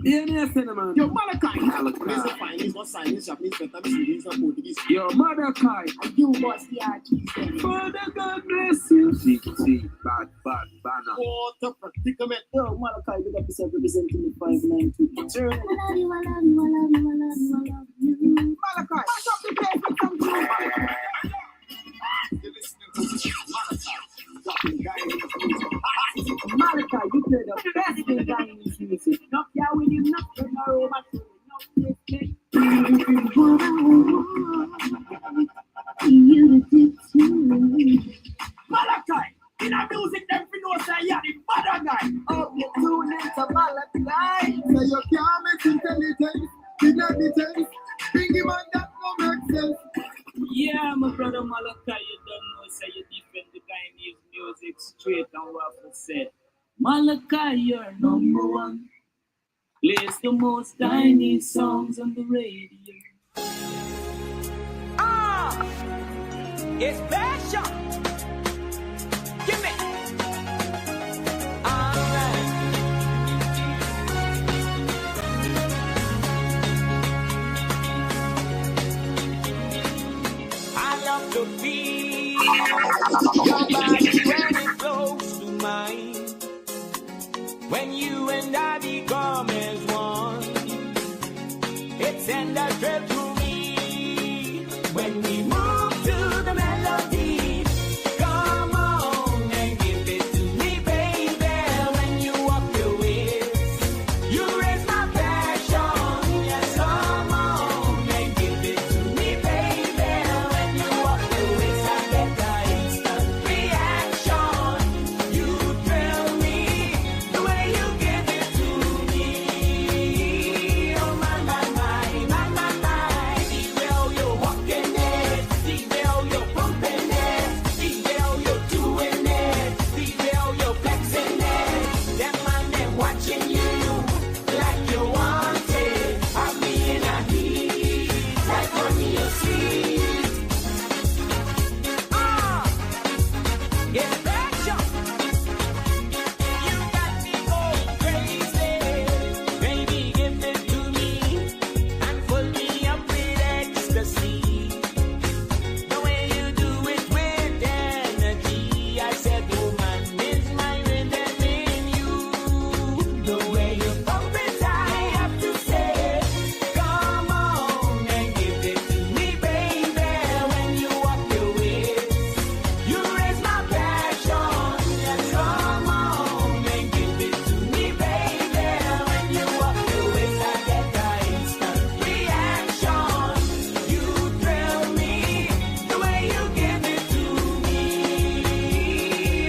Yeah, yes, man. Yo, Malachi. Malachi. This is finance, not science, Japanese, Vietnamese, not Portuguese. Yo, Malachi. And you was the artist. Father God bless you. See, bad, banner. What a predicament. Yo, Malachi, you got yourself representing the 592. I love you, I love you, I love you, I love you, I love you. Malachi, pass up the place with some tune. You're listening to Malachi. Talking Guyanese music. Malachi, you play the best in Guyanese music. Knock ya with you, knock ya over to you. You did too. Malachi, in a music, them know say you're the bad guy. Oh, you tune into Malachi. So you can't make intelligence, intelligence. Bring him on that no make sense. Yeah, my brother Malachi, you don't know, say you defend the Guyanese music straight and what I said. Malachi, you're number one. Plays the most Guyanese songs on the radio. It's special. Give me. Alright. I love to feel your body when it's close to mine. When you and I become as one, it's in the trip to me. When we move to the melody, come on and give it to me, baby. When you walk your ways, you raise my passion. Yes, come on and give it to me, baby. When you walk your ways, I get the instant reaction. You thrill me the way you give it to me. Oh my, my, my, my, my, my. See where you're walking it, see where you're pumping it, see where you're doing it, see where you're flexing it. Them man, them watching you like you want it. I'm being a heat, like honey or sweet. It's special. You got me going crazy. Baby, give it to me and fill me up with ecstasy. The way you do it with energy, I said, woman, is my rhythm in you. The way you pump it, I have to say, come on and give it to me, baby. When you walk your ways, you raise my passion. Yes, come on and give it to me, baby. When you walk your ways, I get the instant reaction. You thrill me the way you give it to me.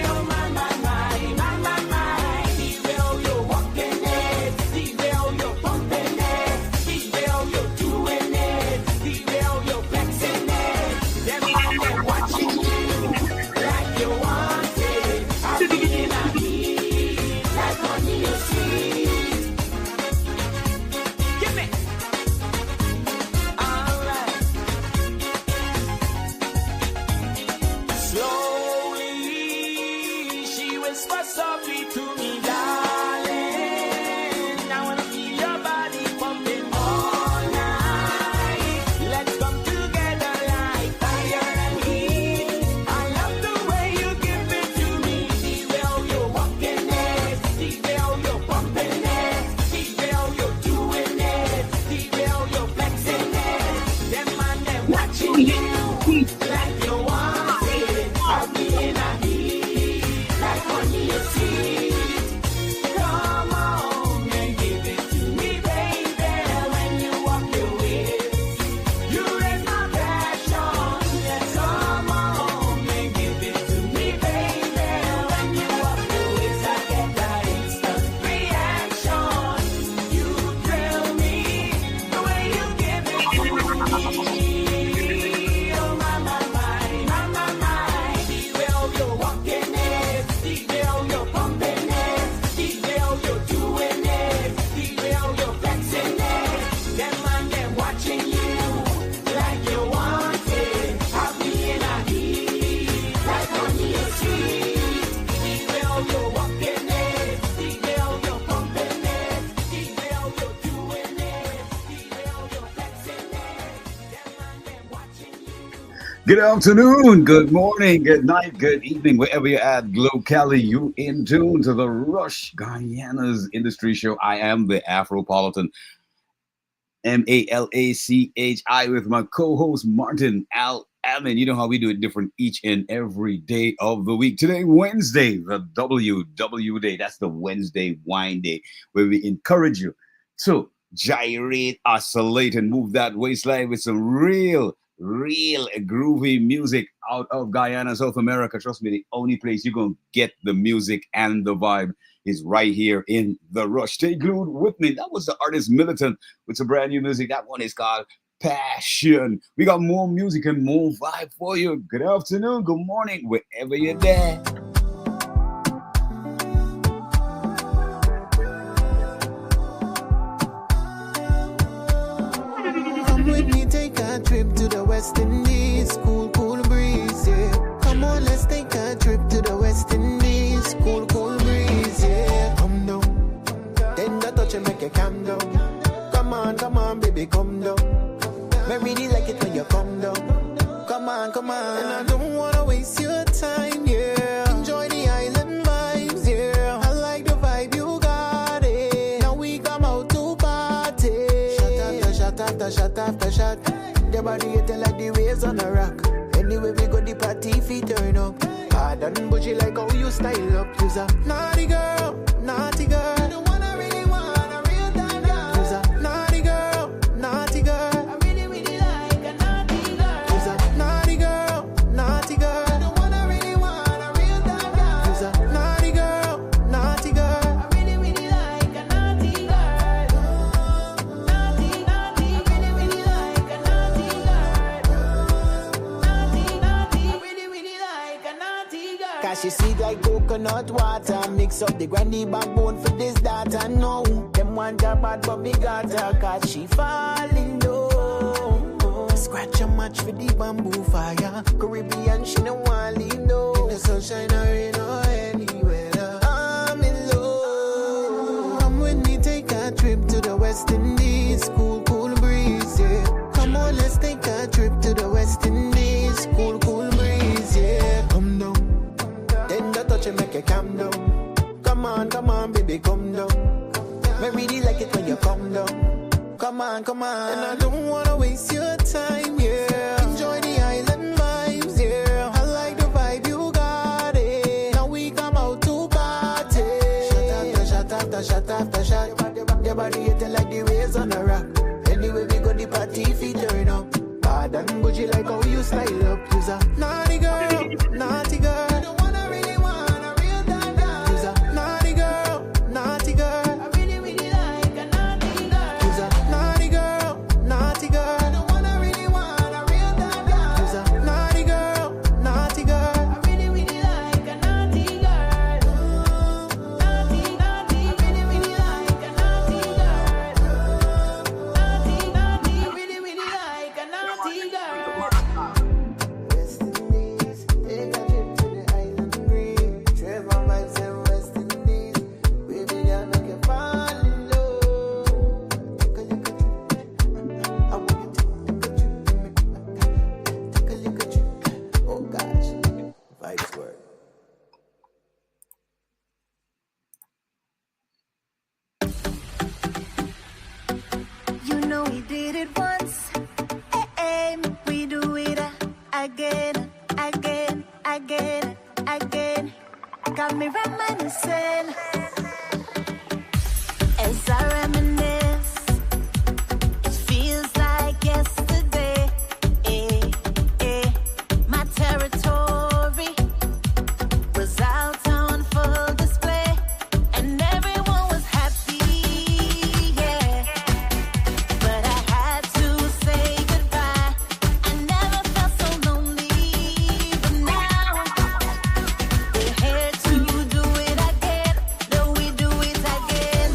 Oh my, my, my, my, my, my. See where you're walking it, see where you're pumping it, see where you're doing it, see where you're flexing it. Them man, them watching you like you want it. I'm being a heat, like honey or sweet. Give me. Alright. Slowly, she whispers softly to me, darling. I wanna feel your body pumping all night. Let's come together like fire and heat. I love the way you give it to me. See where you're walking it, see where you're pumping it, see where you're doing it, see where you're flexing it. Them man, them watching you like you want it. I'll be in a heat, like honey or sweet. Good afternoon, good morning, good night, good evening, wherever you're at globally. You in tune to the Rush Guyana's Industry Show. I am the Afropolitan, Malachi, with my co-host Martin Al-Ameen. You know how we do it different each and every day of the week. Today, Wednesday, the WW Day. That's the Wednesday Wine Day, where we encourage you to gyrate, oscillate, and move that waistline with some real groovy music out of Guyana, South America. Trust me, the only place you're going to get the music and the vibe is right here in the Rush. Stay glued with me. That was the artist Militant with some brand new music. That one is called Passion. We got more music and more vibe for you. Good afternoon, good morning, wherever you're there. With me, take a trip to the West Indies, cool breeze, yeah. Come on, let's take a trip to the West Indies, cool breeze, yeah. Come down, then the touch and make you calm down. Come on, baby, come down. I really like it when you come down. Come on, and I don't wanna waste your time, yeah. Enjoy the island vibes, yeah. I like the vibe, you got it. Now we come out to party. Shot after shot. The body hitting like the waves on a rock. Anyway, we go the party, feet turn up. Hard and bougie like how you style up. You's a naughty girl. I don't wanna really want a real time girl. You's a naughty girl. I really like a naughty girl. You's a naughty girl. I don't wanna really want a real time girl. You's a naughty girl. I really like a naughty girl. Cause she sweet like coconut water. Mix up the granny backbone for this data. No, them want her bad but me got her. Cause she falling low. Scratch a match for the bamboo fire. Caribbean, she no want leave no. In the sunshine or rain or anywhere, I'm in love. Come with me, take a trip to the West Indies. Cool breeze, yeah. Come on, let's take a trip to the West Indies. Cool breeze, yeah. Come down, then the touch and make you calm down. Come on, baby, come down. I really like it when you come down. Come on, and I don't wanna waste your time, yeah. Enjoy the island vibes, yeah. I like the vibe, you got it. Now we come out to party. Shot after shot. Your body hitting like the waves on a rock. Anyway, we go the party, feet turn up. Bad and bougie like how you style up. You's a naughty girl. I don't wanna really want a real time girl. You's a naughty girl. I really like a naughty girl. You's a naughty girl. I don't wanna really want a real time girl. You's a naughty girl. I really like a naughty girl. Naughty, really like a naughty girl. Naughty, really like a naughty girl. West Indies, take a trip to the island breeze. Trevor vibes and West Indies, baby, I make you fall in love. Take a look at you. I want you to take a look at you. Oh gosh, vibes work. You know we did it once, we do it again. Got me reminiscing as I reminisce. It feels like yesterday. My territory was out on full display, and everyone was happy, yeah. But I had to say goodbye. I never felt so lonely, but now we're here to do it again. No, we do it again.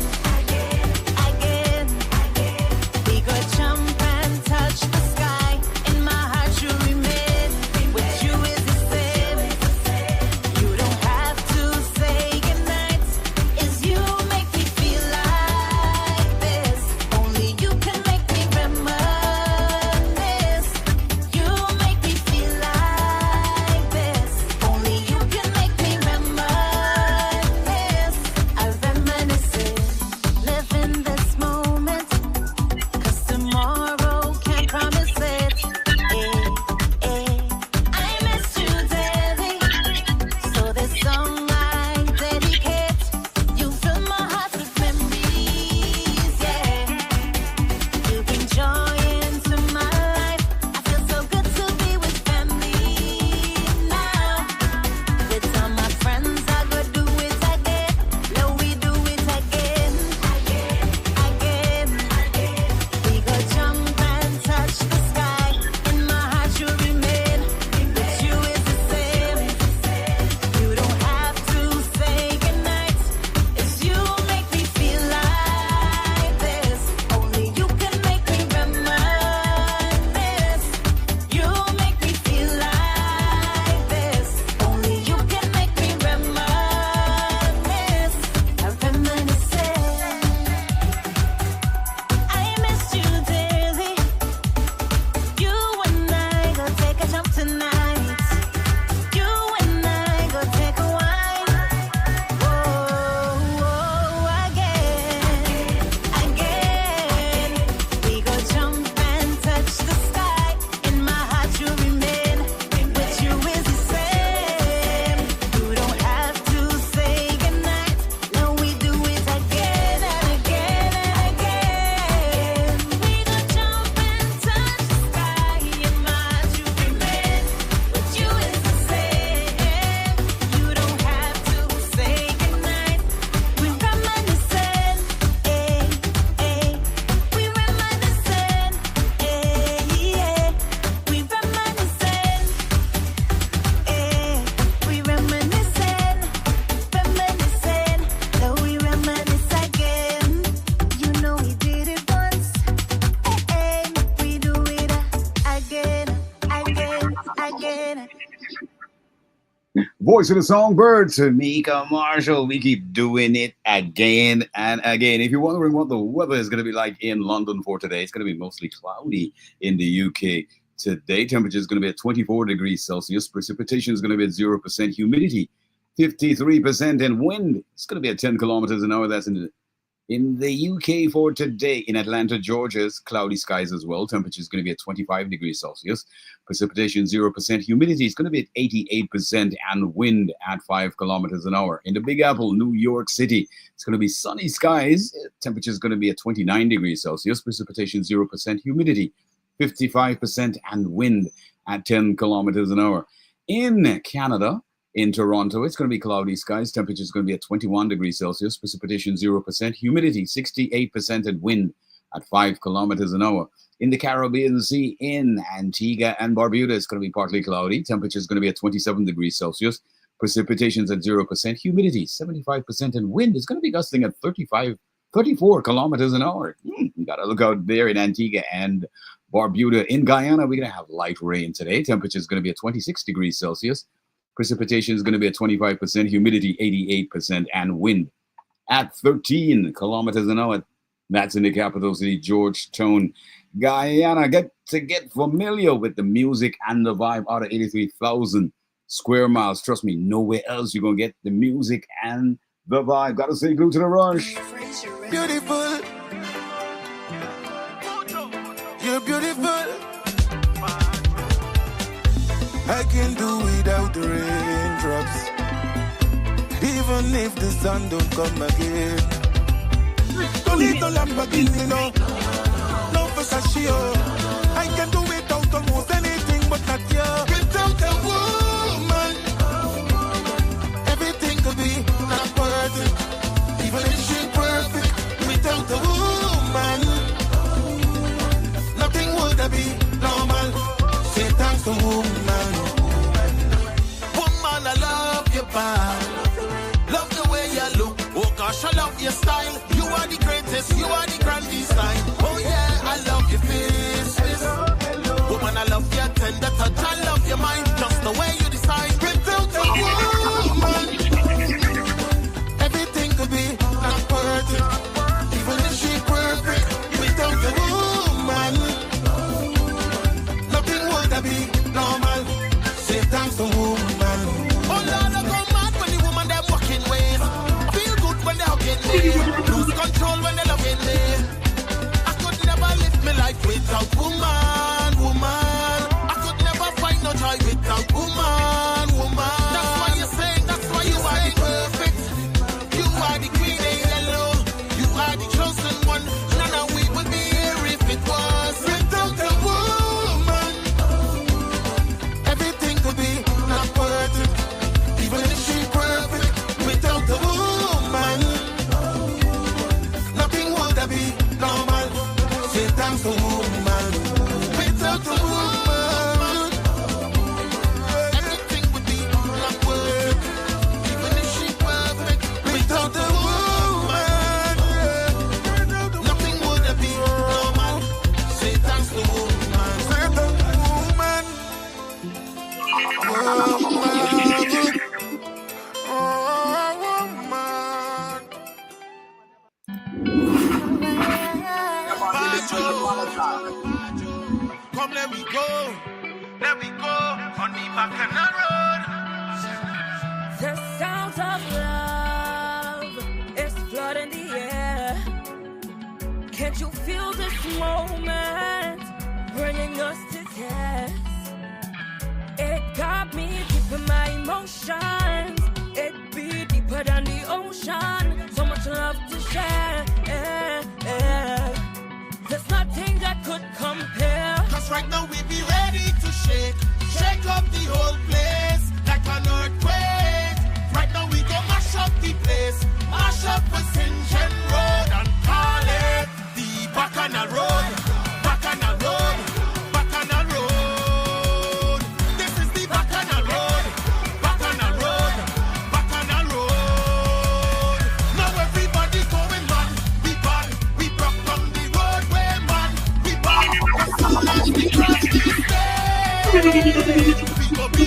Voice of the Songbird, Tamika Marshall. We keep doing it again and again. If you're wondering what the weather is going to be like in London for today, it's going to be mostly cloudy in the UK. Today, temperature is going to be at 24 degrees Celsius. Precipitation is going to be at 0%. Humidity, 53%. And wind, it's going to be at 10 kilometers an hour. That's in the UK for today. In Atlanta, Georgia, it's cloudy skies as well. Temperature is going to be at 25 degrees Celsius. Precipitation 0%. Humidity is going to be at 88% and wind at 5 kilometers an hour. In the Big Apple, New York City, it's going to be sunny skies. Temperature is going to be at 29 degrees Celsius. Precipitation 0%. Humidity 55% and wind at 10 kilometers an hour. In Canada, in Toronto, it's going to be cloudy skies. Temperature is going to be at 21 degrees Celsius. Precipitation 0%. Humidity 68% and wind at 5 kilometers an hour. In the Caribbean Sea, in Antigua and Barbuda, it's going to be partly cloudy. Temperature is going to be at 27 degrees Celsius. Precipitation's at 0%. Humidity 75% and wind is going to be gusting at 34 kilometers an hour. You got to look out there in Antigua and Barbuda. In Guyana, we're going to have light rain today. Temperature is going to be at 26 degrees Celsius. Precipitation is going to be at 25%, humidity 88%, and wind at 13 kilometers an hour. That's in the capital city, Georgetown, Guyana. Get familiar with the music and the vibe out of 83,000 square miles. Trust me, nowhere else you're going to get the music and the vibe. Got to stay glued to the rush. Beautiful. You're beautiful. I can do without the raindrops, even if the sun don't come again. Don't need no Lamborghini, no Versace. I can do without almost anything, but not you. Without a woman, everything could be not perfect, even if she's perfect. Without a woman, nothing would be normal. Say thanks to woman. Woman, I love you back. Love the way you look. Oh gosh, I love your style. You are the greatest, you are the grand design. Oh yeah, I love your face. Woman, I love your tender touch. I love your mind, just the way you decide. Without a woman, everything could be not perfect, even if she's perfect. Without a woman, nothing would be normal. Say thanks to woman. Oh Lord, I go mad when the woman them walking ways. Feel good when they hugging me. Lose control when they loving me. I could never live my life without woman. I could never find no joy without woman. That's why you say, that's why you are the perfect. You are the queen of yellow. You are the chosen one. None of we would be here if it was without a woman. Everything could be not perfect, even if she's perfect. Without a woman, nothing would be normal. Say thanks to woman. Without a woman, everything would be not perfect, even if she's perfect. Without a woman, nothing would be normal. Say thanks to woman. Say thanks to woman. Come, let me go on the Bacchanal Road. The sounds of love is flooding the air. Can't you feel this moment bringing us to test? It got me deep in my emotions. It be deeper than the ocean. So much love to share. There's nothing that could compare. Cause right now we be ready to shake up the whole place like an earthquake. Right now we go mash up the place, mash up Ascension Road and call it the Bacchanal Road. Bacchanal Road, Bacchanal Road. This is the Bacchanal Road, Bacchanal Road, Bacchanal Road. Now everybody's going mad. We broke down the roadway, man. We bad. As soon as we cross the stage, we go be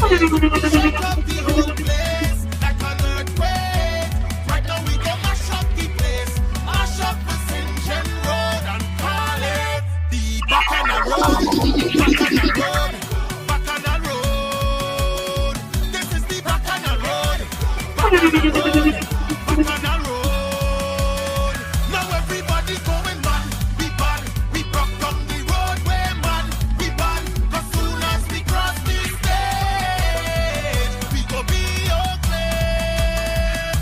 Shake up the whole place like an earthquake. Right now we go mash up the place. Mash up the St. Road and call it the Bacchanal Road. Bacchanal Road. Bacchanal Road. This is the Bacchanal Road. Bacchanal Road. Bacchanal Road. Now everybody's going mad. We bad. We broke down the roadway, man. We bad. Cause soon as we cross the stage, we go be okay.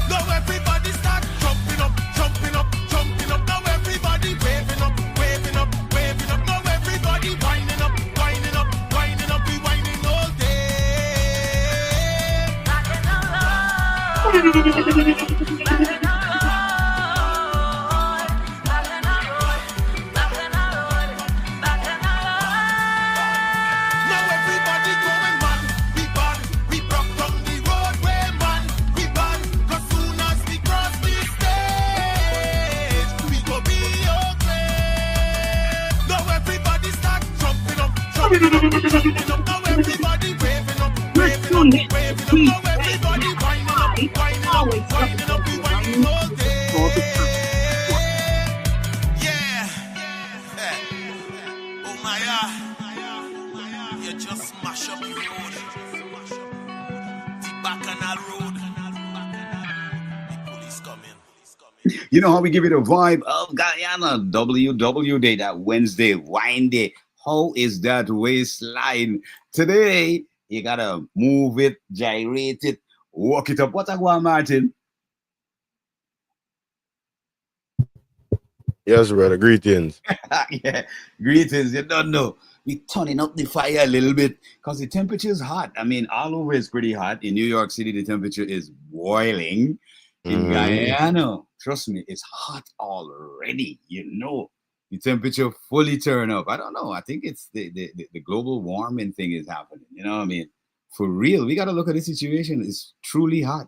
Now everybody start jumping up, jumping up, jumping up. Now everybody waving up, waving up, waving up. Now everybody winding up, winding up, winding up. We winding all day. Now everybody going mad. We bad. We broke down the roadway, man. We bad. Cause soon as we cross the stage, we go be okay. Now everybody start jumping up, jumping up, jumping up. Now everybody waving up, waving up, waving up. Now everybody winding up, winding up, winding up. We winding all day. Yeah. Oh my God. You just smash up the road. The Bacchanal Road. The police coming. You know how we give you the vibe of Guyana, WW Day, that Wednesday, wine day. How is that waistline? Today, you gotta move it, gyrate it, walk it up. What I want, Martin? Yes, brother. Greetings. Yeah, greetings. You don't know. We turning up the fire a little bit because the temperature is hot. I mean, all over it's pretty hot. In New York City, the temperature is boiling. In Guyana, trust me, it's hot already. You know, the temperature fully turn up. I don't know. I think it's the global warming thing is happening. You know what I mean? For real, we got to look at the situation. It's truly hot.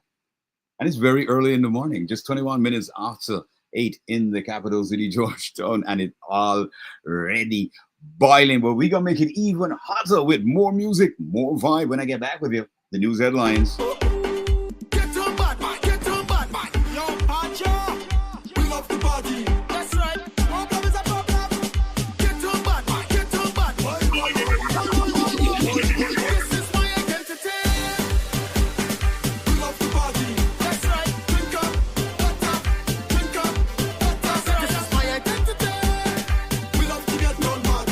And it's very early in the morning, just 21 minutes after 8 in the capital city, Georgetown, and it's already boiling. But we're going to make it even hotter with more music, more vibe when I get back with you. The news headlines. Get on bad, man. Get on bad, man. Yo, Pancho. We love the party. That's right. Problem is a problem. Get on bad, man. Get on bad. This is my identity. We love the party. That's right. Drink up, what up, drink up, what up. This is my identity. We love to get on bad.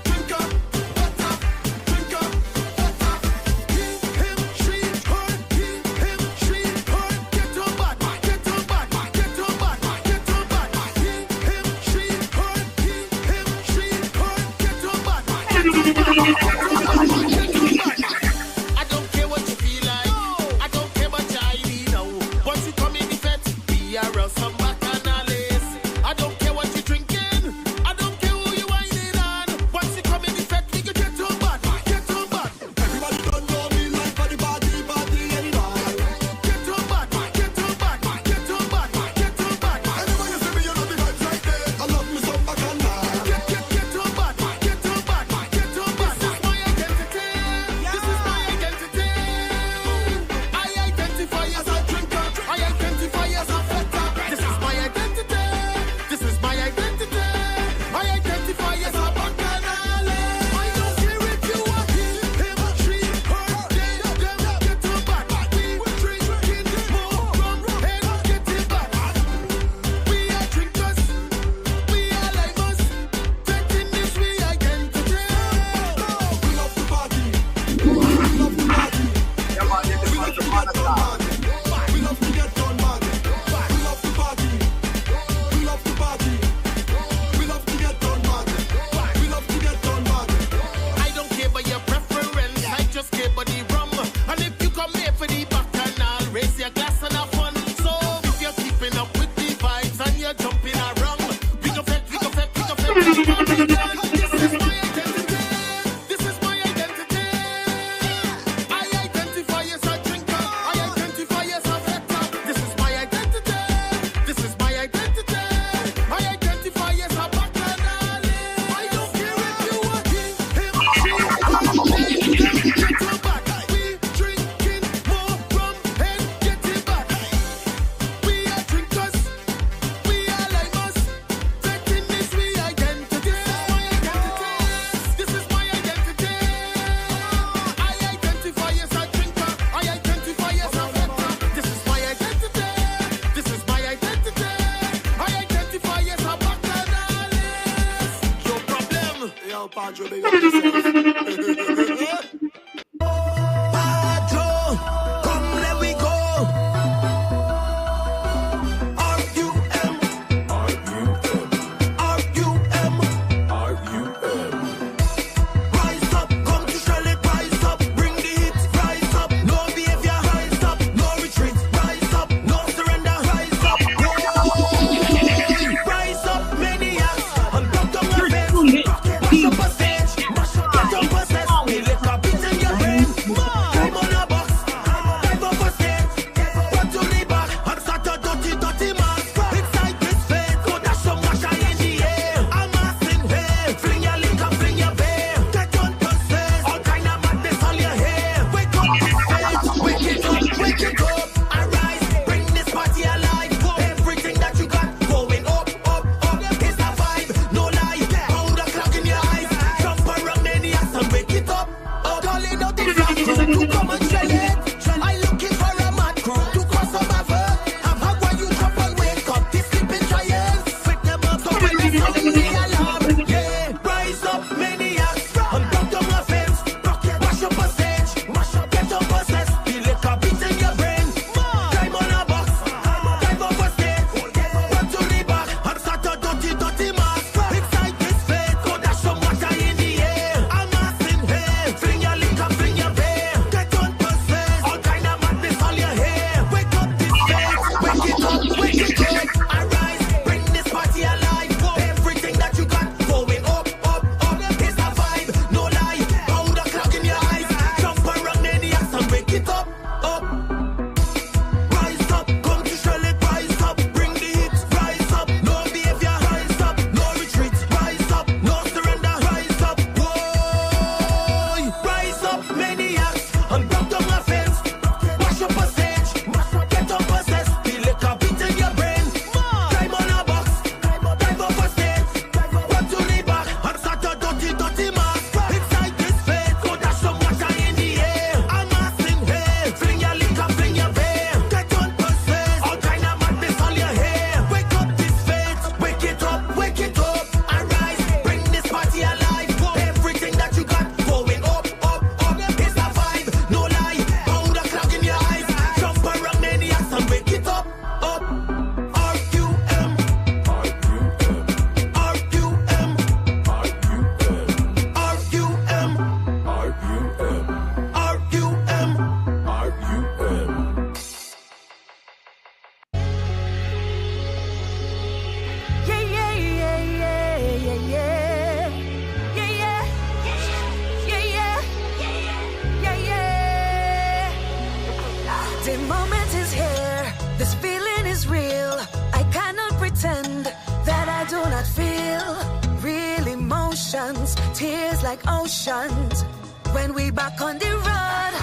Drink up, what up, drink up, what up. Give him, treat her, now, Padro, big up yourself. Padro, come let we go. Rise up, come to Charlotte, rise up, bring the hits, rise up, no behavior, rise up, no retreat, rise up, no surrender, rise up, rise up, maniacs, and block down your face, mash up a stage, get up a set, we lick a beat in your brain, time on a box, dive up a stage, run to the back, and start a dirty, dirty mask, inside this face, go dash some washer in the air, I'm asking here, fling your link and fling your bear, get on possess, all kind of madness all your hair, wake up this face, wake it up, arise, bring this party alive, everything that you got going up, is the vibe, no lie, hold the clock in your eyes, jump around maniacs and wake it up, calling out the flag crew to come and shell it, I looking for a mad crew to cross over, have had while you drop and wake up, this sleeping giants, wake them up, so when they sound the alarm, yeah, rise up maniacs, and block down your fence, mash up a stage, get up possessed, feel like a beat in your brain, time on a box, dive up a stage, run to the back, and start a dirty, dirty mask, inside this face, go dash some water in the air, I'm asking here, fling your link and fling your bear, get on possessed, all kind of madness all your hair, wake up this face, wake it up, arise, bring this party alive, everything that you got going up, is the vibe, no lie, hold the clock in your eyes, jump around maniacs and wake it up, rise up, come to Charlotte, rise up, bring the hits, rise up, no behavior, rise up, no retreat, rise up, no surrender, rise up, whoa, rise up, maniacs, and block down a fence, mash up a stage, get up possessed, feel like a beat in your brain, time on a box, dive up a stage, run to the back, and start a dirty, dirty mask, inside this face, go dash some water in the air, I'm asking here, fling your link and fling your bear, get on possessed, all kind of madness all your hair, wake up this face, wake it up, arise, bring this party alive, everything that you got going up, is the vibe, no lie, hold the clock in your eyes, jump around maniacs and wake it up, R-U-M, The moment is here, this feeling is real. I cannot pretend that I do not feel real emotions, tears like oceans. When we back on the road,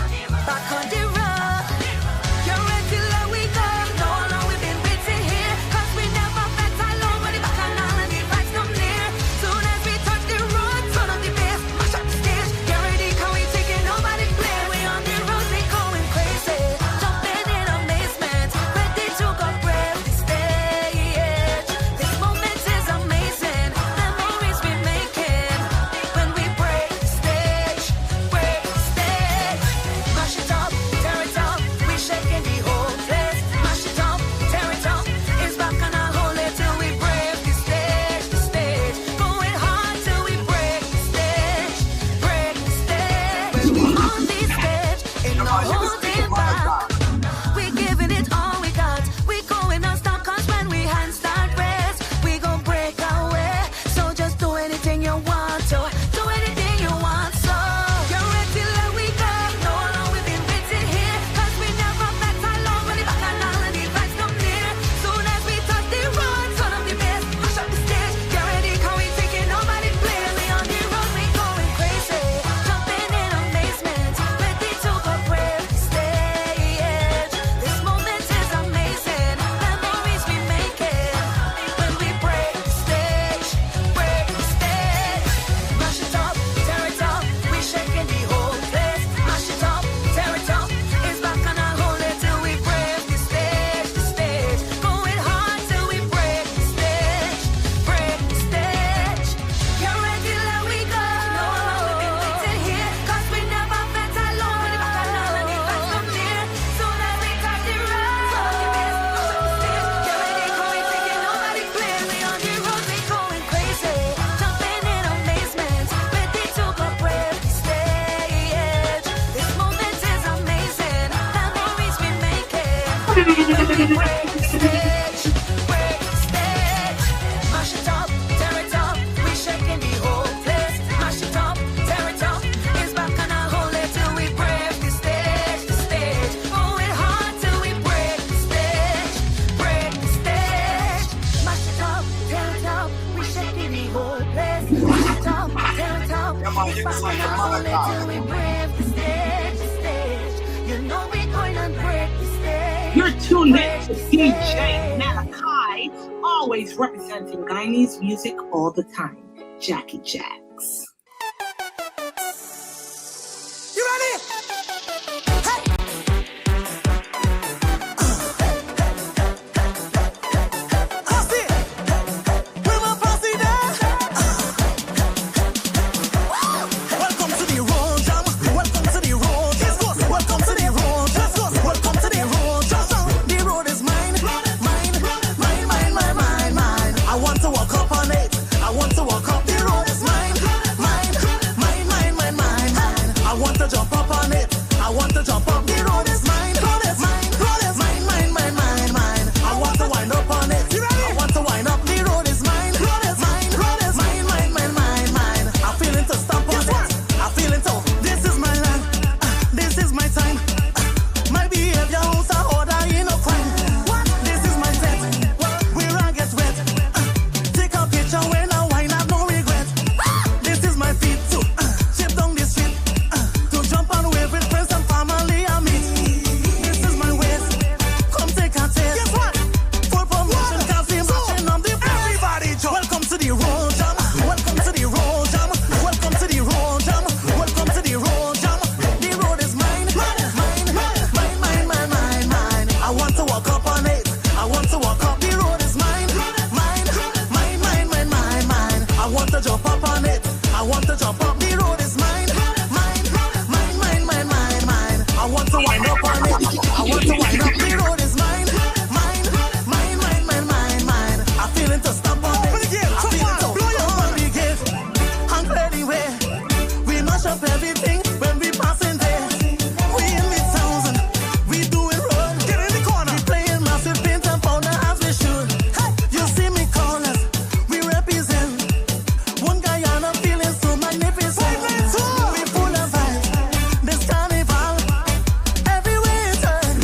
you're ready like we go. No long we've been waiting here, 'cause we never felt alone when the back and all and the vibes come near. Soon as we touch the road, turn up the bass, mash up the stage. Get ready, 'cause we taking nobody's place. We on the road, we going crazy, jumping in amazement, ready to go grab the stage. This moment is amazing, memories we making when we break the stage, mash it up, break the stage, break the stage. Mash it up, tear it up, we shaking the whole place. Mash it up, tear it up, it's back on our whole it till we break the stage, the stage. Oh, it hard till we break the stage, break the stage. Mash it up, tear it up, we shaking the whole place. Mash it up, tear it up, it's back on our whole it till we break the stage, the stage. You know we going and break the stage. You're tuned in to DJ Malachi, always representing Guyanese music all the time. Jackie Jacks. You ready? Hey! Posse! Where my posse there? Welcome to the road jam. Welcome to the road. Yes, boss. Welcome to the road. Yes, boss. Welcome to the road jam. The road is mine, mine, mine, mine, mine, mine, mine. I want to walk up on it. I want to walk up. The road is mine, mine, mine, mine, mine, mine, mine. I want to jump up on it. I want to jump up. The road is mine, road is mine, road is mine, mine, mine, mine, mine. I want to wind up on it. I want to wind up. The road is mine, road is mine, road is mine, mine, mine, mine, mine. I'm feeling to stomp on it. I'm feeling to. This is my land. This is my time. My behavior who's a order in a crime. This is my set. Where I get wet. Take a picture when I wind up, no regret. This is my feet too. Chip down the street. To jump and wave with friends and family I meet. This is my waist. Come take a taste. Guess what? Full promotion, can't see matching on the everybody jump. Welcome to the road jam. Welcome to the road jam. Welcome to the road jam. Welcome to the road jam. The road is mine, mine, mine, mine, mine, mine, mine, mine. I want to walk up on it. I want to walk up. The road is mine, mine, mine, mine, mine, mine, mine. I want to jump up on it. I want to jump up. The road is mine, mine, mine, mine, mine, mine, mine. I want to wind up on it. I want to wind up. The road is mine, mine, mine, mine, mine, mine, mine. I'm feeling to stomp on it. I'm feeling to blow your money gate. I'm clearly way. We mash up everything when we passing there. We in the thousand. We doing road. Get in the corner. We playing massive paint and powder as we should. You see me call us. We represent. One Guyana feeling so magnificent. We full of vibes. This carnival. Everywhere you turn.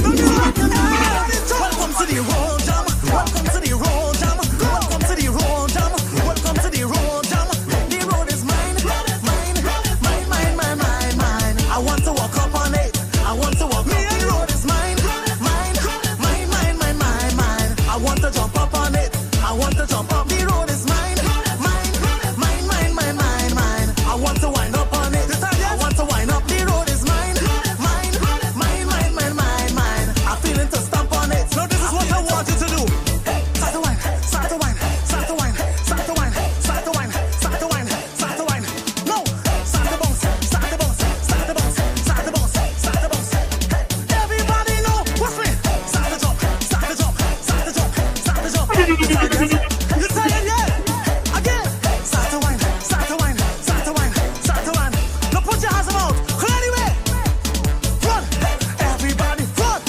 Welcome to the road jam. Welcome to the road jam. Welcome to the road jam. Welcome to the road jam. The road is mine, mine, mine, mine, mine, mine, mine. I want to walk up on it. I want to walk up. The road is mine, mine, mine, mine, mine, mine, mine. I want to jump up on it. I want to jump up. The road is mine, mine, mine, mine, mine, mine, mine. I want to wind up on it. I want to wind up. The road is mine, mine, mine, mine, mine, mine, mine. I'm feeling to stomp on it. No, this is what I want you to do. Start to wine, start to wine, start to wine, start to wine, start to wine, start to wine, start to wine. No, start to bounce, start to bounce, start to bounce, start to bounce, start to bounce. Everybody know what's me. Start to jump, start to jump, start to jump, start to jump. You tired yet? Again. Start to wine, start to wine, start to wine, start to wine. Now put your hands about. Clear the way. Run, everybody, run,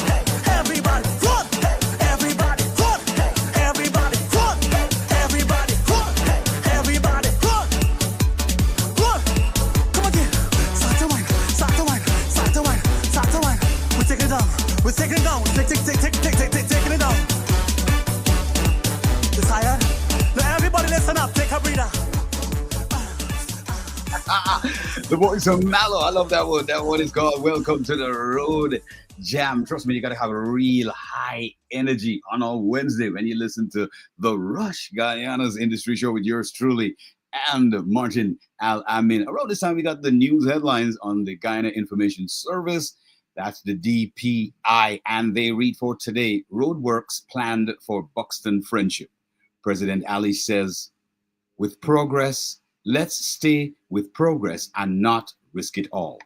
everybody, run, everybody, run, everybody, run, everybody, run, everybody, run, run. Come again. Start to wine, start to wine, start to wine, start to wine. We're taking it down. We're taking it down. Taking it down. You tired? Now everybody listen up. Take a breather. The voice of Mallow. I love that one. That one is called Welcome to the Road Jam. Trust me, you got to have a real high energy on a Wednesday when you listen to The Rush, Guyana's industry show with yours truly and Martain Al-Ameen. Around this time, we got the news headlines on the Guyana Information Service. That's the DPI. And they read for today, roadworks planned for Buxton Friendship. President Ali says, with progress, let's stay with progress and not risk it all.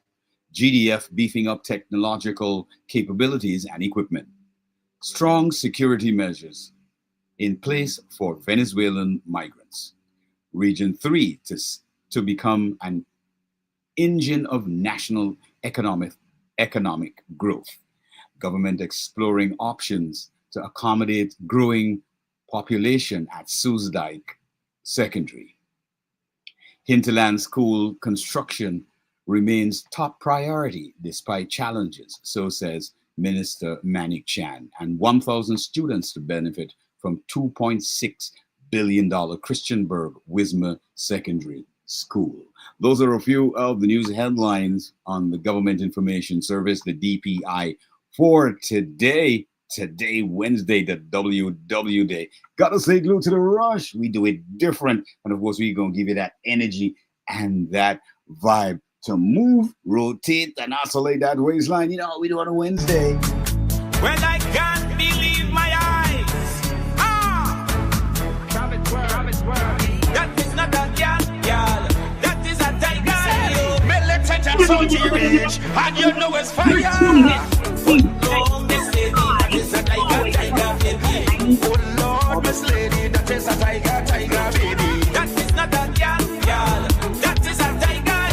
GDF beefing up technological capabilities and equipment. Strong security measures in place for Venezuelan migrants. Region 3 to become an engine of national economic growth. Government exploring options to accommodate growing population at Soesdijk Secondary. Hinterland School construction remains top priority despite challenges, so says Minister Manik Chan, and 1,000 students to benefit from $2.6 billion Christianberg Wismar Secondary School. Those are a few of the news headlines on the Government Information Service, the DPI, for today. Today, Wednesday, the WW Day. Gotta stay glued to the rush. We do it different. And of course, we're going to give you that energy and that vibe to move, rotate, and oscillate that waistline. You know what we do on a Wednesday. Well, I can't believe my eyes. That is not a girl. That is a tiger. Militant and salty rage, and you know it's fire. Oh Lord, Miss Lady, that is a tiger, baby. That is not a girl. That is a tiger.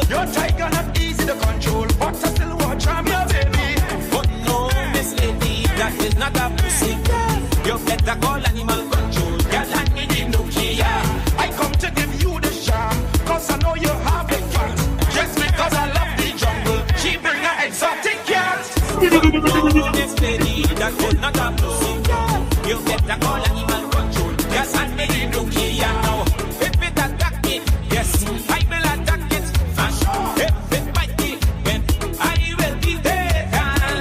Your tiger not easy to control, but I still watch on your baby. But no, Miss Lady, that is not a pussy. You better call animal control. Girl, and me the Nokia. I come to give you the charm, cause I know you have big fun. Just because I love the jungle, she bring her exotic cat. No, Miss Lady, that is not a pussy. You better call animal control. Yes, and me the Nokia now. If it attack me, yes, I will attack it. If it bite me, then I will be there.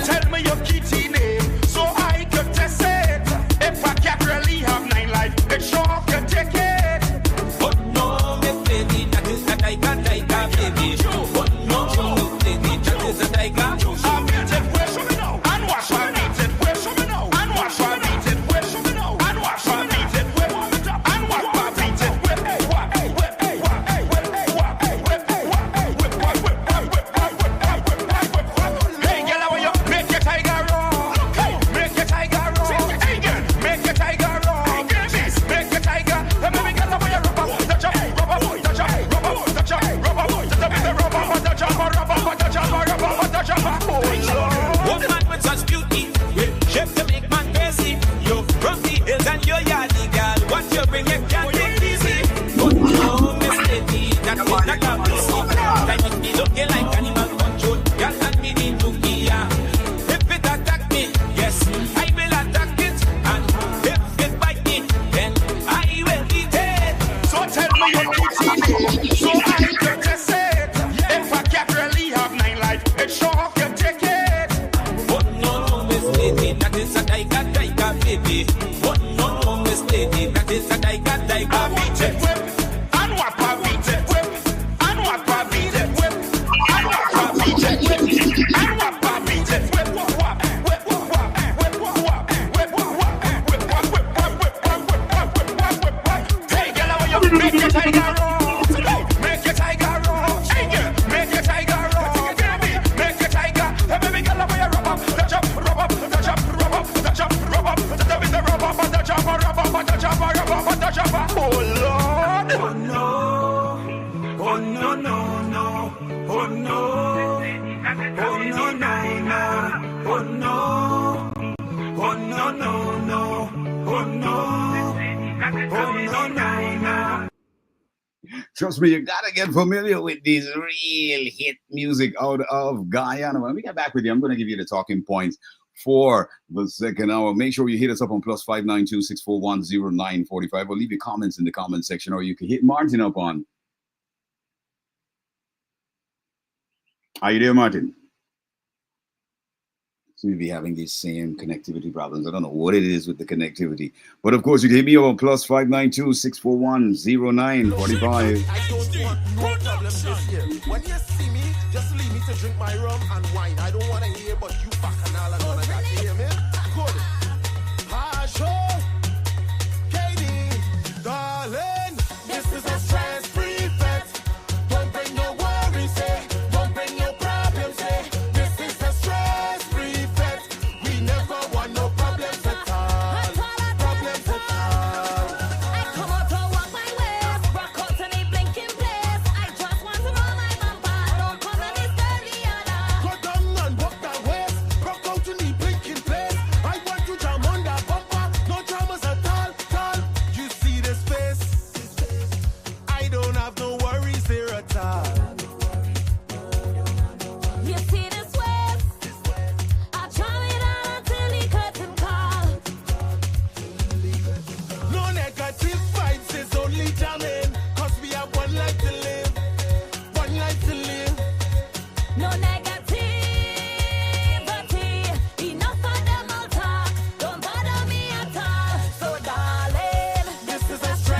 Tell me your kitty name, so I could test it. If a cat really have 9 lives, it sure can take it. But no, Miss Lady, that is a tiger, baby. But no, Miss Lady, that is a tiger. I beat it, where show me now? And watch I beat it, where show me now? And watch I beat it, where show me now? And watch I beat it, where and watch I beat it, where hey, girl, how you make your tiger roar? Make your tiger roar. Hey, girl, make your tiger roar. Make your tiger. Let me get away your rubber, the jump, rubber, the jump, rubber, the jump, rubber, the rubber, the jump, rubber, the jump, rubber, the jump. Oh Lord. One man with such beauty, shape to make man crazy. You from the hills and you're yardy girl. What you bring, you can't take easy. But no, Miss Lady, that is not a pussy. That must be looking like animal control. Girl, and me the Nokia. If it attack me, yes, I will attack it. And if it bite me, then I will be dead. So tell me your kitty name, so I can test it. If a cat really have 9 lives, it sure can take it. But no, Miss Lady, that is a tiger, baby. But no, Miss Lady, that is a tiger, I beat it, whip, and what I beat it, whip, and what I beat it, whip, and what I beat it, whip, and what I beat it, whip, hey, girl, how you make your tiger roar? Make your tiger roar. Hey, girl, make your tiger roar. Make your tiger. Hey, baby, girl, how you rub up the jump, rub up the jump, rub up the jump, rub up the jump, the rub up the jump, rub up the jump, rub up the jump. Oh Lord. Oh no, oh no, no, no, oh no, oh no, no, no, oh no, oh no, no, no, oh no, oh no, no, no. Trust me, you gotta get familiar with this real hit music out of Guyana. When we get back with you, I'm going to give you the talking points for the second hour. Make sure you hit us up on +592 641 0945, or leave your comments in the comment section, or you can hit Martin up on. Are you there, Martin? Seem to be having these same connectivity problems. I don't know what it is with the connectivity, but of course you can hit me up on +592 641 0945. I don't want no problem this year. When you see me, just leave me to drink my rum and wine. I don't want to hear but you bacchanal and all of that. You hear me? Good. Hasho, Katie, darling, this is a stress-free fest. Don't bring your worries, eh? Don't bring your problems, eh? This is a stress-free fest. We never want no problems at all. Problems at all. I come out to walk my ways, rock out to the blinking place. I just want to roll my bumper, don't come and disturb the other. Go down and walk that waist, rock out to the blinking place.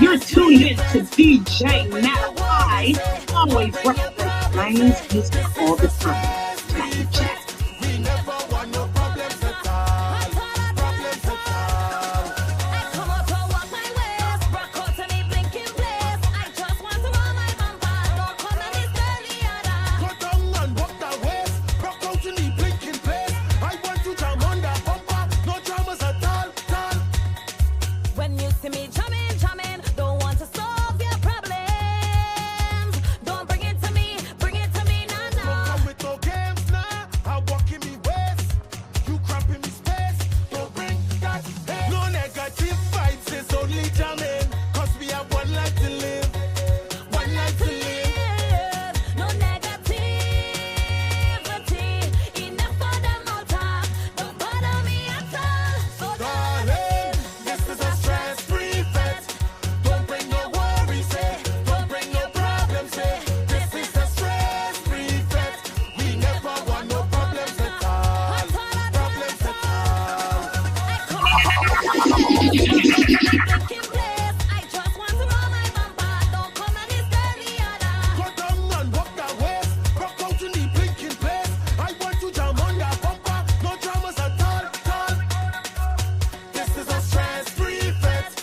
You're tuned in to DJ Malachi, always representing 90s music all the time. Jackie Jack. We never want no problems at all. Problems at all. I come out to walk my ways, rock out to me blinking place. I just want to roll my bumper, don't come and disturb me other. Go down and walk that waist, rock out in the blinking place. I want to jam on that bumper, no dramas at all. When you see me jamming, jamming, don't want to solve your problems. Don't bring it to me, nah, Don't nah. come with no games now. I walk in me waist, you crap in me space. Don't bring that pain. No negative vibes, it's only jamming. Cause we have one life to live. One life to live. No negativity, enough of them all talk. Don't bother me at all. So Darling, this is a stress-free fete. Don't bring no worries, eh? Don't bring no problems, eh? This is a stress-free fete. We never want no problems at all. Problems at all. blinking place. I just want to roll my bumper, don't come and disturb me other. Go down and walk that waist, rock out in the blinking place. I want to jam on that bumper, no dramas at all. This is a stress-free fete.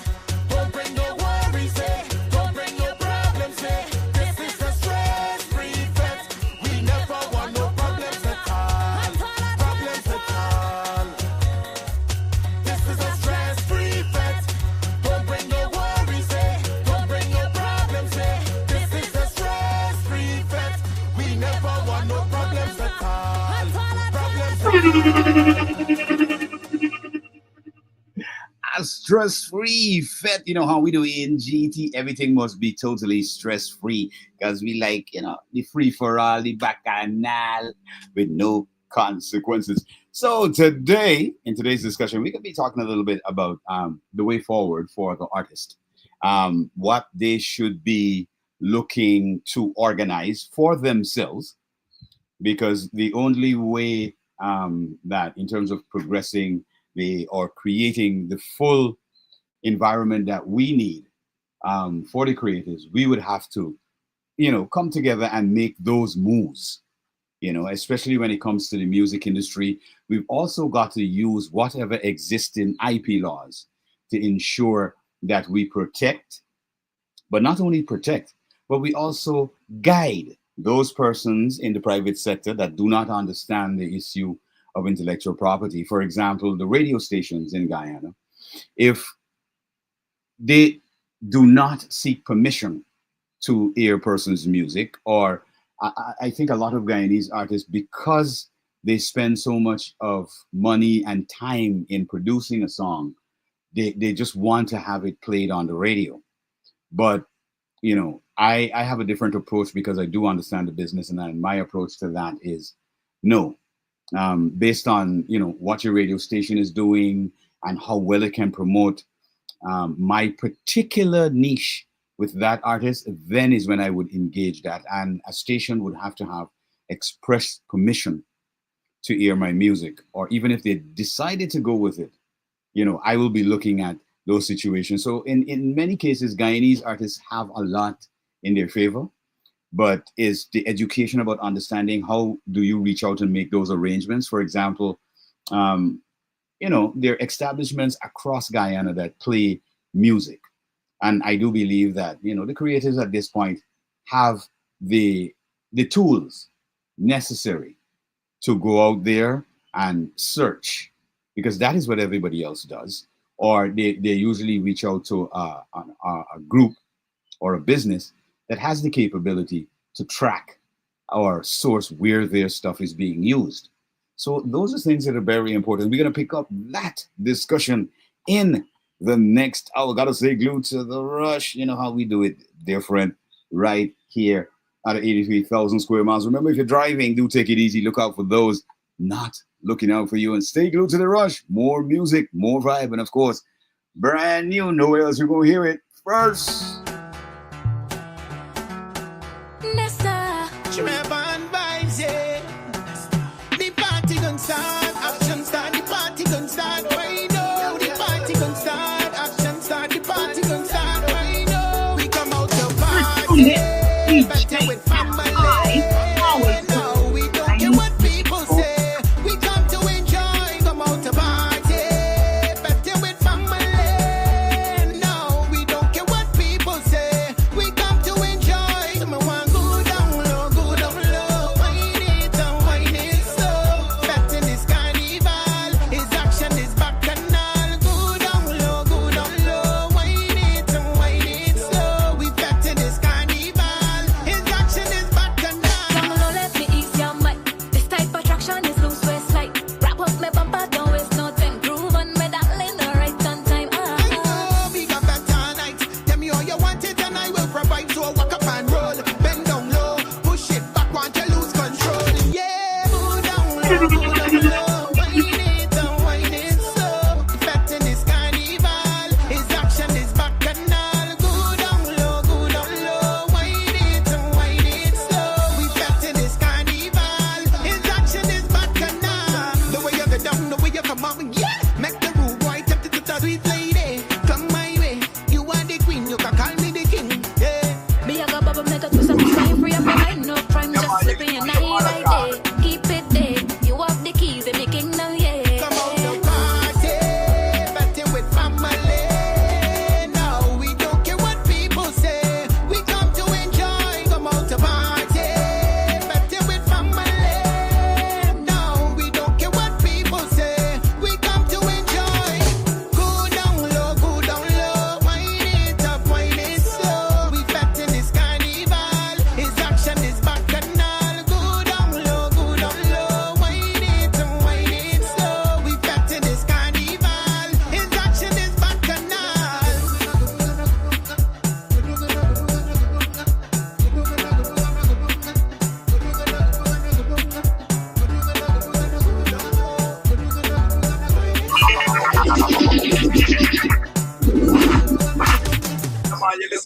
Don't bring no worries, eh? Don't bring no problems, eh? This is a stress-free fete. We never want no problems at all. Problems at all. This is a stress-free fete. Don't bring no worries, eh? Don't bring no problems, eh? This is a stress-free fete. We never want no problems at all. Problems at A stress-free fete. You know how we do in GT. Everything must be totally stress-free because we like, the free for all, the bacchanal with no consequences. So today, in today's discussion, we could be talking a little bit about the way forward for the artist, what they should be looking to organize for themselves, because the only way that in terms of progressing or creating the full environment that we need for the creators, we would have to, come together and make those moves, especially when it comes to the music industry. We've also got to use whatever existing IP laws to ensure that we protect, but not only protect, but we also guide those persons in the private sector that do not understand the issue of intellectual property. For example, the radio stations in Guyana, if they do not seek permission to air a person's music, or I think a lot of Guyanese artists, because they spend so much of money and time in producing a song, they just want to have it played on the radio. But, I have a different approach because I do understand the business, and my approach to that is no. Based on, what your radio station is doing and how well it can promote my particular niche with that artist, then is when I would engage that. And a station would have to have express permission to air my music. Or even if they decided to go with it, I will be looking at those situations. So in many cases, Guyanese artists have a lot in their favor, but is the education about understanding how do you reach out and make those arrangements. For example, there are establishments across Guyana that play music. And I do believe that, the creators at this point have the tools necessary to go out there and search, because that is what everybody else does. Or they usually reach out to a group or a business that has the capability to track or source where their stuff is being used. So those are things that are very important. We're going to pick up that discussion in the next hour. Got to stay glued to the rush. You know how we do it, dear friend, right here at 83,000 square miles. Remember, if you're driving, do take it easy. Look out for those not looking out for you, and stay glued to the rush. More music, more vibe, and of course, brand new. Nowhere else you're going to hear it first. The party don't start, action start, the party don't start, why no? The party don't start, action start, the party don't start, why no?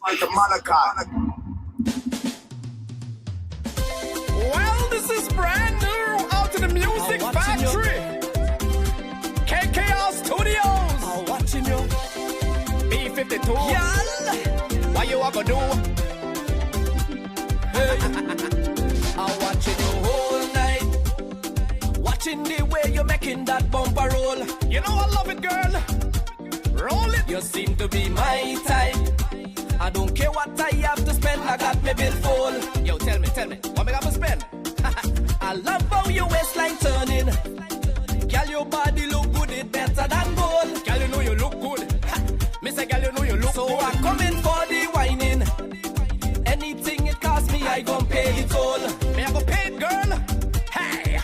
one to Malachi. Well, this is brand new out of the music factory. KKR Studios. I'm watching you. B52. Y'all. What you gonna do? Hey. I'm watching you all night. Watching the way you're making that bumper roll. You know I love it, girl. Roll it. You seem to be my type. I don't care what I have to spend, I got me bill full. Yo, tell me, what me got to spend? I love how your waistline turning. Girl, your body look good, it better than gold. Girl, you know you look good. Me say, girl, you know you look so good. So I come in for the whining. Anything it cost me, I gon' pay it all. Me I go pay it, girl. Hey!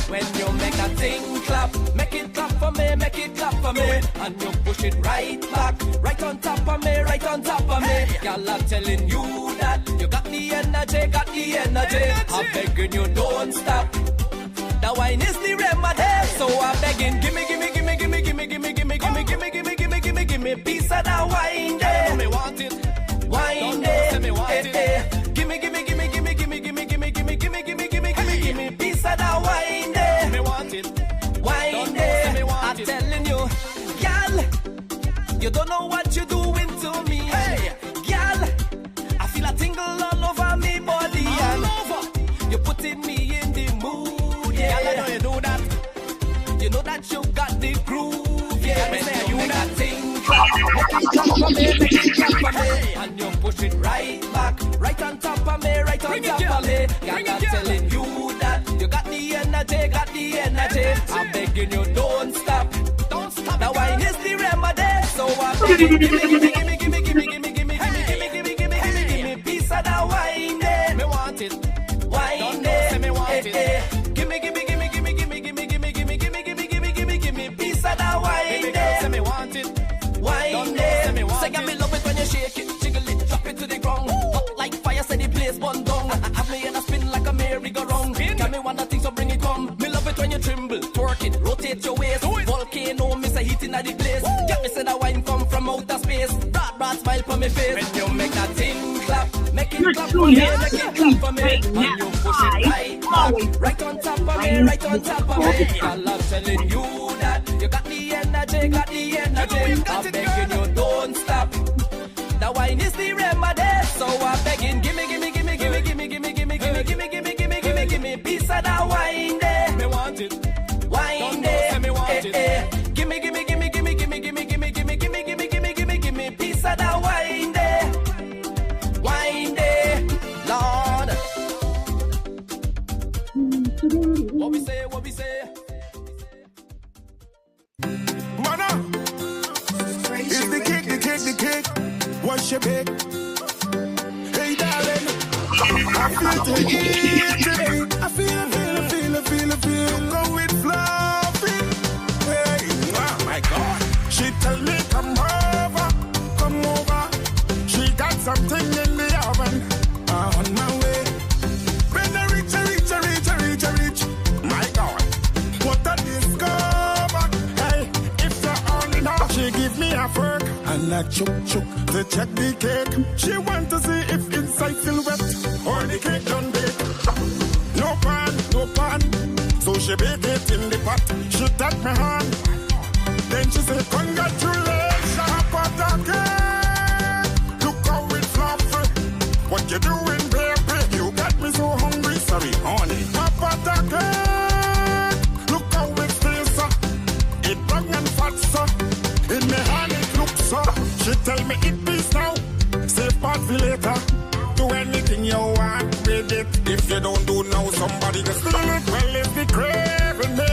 When you make a thing clap, make it clap for me, make it clap for me. And you push it right back, right on top of me, right on top of me. Girl, I'm telling you that you got the energy, got the energy. I'm begging you, don't stop. The wine is the remedy, so I'm begging, gimme, gimme, gimme, gimme, gimme, gimme, gimme, gimme, gimme, gimme, gimme, gimme, gimme, piece of that wine there. Me want it, wine there. Me want it. Gimme, gimme, gimme, gimme, gimme, gimme, gimme, gimme, gimme, gimme, gimme, gimme, gimme, piece of that wine there. Me want it, wine there. I'm telling you, girl, you don't know what you're doing to me. Hey, girl, I feel a tingle all over me body. All over. You're putting me in the mood, yeah. Girl, I know you do that. You know that you got the groove, yeah. When you make that thing clap, make it clap for me, make it clap for me. And you push it right back, right on top of me, right on top of me. Girl, I'm telling you that you got the energy, got the energy. I'm begging you, don't stop. Don't stop. The wine is the remedy, so I'm begging, gimme, gimme, gimme, gimme, gimme, gimme, gimme, gimme, gimme, gimme, gimme, gimme, piece of the wine there. Me want it, wine there. Me want it. Gimme, gimme, gimme, gimme, gimme, gimme, gimme, gimme, gimme, gimme, gimme, gimme, gimme, piece of the wine there. Say me want it, wine there. Say me love it when you shake it, jiggle it, drop it to the ground. Hot like fire, say the place burn down. Have me in a spin like a merry-go-round. Got me wanna think, so bring it come. Me love it when you tremble, twerk it, rotate your waist. Volcano, me say heat in the place. Get me say the wine come from outer space. Broad smile for me face. When you make that thing clap, make it clap for me, make it clap for me. And you push it right back, right on top of me, right on top of me. Girl, I'm telling you that you got the energy, got the energy. I'm begging you, don't stop. The wine is the remedy, so I'm begging, gimme, gimme, gimme, gimme, gimme, gimme, gimme, gimme, gimme, gimme, gimme, gimme, gimme, piece of the wine there. Me want it, wine there. Me want it. Gimme, gimme, gimme, gimme, gimme, gimme, gimme, gimme, gimme, gimme, gimme, gimme, gimme, piece of the wine there. Wine there, Lord. What we say, what we say? Mana, it's the kick, the kick, the kick. What's your big? Hey, darling, I feel to eat. I feel. Go with fluffy. Hey, oh my God. She tell me come over. She got something in the oven. On my way. When I reach. My God, what a discover. Hey, if you're on now, she give me a fork and a chook to check the cake. She want to see if inside still wet or the cake done bake. No pan. So she bake it in the pot. She take my hand. Then she say, congratulations, Papa. Look how it fluffy. What you doing, baby? You got me so hungry. Sorry, honey. Papa, look how it feels. It brown and fat, so. In my hand it looks so. She tell me it peace now. Save part for later. Do anything you want with it. If you don't do now, somebody can steal it. Well, if the craving me,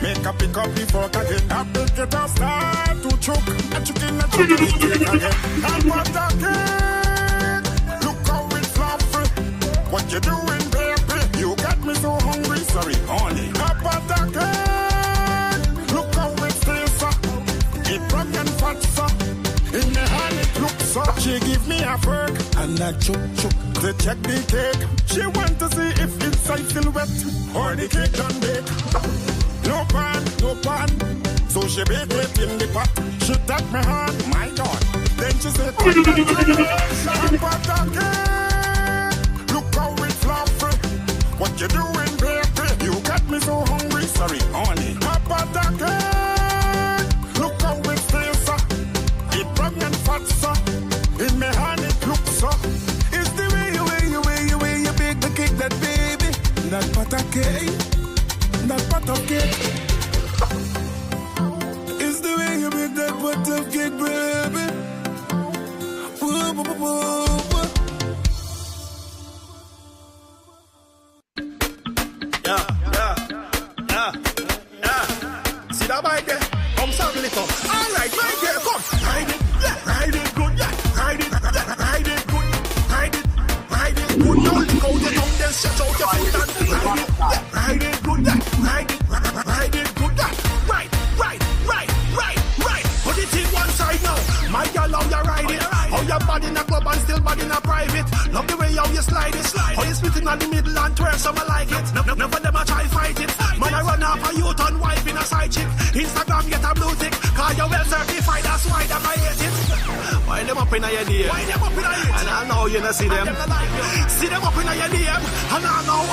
make a pick up before I get up, pick it up, start to choke. A chicken, again. And what the cake? Look how it fluffy. What you doing, baby? You got me so hungry. Sorry, honey. Up at the cake. Look how it feels. It brown and fat, so. In the hand it looks so. She give me a fork and a chook to check the cake. She want to see if inside still wet or the cake done bake. No pan. So she bake it in the pot. She take my hand, my God. Then she said, look how it's fluffy. What you doing, baby? You got me so hungry. Sorry, honey. Papa Ducky, look how it feels, sir. It brown and fat, sir. In me hand it looks, sir. It's the way you bake the cake, that baby. That butter cake. That butter cake. It's the way you make that butter cake, baby. Whoa, whoa, whoa, whoa. Yeah. See that bike there? Come sound little. All right, my girl, come. Ride it, yeah. Ride it good, yeah. Ride it, yeah. Ride it good. Ride it good. Don't lick out your tongue, then shut out your foot and ride it, yeah. Ride it good, yeah. Ride it good, yeah. Right. Put it in one side now. My girl, how you ride it? How you bad in a club and still bad in a private? Love the way how you slide it. How you split it on the middle and twerk, some like it. None of them a try fight it. Man, I run off a youth on wife in a side chick. Instagram get a blue tick. Cause you well certified, that's why them I hate it. Why them up in your DM? And I know you don't see them. See them up in your DM. And I know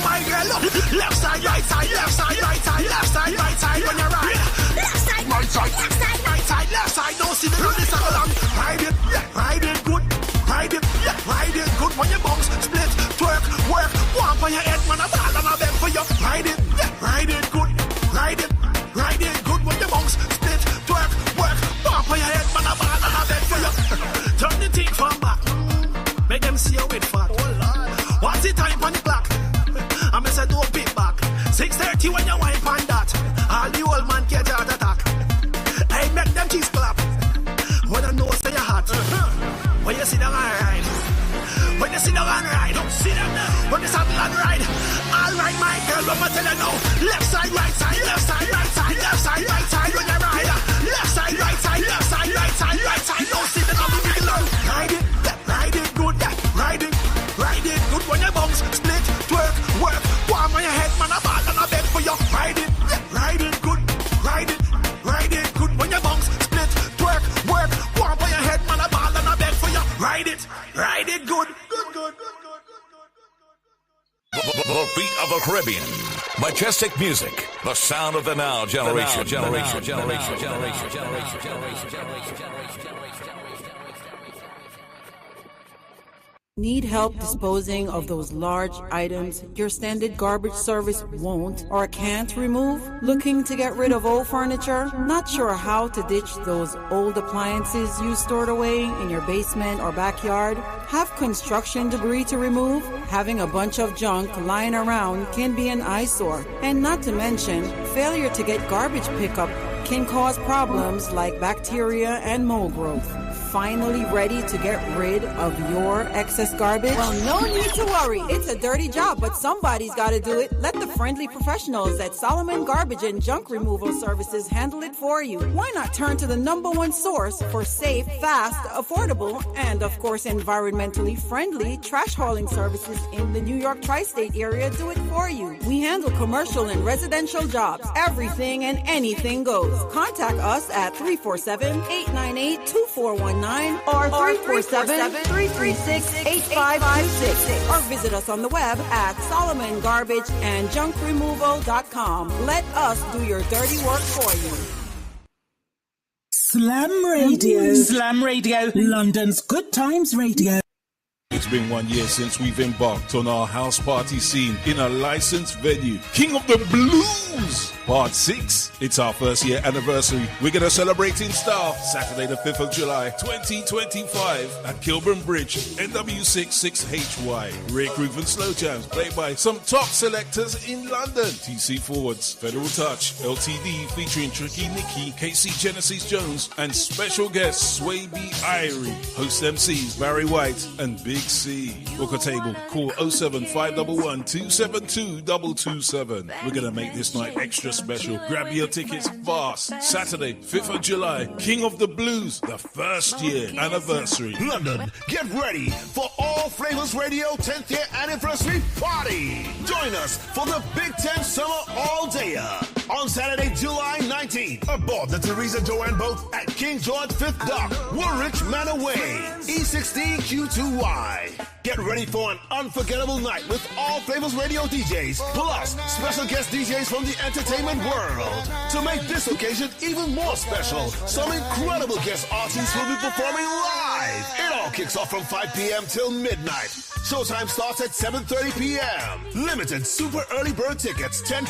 my girl. Look. Left side, right side, left side, right side, left side, right side when you ride. Left side, right side, left side, right side, left side. Don't see the road, this along. Ride it, yeah, ride it good. Ride it, yeah, ride it good. When you bounce, split, twerk, work. One on your head, man, a ball and a bed for you. Ride it, yeah, ride it good. Ride it good. When you bounce, split, twerk, work. One on your head, man, a ball and a bed for you. Turn the thing from back. Make them see you with fat. What's the time on the clock? I'm a say don't pick back. 6:30 when you wipe on that. All the old man get heart attack. Hey, make them cheese clap. When I know say you're hot. When you sit down and ride. When you sit down and ride. Don't sit down now. When you saddle and ride. All right, my girl, I'm gonna tell you now. Left side, right side, left side, right side, left side, right side when you ride. Left side, right side, left side, right side, right side. Don't sit down on the middle. Ride it, yeah, ride it good, yeah, ride it good when you bounce, split, twerk, work. Warm on your head, man, a ball and a bed for you. Ride it, yeah, ride it good, ride it good when you bounce, split, twerk, work. Warm on your head, man, a ball and a bed for you. Ride it good. The beat of the Caribbean, majestic music, the sound of the now generation. Need help disposing of those large items your standard garbage service won't or can't remove? Looking to get rid of old furniture? Not sure how to ditch those old appliances you stored away in your basement or backyard? Have construction debris to remove? Having a bunch of junk lying around can be an eyesore. And not to mention, failure to get garbage pickup can cause problems like bacteria and mold growth. Finally ready to get rid of your excess garbage? Well, no need to worry. It's a dirty job, but somebody's got to do it. Let the friendly professionals at Solomon Garbage and Junk Removal Services handle it for you. Why not turn to the #1 source for safe, fast, affordable, and of course environmentally friendly trash hauling services in the New York tri-state area? Do it for you. We handle commercial and residential jobs. Everything and anything goes. Contact us at 347-898-2419 or 347-336-8526 or visit us on the web at SolomonGarbageandJunkRemoval.com. Let us do your dirty work for you. Slam Radio, London's Good Times Radio. It's been 1 year since we've embarked on our house party scene in a licensed venue, King of the Blues, Part 6. It's our first year anniversary. We're going to celebrate in style Saturday the 5th of July, 2025 at Kilburn Bridge, NW66HY. Rick Groove and Slow Jams played by some top selectors in London. TC Forwards, Federal Touch, LTD featuring Tricky Nicky, KC Genesis Jones, and special guests Sway B. Irie. Host MCs Barry White and Big C. Book a table. Call 07511 272 227. We're going to make this night extra special. Grab your tickets fast. Saturday, 5th of July. King of the Blues, the first year anniversary. London, get ready for All Flavors Radio 10th year anniversary party. Join us for the Big Ten Summer All Dayer. on Saturday, July 19th, aboard the Teresa Joanne boat at King George 5th Dock, Woolwich Manor Way, E16Q2Y. Get ready for an unforgettable night with All Flavors Radio DJs, plus special guest DJs from the entertainment world. To make this occasion even more special, some incredible guest artists will be performing live. It all kicks off from 5 p.m. till midnight. Showtime starts at 7:30 p.m. Limited super early bird tickets, £10,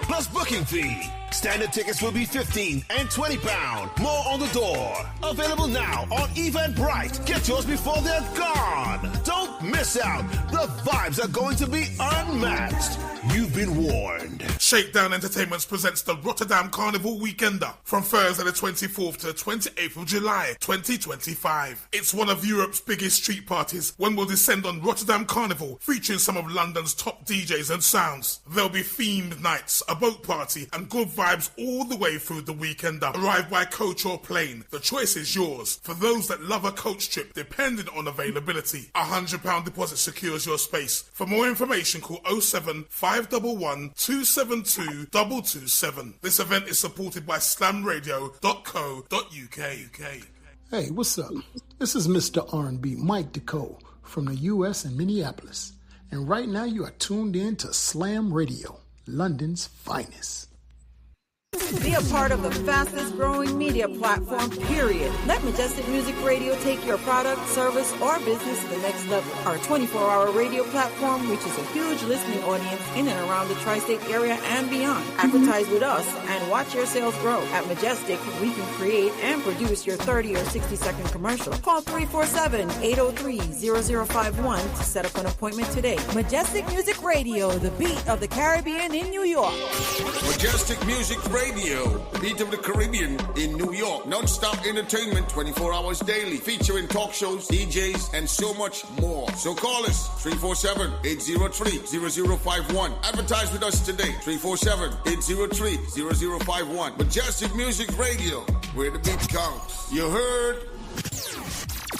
plus booking fee. Standard tickets will be £15 and £20. More on the door. Available now on Eventbrite. Get yours before they're gone. Don't miss out. The vibes are going to be unmatched. You've been warned. Shakedown Entertainments presents the Rotterdam Carnival Weekender from Thursday the 24th to the 28th of July 2025. It's one of Europe's biggest street parties when we'll descend on Rotterdam Carnival, featuring some of London's top DJs and sounds. There'll be themed nights, a boat party, and good vibes all the way through the Weekender. Arrive by coach or plane. The choice is yours. For those that love a coach trip, depending on availability, £100 deposit secures your space. For more information, call 07 511 272 227. This event is supported by slamradio.co.uk. Hey, what's up? This is Mr. R&B Mike DeCole from the U.S. and Minneapolis. And right now you are tuned in to Slam Radio, London's finest. Be a part of the fastest growing media platform, period. Let Majestic Music Radio take your product, service, or business to the next level. Our 24-hour radio platform reaches a huge listening audience in and around the tri-state area and beyond. Advertise with us and watch your sales grow. At Majestic, we can create and produce your 30 or 60-second commercial. Call 347-803-0051 to set up an appointment today. Majestic Music Radio, the beat of the Caribbean in New York. Majestic Music Radio, beat of the Caribbean in New York. Non-stop entertainment 24 hours daily, featuring talk shows, DJs, and so much more. So call us 347-803-0051. Advertise with us today, 347-803-0051. Majestic Music Radio, where the beat counts. You heard?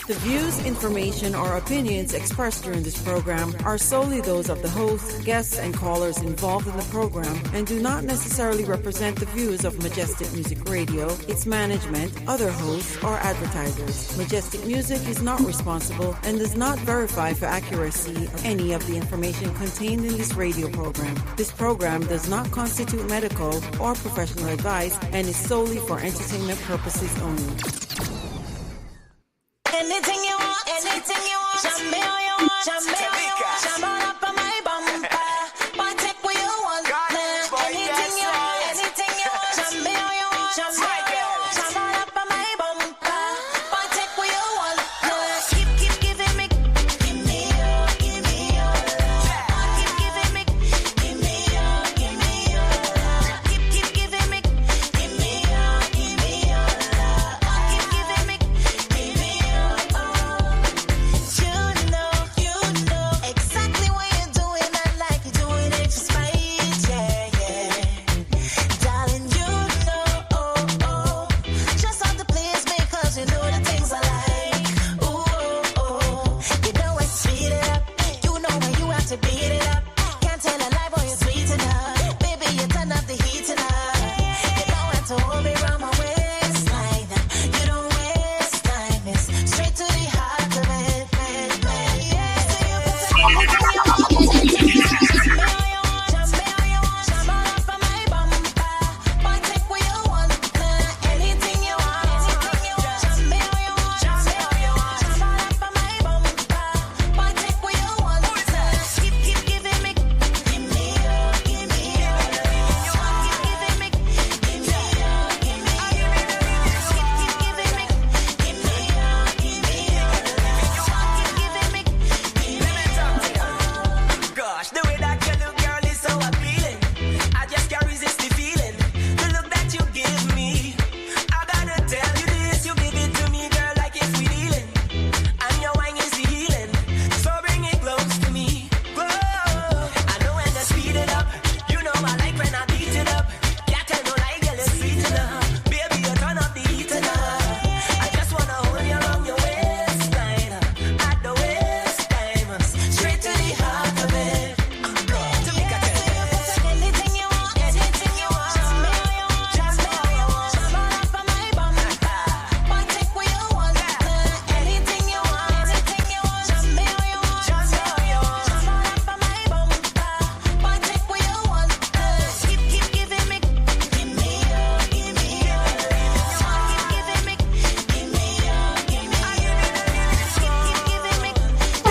The views, information, or opinions expressed during this program are solely those of the host, guests, and callers involved in the program and do not necessarily represent the views of Majestic Music Radio, its management, other hosts, or advertisers. Majestic Music is not responsible and does not verify for accuracy of any of the information contained in this radio program. This program does not constitute medical or professional advice and is solely for entertainment purposes only. Anything you want, jam me all you want, jam me all you want, jam on up on my bumper, but take what you want, anything you want, jam me all you want, jam me all you want, jam on up on my bumper, but take what you want, keep giving me, give me your love, keep giving me, give me your love, keep giving me, give me your love, keep giving me.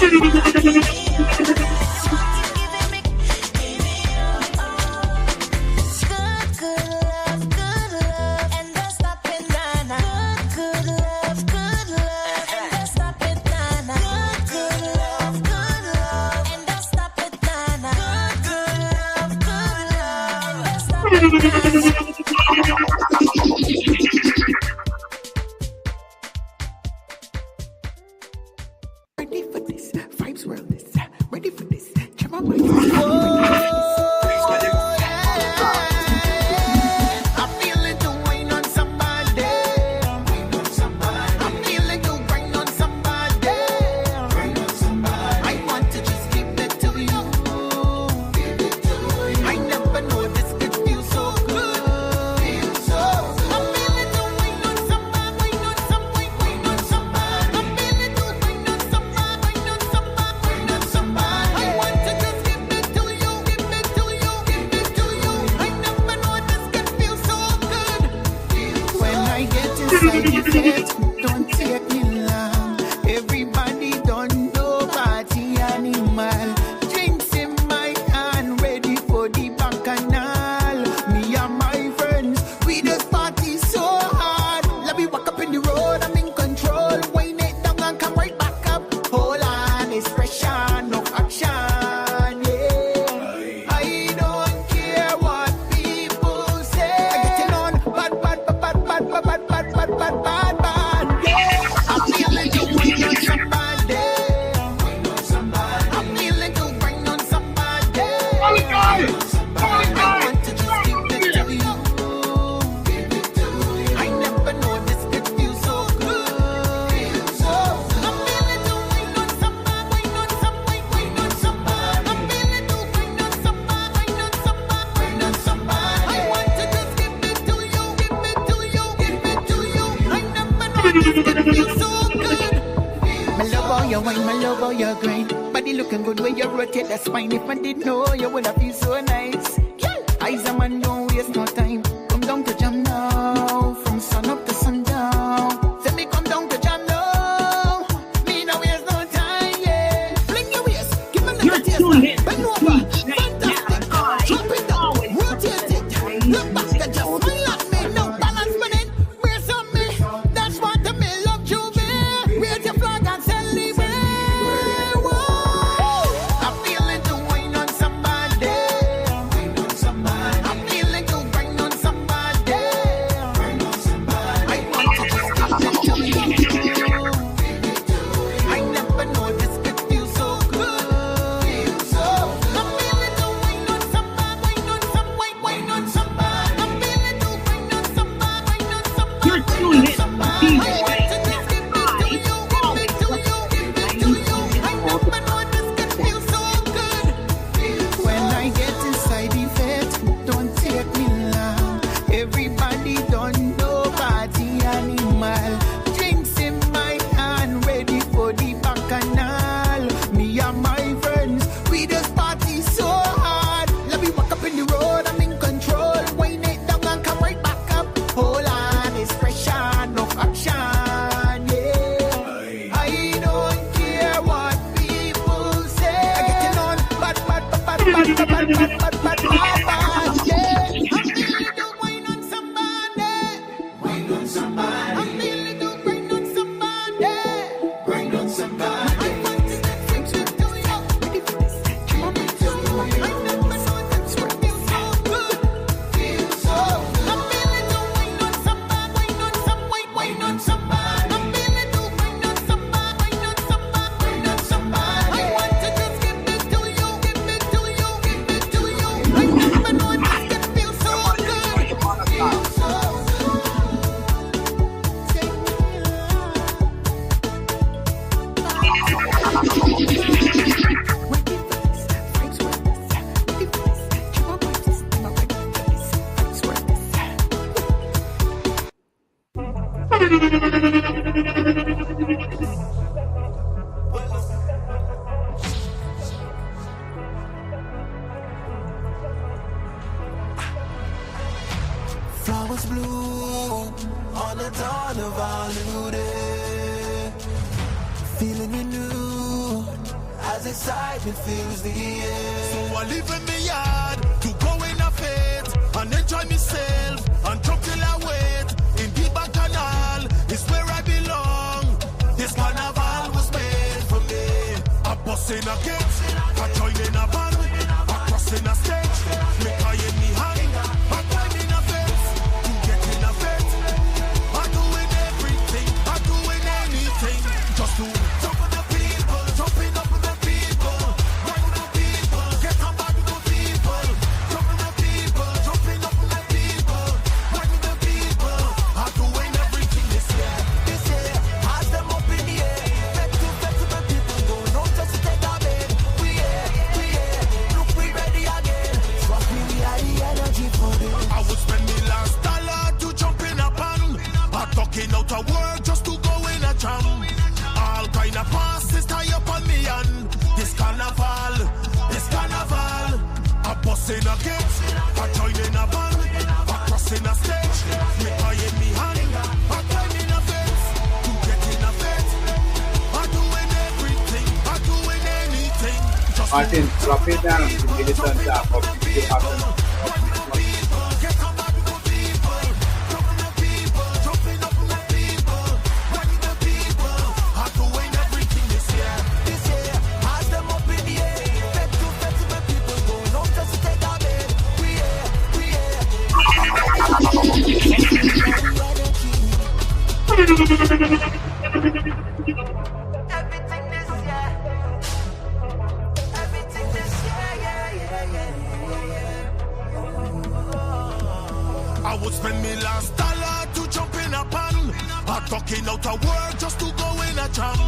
Ready for this, vibes world this. Ready for this, I'm feeling to wine on somebody. I'm feeling to wine on somebody. I want to just give it to you. I never know this could feel so good. I'm feeling to wine on somebody, wine on somebody, wine on somebody. I'm feeling to wine on somebody, wine on somebody, wine on somebody. I want to just give it to you, give it to you, give it to you. I never know this could feel so good. When I get inside your head, don't take me long. Everybody don't know party animal. Drinks in my hand, ready for the bacchanal. Me and my friends, we just party so hard. Let me walk up in the road, I'm in control. Wind it down and come right back up. Hold on, it's pressure, no action. Yeah, I don't care what people say. I get it on, bad. Yeah, I'm feeling to wine on somebody. I'm feeling to wine on somebody. I want to just give it to you. I never know this could feel so good. I'm feeling to wine on somebody, wine on somebody, wine on somebody. I'm feeling to wine on somebody, wine on somebody, wine on somebody. I want to just give it to you, give it to you, give it to you. I never know this could feel so good. My love all your wine, my love all your grind. Body looking good when you rotate that spine. If I didn't know, you would have feel so nice. Eyes a man, don't waste no time. Come down to jam now, from sun up to sundown. Say me come down to jam now. Me no waste no time, yeah. Fling your waist, give me another taste. Bend over, fantastic. Drop it down, rotate it. Look back and just smile at me. No balance minute, brace on me. That's what the me love you, man. Raise your flag and celebrate. Whoa. I'm feeling to wine on somebody. I'm feeling to wine on somebody. I want to just give it to you. I never know this could feel so good. I'm feeling to wine on somebody, wine on somebody, wine on somebody. I'm feeling to wine on somebody, wine on somebody. You're tuning in to I want to just give it to you, give it to you, give it to you. I never know this could feel so good. When I get inside the vet, don't take me long. Everybody don't know party animal. Drinks in my hand, ready for the bacchanal. Me and my friends, we just party so hard. Let me walk up in the road, I'm in control. Wind it down and come right back up. Hold on, it's pressure, no action. Yeah, I don't care what people say. I get it on, bad. Yeah, I'm feeling to wine on somebody. Wine on somebody. I'm feeling to wine on somebody. Wine on somebody. I want to fix it to you. Ready for this? Come on, I never know that's what feels so good. I'm feeling to wine on somebody, wine on somebody, wine on somebody. I'm feeling to wine on somebody, wine on somebody, wine on somebody. I want to just give it to you, give it to you, give it to you. I never know this could feel so good. Flowers bloom on the dawn of our new day. Feeling renewed as excitement fills the air. So I live in the yard to go in a faith and enjoy myself and drop till I wait. In the Bacchanal is where I belong. This carnival was made for me. I bust in a gate, I join in a band, I cross in a stage, make I in me hand, I climb in a fence, to get in a fete. I'm doing everything, I'm doing anything, just to jump with the people, jumping up with the people, run with the people, get on back with the people, jump with the people, jumping up with the people, run with the people. I'm doing everything this year, has them up in the air, back to the people, going on just to take a bed. We here, look we ready again, trust me, we are the energy for this. I would spend me last dollar to jump in a pan, I'm talking out of work just to go in a jam. All kind of passes tie up on me and this carnival, I bust in a gate, I join in a band, I cross in a stage, make I in me hand, I climb in a fence, to get in a fete. I'm doing everything, I'm doing anything, just Martin, drop it down to Militant Tap of the happen. I would spend me last dollar to jump in a pan. I'm talking out of work just to go in a jam.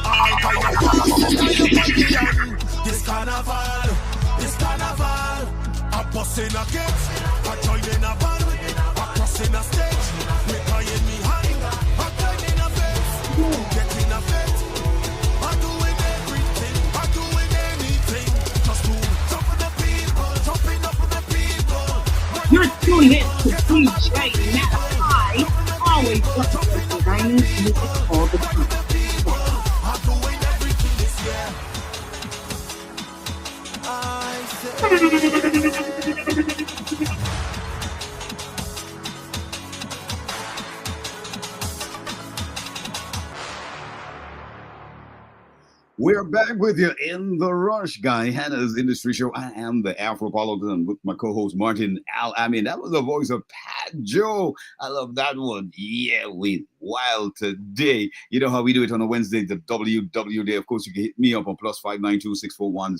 I kind of this carnival, I bust in a gate, I join in a band, I cross in a stage, make I in me hand, I climb in a fence, get in a fete. I'm doing everything, I'm doing anything, just to jump with the people, jumping up with the people. You're tuning in to DJ Malachi, always representing Guyanese music all the time. I'm doing everything this year. We're back with you in the Rush, Guyana's industry show. I am the Afropolitan with my co-host Martin Al-Ameen. That was the voice of Pat Joe. I love that one. Yeah, we wild today. You know how we do it on a Wednesday, the WW Day. Of course, you can hit me up on +592 641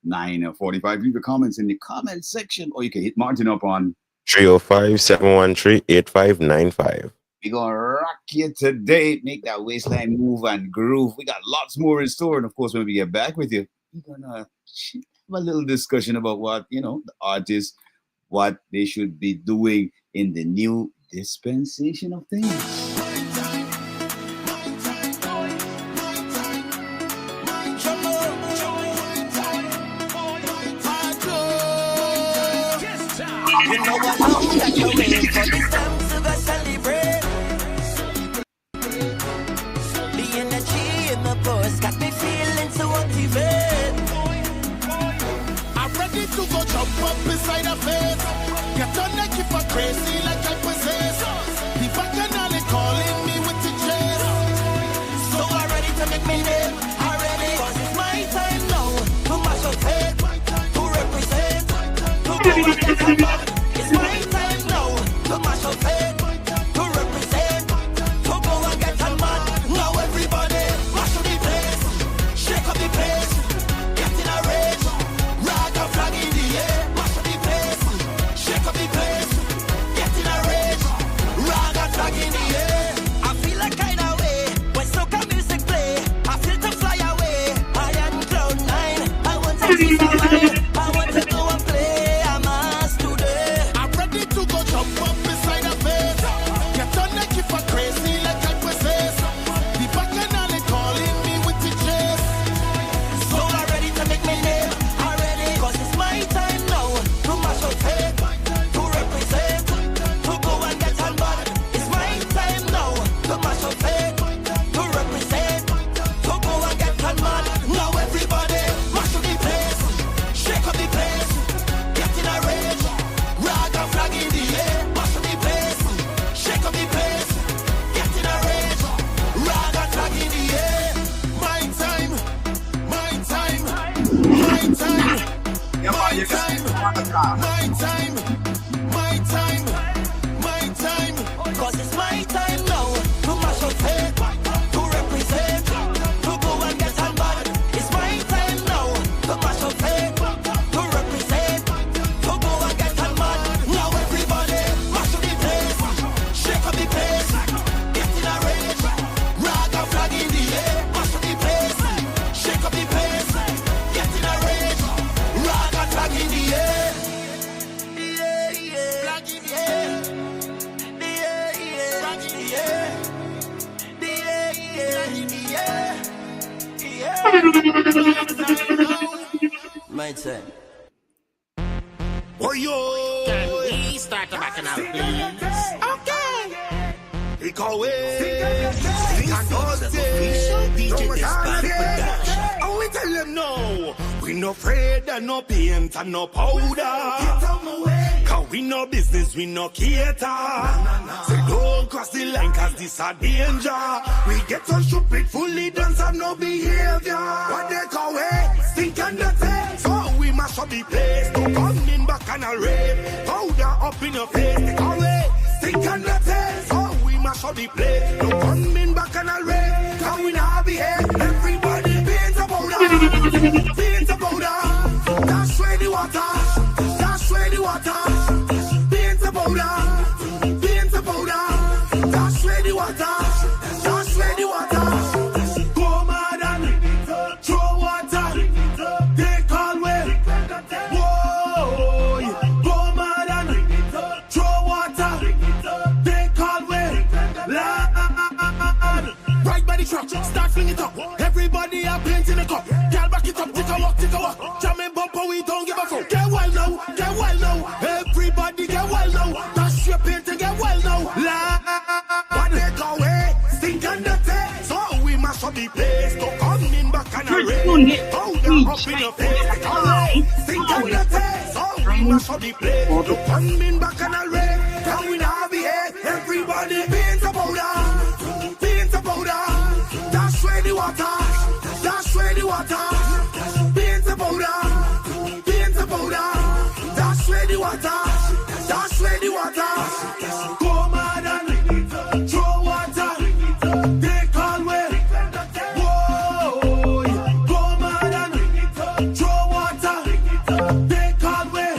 0945. Leave your comments in the comment section, or you can hit Martin up on 305-713-8595. We're going to rock you today. Make that waistline move and groove. We got lots more in store. And of course, when we get back with you, we're going to have a little discussion about what, the artists, what they should be doing in the new dispensation of things. You know I know that you're waiting for this time to go celebrate. The energy in the bus got me feeling so activate. I'm ready to go jump up beside a face. Get on like if I'm crazy like I possess. The Bacchanal is calling me with the chase. So I'm ready to make me name. I'm ready, cause it's my time now to mash up head, to represent, to go and get some love. It's my time now to mash up head, to represent, to go and get some man. Now everybody mash up the place, shake up the place, get in a rage, rag a flag in the air, mash up the place, shake up the place, get in a rage, rag a flag in the air. I feel like kind of way when soca music play. I feel to fly away. I am cloud 9. I want to see somebody. I want to go and play. I must today. I'm ready to go jump up beside a face. Get on like if I'm crazy like I possess. The Bacchanal is calling me with the chase. So I'm ready to make me name. I'm ready, cause it's my time now to mash up head, to represent, to go and get on board. It's my time now to mash up head, to represent, to go and get on board. Now everybody My time, my time, my time. Cause it's my time now to mash up head, to represent, to go and get some bad. It's my time now to mash up head, to represent, to go and get some bad. Now everybody mash up the place, shake up the place, get in a rage, rag and flag in the air, mash up the place, shake up the place, get in a rage, rag and flag in the air. My turn. Oh yo! Can we start the bacchanal, please? Okay. Take away. Think and all say. DJ Disband Production. And we tell them no. We no afraid and no paint and no powder. Cause we no business, we no cater. So don't cross the line cause this a danger. We get so stupid, fully dance and no behavior. What they call it, stink and dirty. So we mash up the place. Don't come in back and a rape. Powder up in your face. They call it, stink and dirty. So we mash up the place. Don't come in back and a rape. Cause we not behave. Everybody paint a powder. Paint a powder. Dash away the water. Dash away the water. Paint a powder. Paint a powder. Dash away the water. Dash away the water. Go mad and throw water. They call way. Whoa. Go mad and throw water. They call way. Lad. Right by the truck. Start flinging it up. Everybody are painting the cup. Girl back it up. Take a walk. Take a walk. Jamming bumper. We don't give a fuck. Get well now. Get well now. Everybody get well now. Dash your paint and get well now. What they call it? Stink and dirty. So we mash up the place. Don't come in back and a rape. Powder up in your face. They call it stink and dirty. So we mash up the place. Don't come in back and a rape. Cause we not behave. Everybody paint a powder. Paint a powder. Dash away the water. Dash away the water. Paint a powder. Paint a powder. Dash away the water. Dash away the water. Go mad and throw water. They call way. Whoa. Go mad and throw water. They call way.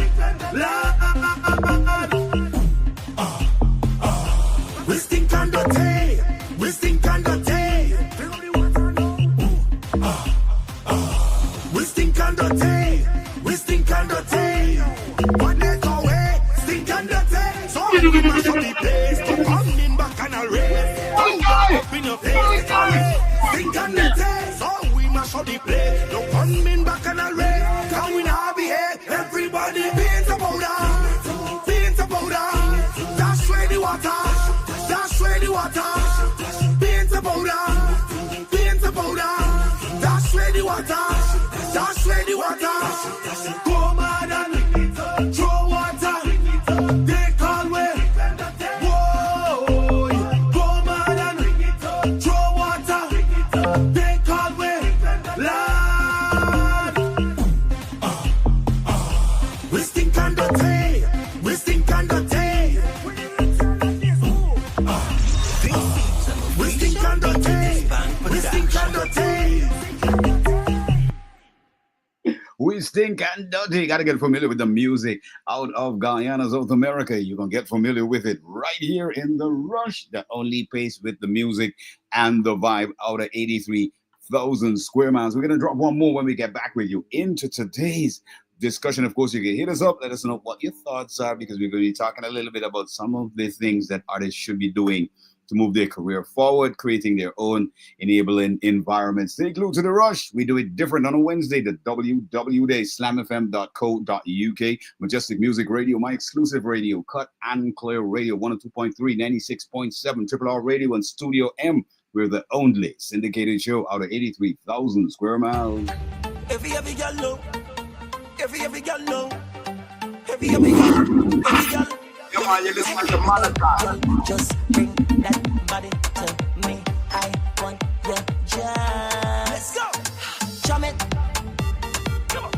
Lad. We stink and dirty. We stink and dirty. We stink and dirty. We stink and dirty. What they call it? Stink and dirty. So we mash up the place. Don't come in back and a race. Powder up in your face. Stink and dirty. So we mash up the place. Don't come in back and a race. Cause we not behave. Everybody paint a powder. Paint a powder. Dash away the water. Dash away the water. Paint a powder. Paint a powder. Dash away the water. Dash away the water. Go mad and throw water. They call way. Whoa. Go mad and throw water. They call way. Lad. We stink and dirty. We stink and dirty. We stink and dirty. We stink and dirty. We stink and dirty. Gotta get familiar with the music out of Guyana, South America. You're gonna get familiar with it right here in the Rush, the only place with the music and the vibe out of 83,000 square miles. We're gonna drop one more when we get back with you into today's discussion. Of course, you can hit us up, let us know what your thoughts are, because we're going to be talking a little bit about some of the things that artists should be doing to move their career forward, creating their own enabling environments. Stay glued to the Rush. We do it different on a Wednesday, the WW Day, slamfm.co.uk, Majestic Music Radio, my exclusive radio, Cut and Clear Radio, 102.3, 96.7, Triple R Radio, and Studio M. We're the only syndicated show out of 83,000 square miles. Every girl know. Every girl know. Every girl. Come on, you listen to Malachi. Just bring that body to me. I want your jazz. Let's go. Jam it. Come on.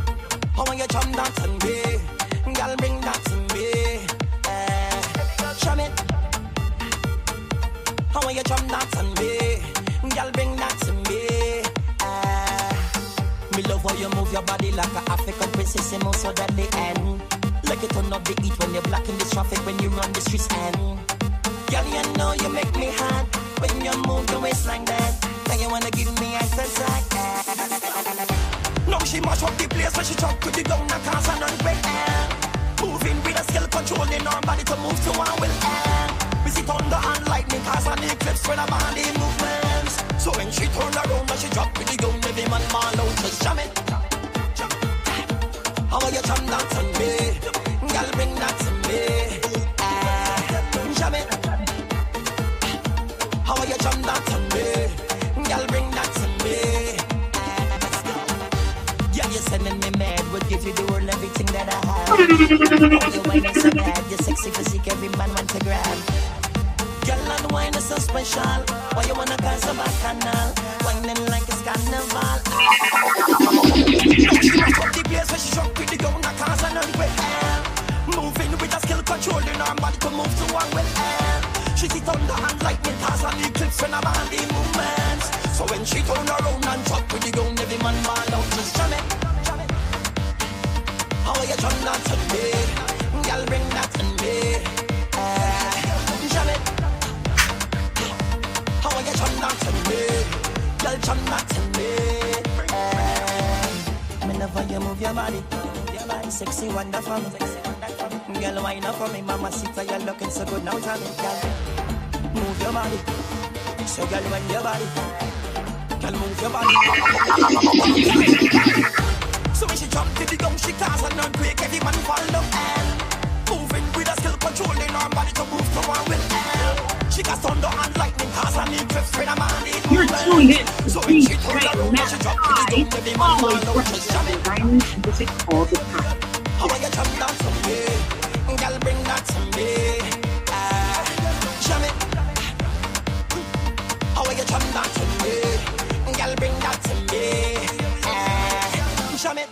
How want you jam dance and me? Me love how you move your body like an African princess, and also that the end. Like you turn up the heat when you're blocking the traffic when you run the streets and girl, you know you make me hot when you move your waist like that. Now you wanna give me exercise. Now she mash up the place when she chop with the gun and cause an unbreak. Moving with a skill, controlling her body to move to one will. We see thunder and lightning cause an eclipse when her body movements. So when she turn around and she drop with the gun, every man fall out, just jam it. How are you jam that on me? Girl, bring that to me. Jam it. How are you jam that on me? Girl, bring that to me. Yeah, you're sending me mad. Would give you the world, everything that I have. Oh, you wine is so bad. You're sexy physique, every man want to grab. Girl, and wine is so special. Why you wanna cause a bacchanal? Whining like it's carnival. She knock up the place where she shock with the gun and cause an earthquake. Moving with a skill, controlling her body to move to one with air. She see thunder and lightning cause an eclipse when her body movements. So when she turn around and drop with the gun, every man ball out, just jam it. How are you jam that to me? Girl, bring that to me. Jam it. How are you jam that to me? Girl, jam that to me. Me love how you move your body. Sexy, wonderful. Girl, wine up for me, mama, see that you're looking so good now, tell me, girl. Move your body. So, girl, wind your body. Girl, move your body. So when she jump to the gun, she cause an earthquake, every man fall down. Moving with a skill, controlling her body to move to one will. She got thunder and lightning, cause an eclipse when a man is You're tuned in so to when she DJ turn around, she drop to the gun, every man fall Always down, just jam it. representing Guyanese music all the time. How are you jam that to me? Girl, bring that to me. Jam it. How are you jam that to me? Girl, bring that to me. Jam it.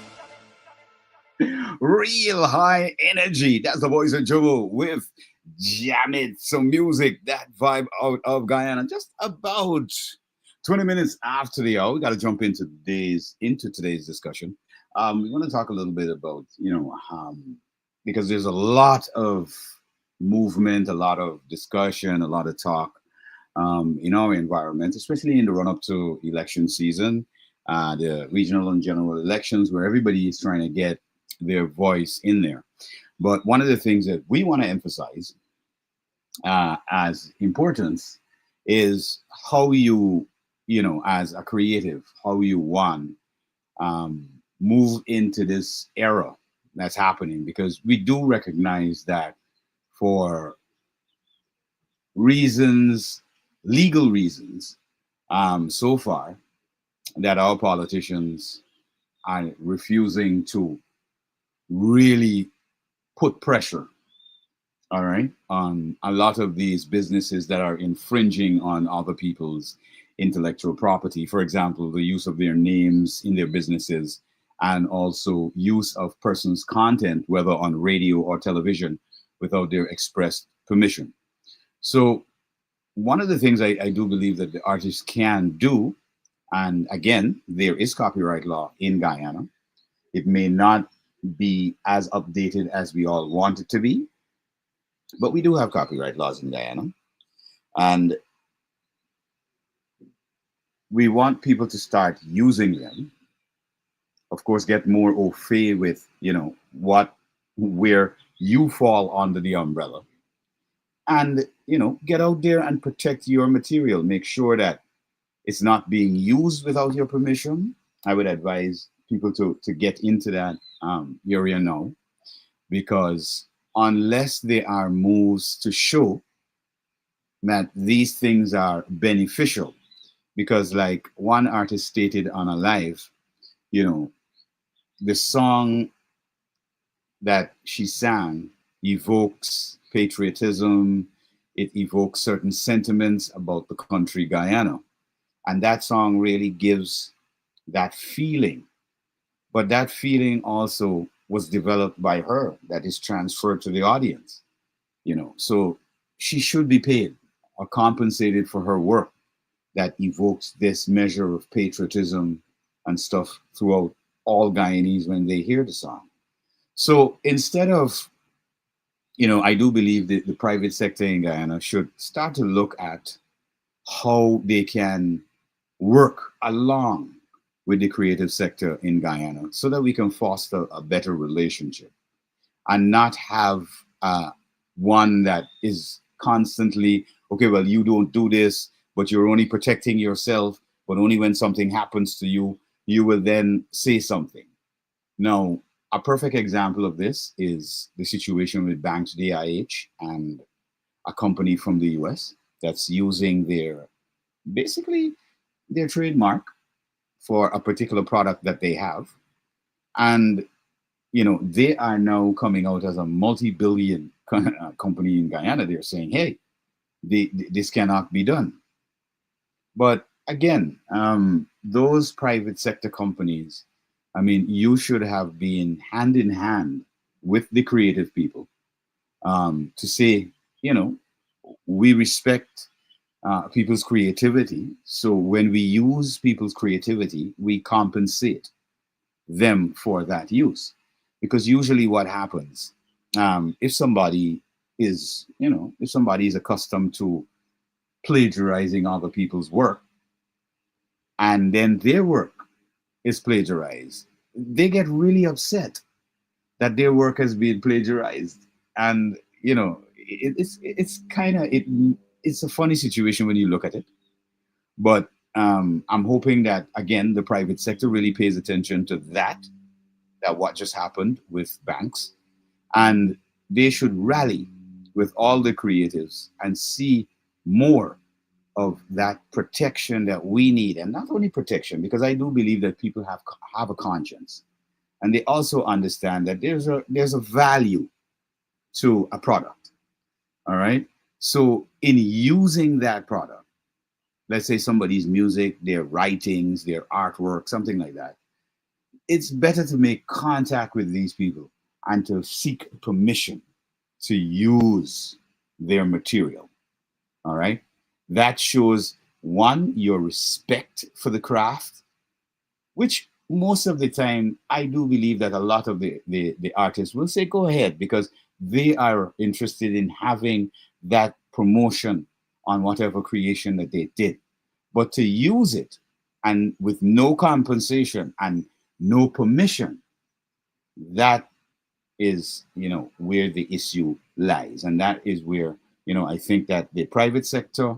Real high energy. That's the voice of Joe with Jam It. Some music, that vibe out of Guyana. Just about 20 minutes after the hour, we got to jump into today's discussion. We want to talk a little bit about, because there's a lot of movement, a lot of discussion, a lot of talk in our environment, especially in the run up to election season, the regional and general elections, where everybody is trying to get their voice in there. But one of the things that we want to emphasize as importance is how you, as a creative, how you move into this era that's happening, because we do recognize that for legal reasons, so far, that our politicians are refusing to really put pressure, all right, on a lot of these businesses that are infringing on other people's intellectual property. For example, the use of their names in their businesses, and also use of persons' content, whether on radio or television, without their express permission. So one of the things I do believe that the artists can do, and again, there is copyright law in Guyana. It may not be as updated as we all want it to be, but we do have copyright laws in Guyana. And we want people to start using them. Of course, get more au fait with, where you fall under the umbrella. And, get out there and protect your material. Make sure that it's not being used without your permission. I would advise people to get into that area now, because unless there are moves to show that these things are beneficial, because like one artist stated on a live, the song that she sang evokes patriotism, it evokes certain sentiments about the country Guyana. And that song really gives that feeling. But that feeling also was developed by her, that is transferred to the audience. So she should be paid or compensated for her work that evokes this measure of patriotism and stuff throughout all Guyanese when they hear the song. So instead of, I do believe that the private sector in Guyana should start to look at how they can work along with the creative sector in Guyana so that we can foster a better relationship and not have one that is constantly, okay, well, you don't do this, but you're only protecting yourself, but only when something happens to you, you will then say something. Now, a perfect example of this is the situation with Banks DIH and a company from the US that's using basically their trademark for a particular product that they have. And, they are now coming out as a multi-billion company in Guyana. They're saying, hey, this cannot be done. But again, those private sector companies, you should have been hand in hand with the creative people to say, we respect people's creativity. So when we use people's creativity, we compensate them for that use. Because usually what happens, if somebody is accustomed to plagiarizing other people's work, and then their work is plagiarized, they get really upset that their work has been plagiarized. And it's a funny situation when you look at it. But I'm hoping that, again, the private sector really pays attention to that what just happened with Banks, and they should rally with all the creatives and see more of that protection that we need. And not only protection, because I do believe that people have a conscience, and they also understand that there's a value to a product. All right. So in using that product, let's say somebody's music, their writings, their artwork, something like that, it's better to make contact with these people and to seek permission to use their material. All right. That shows, one, your respect for the craft, which most of the time, I do believe that a lot of the artists will say, go ahead, because they are interested in having that promotion on whatever creation that they did. But to use it and with no compensation and no permission, that is, where the issue lies. And that is where, I think that the private sector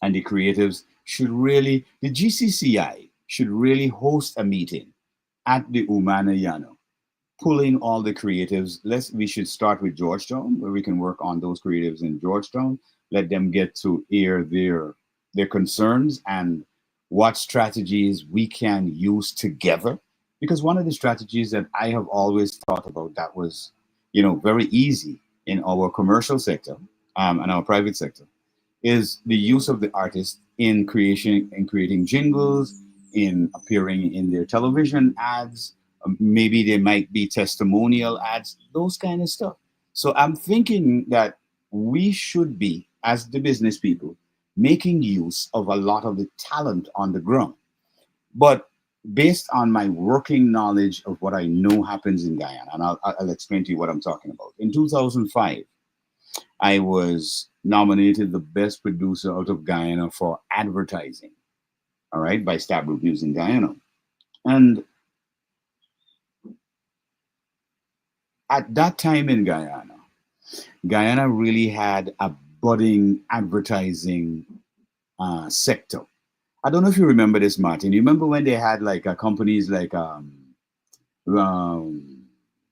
and the creatives the GCCI should really host a meeting at the Umanayano, pulling all the creatives. We should start with Georgetown, where we can work on those creatives in Georgetown, let them get to air their concerns and what strategies we can use together. Because one of the strategies that I have always thought about that was, very easy in our commercial sector and our private sector is the use of the artist in creating jingles, in appearing in their television ads. Maybe there might be testimonial ads, those kind of stuff. So I'm thinking that we should be, as the business people, making use of a lot of the talent on the ground. But based on my working knowledge of what I know happens in Guyana, and I'll explain to you what I'm talking about. In 2005, I was nominated the best producer out of Guyana for advertising, all right, by Stab Reviews in Guyana. And at that time in Guyana really had a budding advertising sector. I don't know if you remember this, Martin. You remember when they had like companies like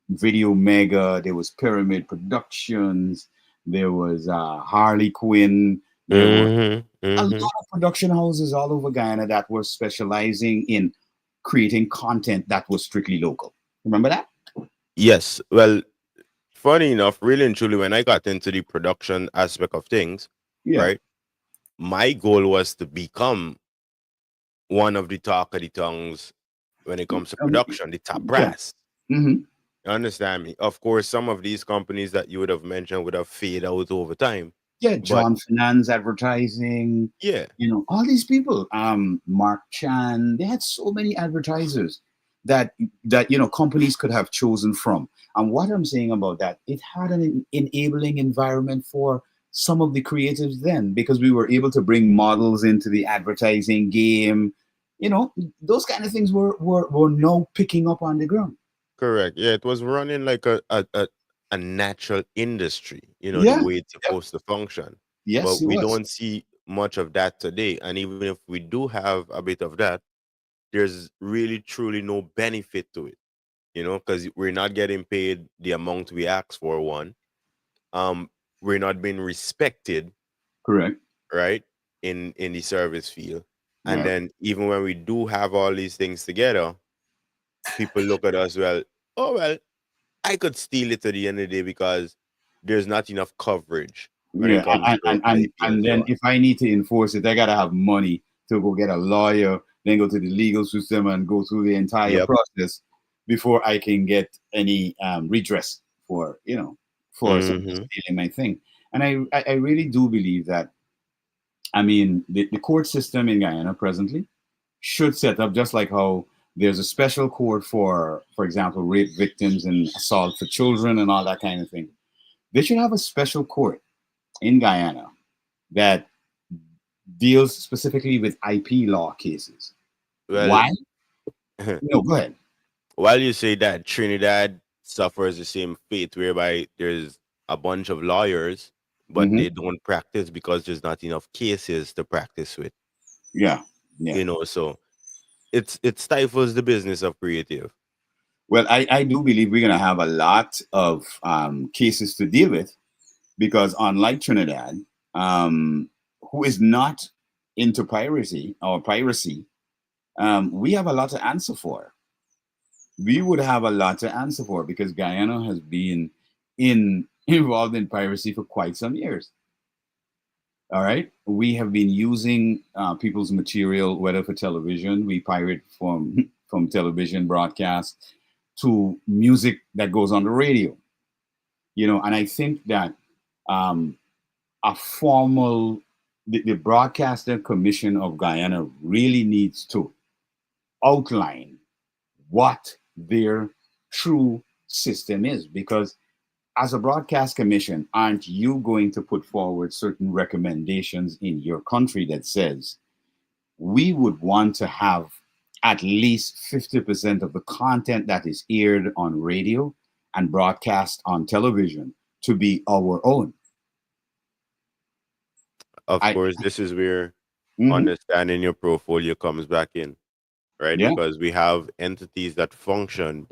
Video Mega, there was Pyramid Productions, there was Harley Quinn, there were a lot of production houses all over Guyana that were specializing in creating content that was strictly local. Remember that? Yes. Well, funny enough, really and truly, when I got into the production aspect of things, right, my goal was to become one of the talk of the tongues when it comes to production, the top brass. Mm-hmm. You understand me? Of course, some of these companies that you would have mentioned would have faded out over time. Yeah, But John Finance Advertising. yeah, All these people. Mark Chan. They had so many advertisers that companies could have chosen from. And what I'm saying about that, it had an enabling environment for some of the creatives then, because we were able to bring models into the advertising game. Those kind of things were now picking up on the ground. correct. Yeah, it was running like a natural industry, the Yeah. way it's supposed to function. Yes, But it we was. don't see much of that today. And even if we do have a bit of that, there's really truly no benefit to it, because we're not getting paid the amount we asked for. One, we're not being respected, Correct. right, in the service field. And Yeah. then even when we do have all these things together, people look at us, well, oh well, I could steal it at the end of the day because there's not enough coverage when it Yeah, comes and to and, and, IP and and so then on. if I need to enforce it, I gotta have money to go get a lawyer, then go to the legal system and go through the entire Yep. process before I can get any redress for someone Hmm. stealing my thing. And I really do believe that. I mean, the court system in Guyana presently should set up just like how there's a special court for example, rape victims and assault for children and all that kind of thing. They should have a special court in Guyana that deals specifically with IP law cases. Well, Why? No, go ahead. while you say that, Trinidad suffers the same fate whereby there's a bunch of lawyers, but Hmm. they don't practice because there's not enough cases to practice with. Yeah, yeah. So it stifles the business of creative. Well, I do believe we're going to have a lot of cases to deal with because unlike Trinidad, who is not into piracy, we have a lot to answer for. We would have a lot to answer for because Guyana has been involved in piracy for quite some years. All right, we have been using people's material, whether for television, we pirate from television broadcast to music that goes on the radio. And I think that um, a formal the Broadcaster Commission of Guyana really needs to outline what their true system is, because as a broadcast commission, aren't you going to put forward certain recommendations in your country that says we would want to have at least 50% of the content that is aired on radio and broadcast on television to be our own? Of course, this is where Mhm. understanding your portfolio comes back in, right? Yeah. Because we have entities that function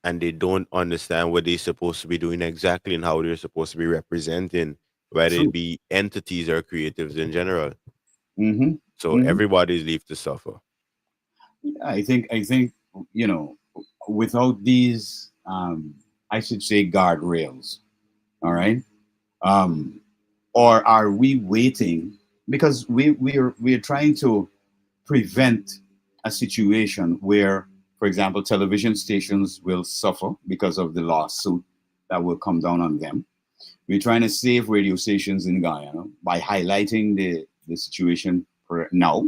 and they don't understand what they're supposed to be doing exactly and how they're supposed to be representing, whether it True. be entities or creatives in general. Hmm. So Hmm. everybody's left to suffer. I think without these, I should say, guardrails. All right. Um, or are we waiting because we are trying to prevent a situation where, for example, television stations will suffer because of the lawsuit that will come down on them. We're trying to save radio stations in Guyana by highlighting the situation for now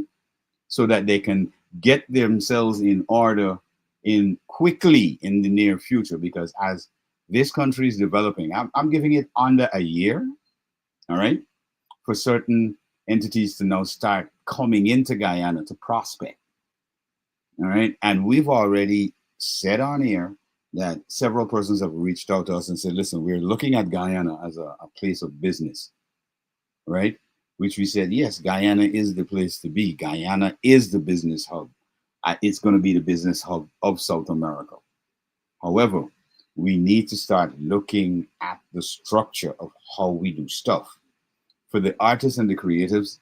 so that they can get themselves in order in quickly in the near future, because as this country is developing, I'm giving it under a year, all right, for certain entities to now start coming into Guyana to prospect. All right. And we've already said on air that several persons have reached out to us and said, listen, we're looking at Guyana as a place of business, right? Which we said, yes, Guyana is the place to be. Guyana is the business hub. It's going to be the business hub of South America. However, we need to start looking at the structure of how we do stuff. For the artists and the creatives,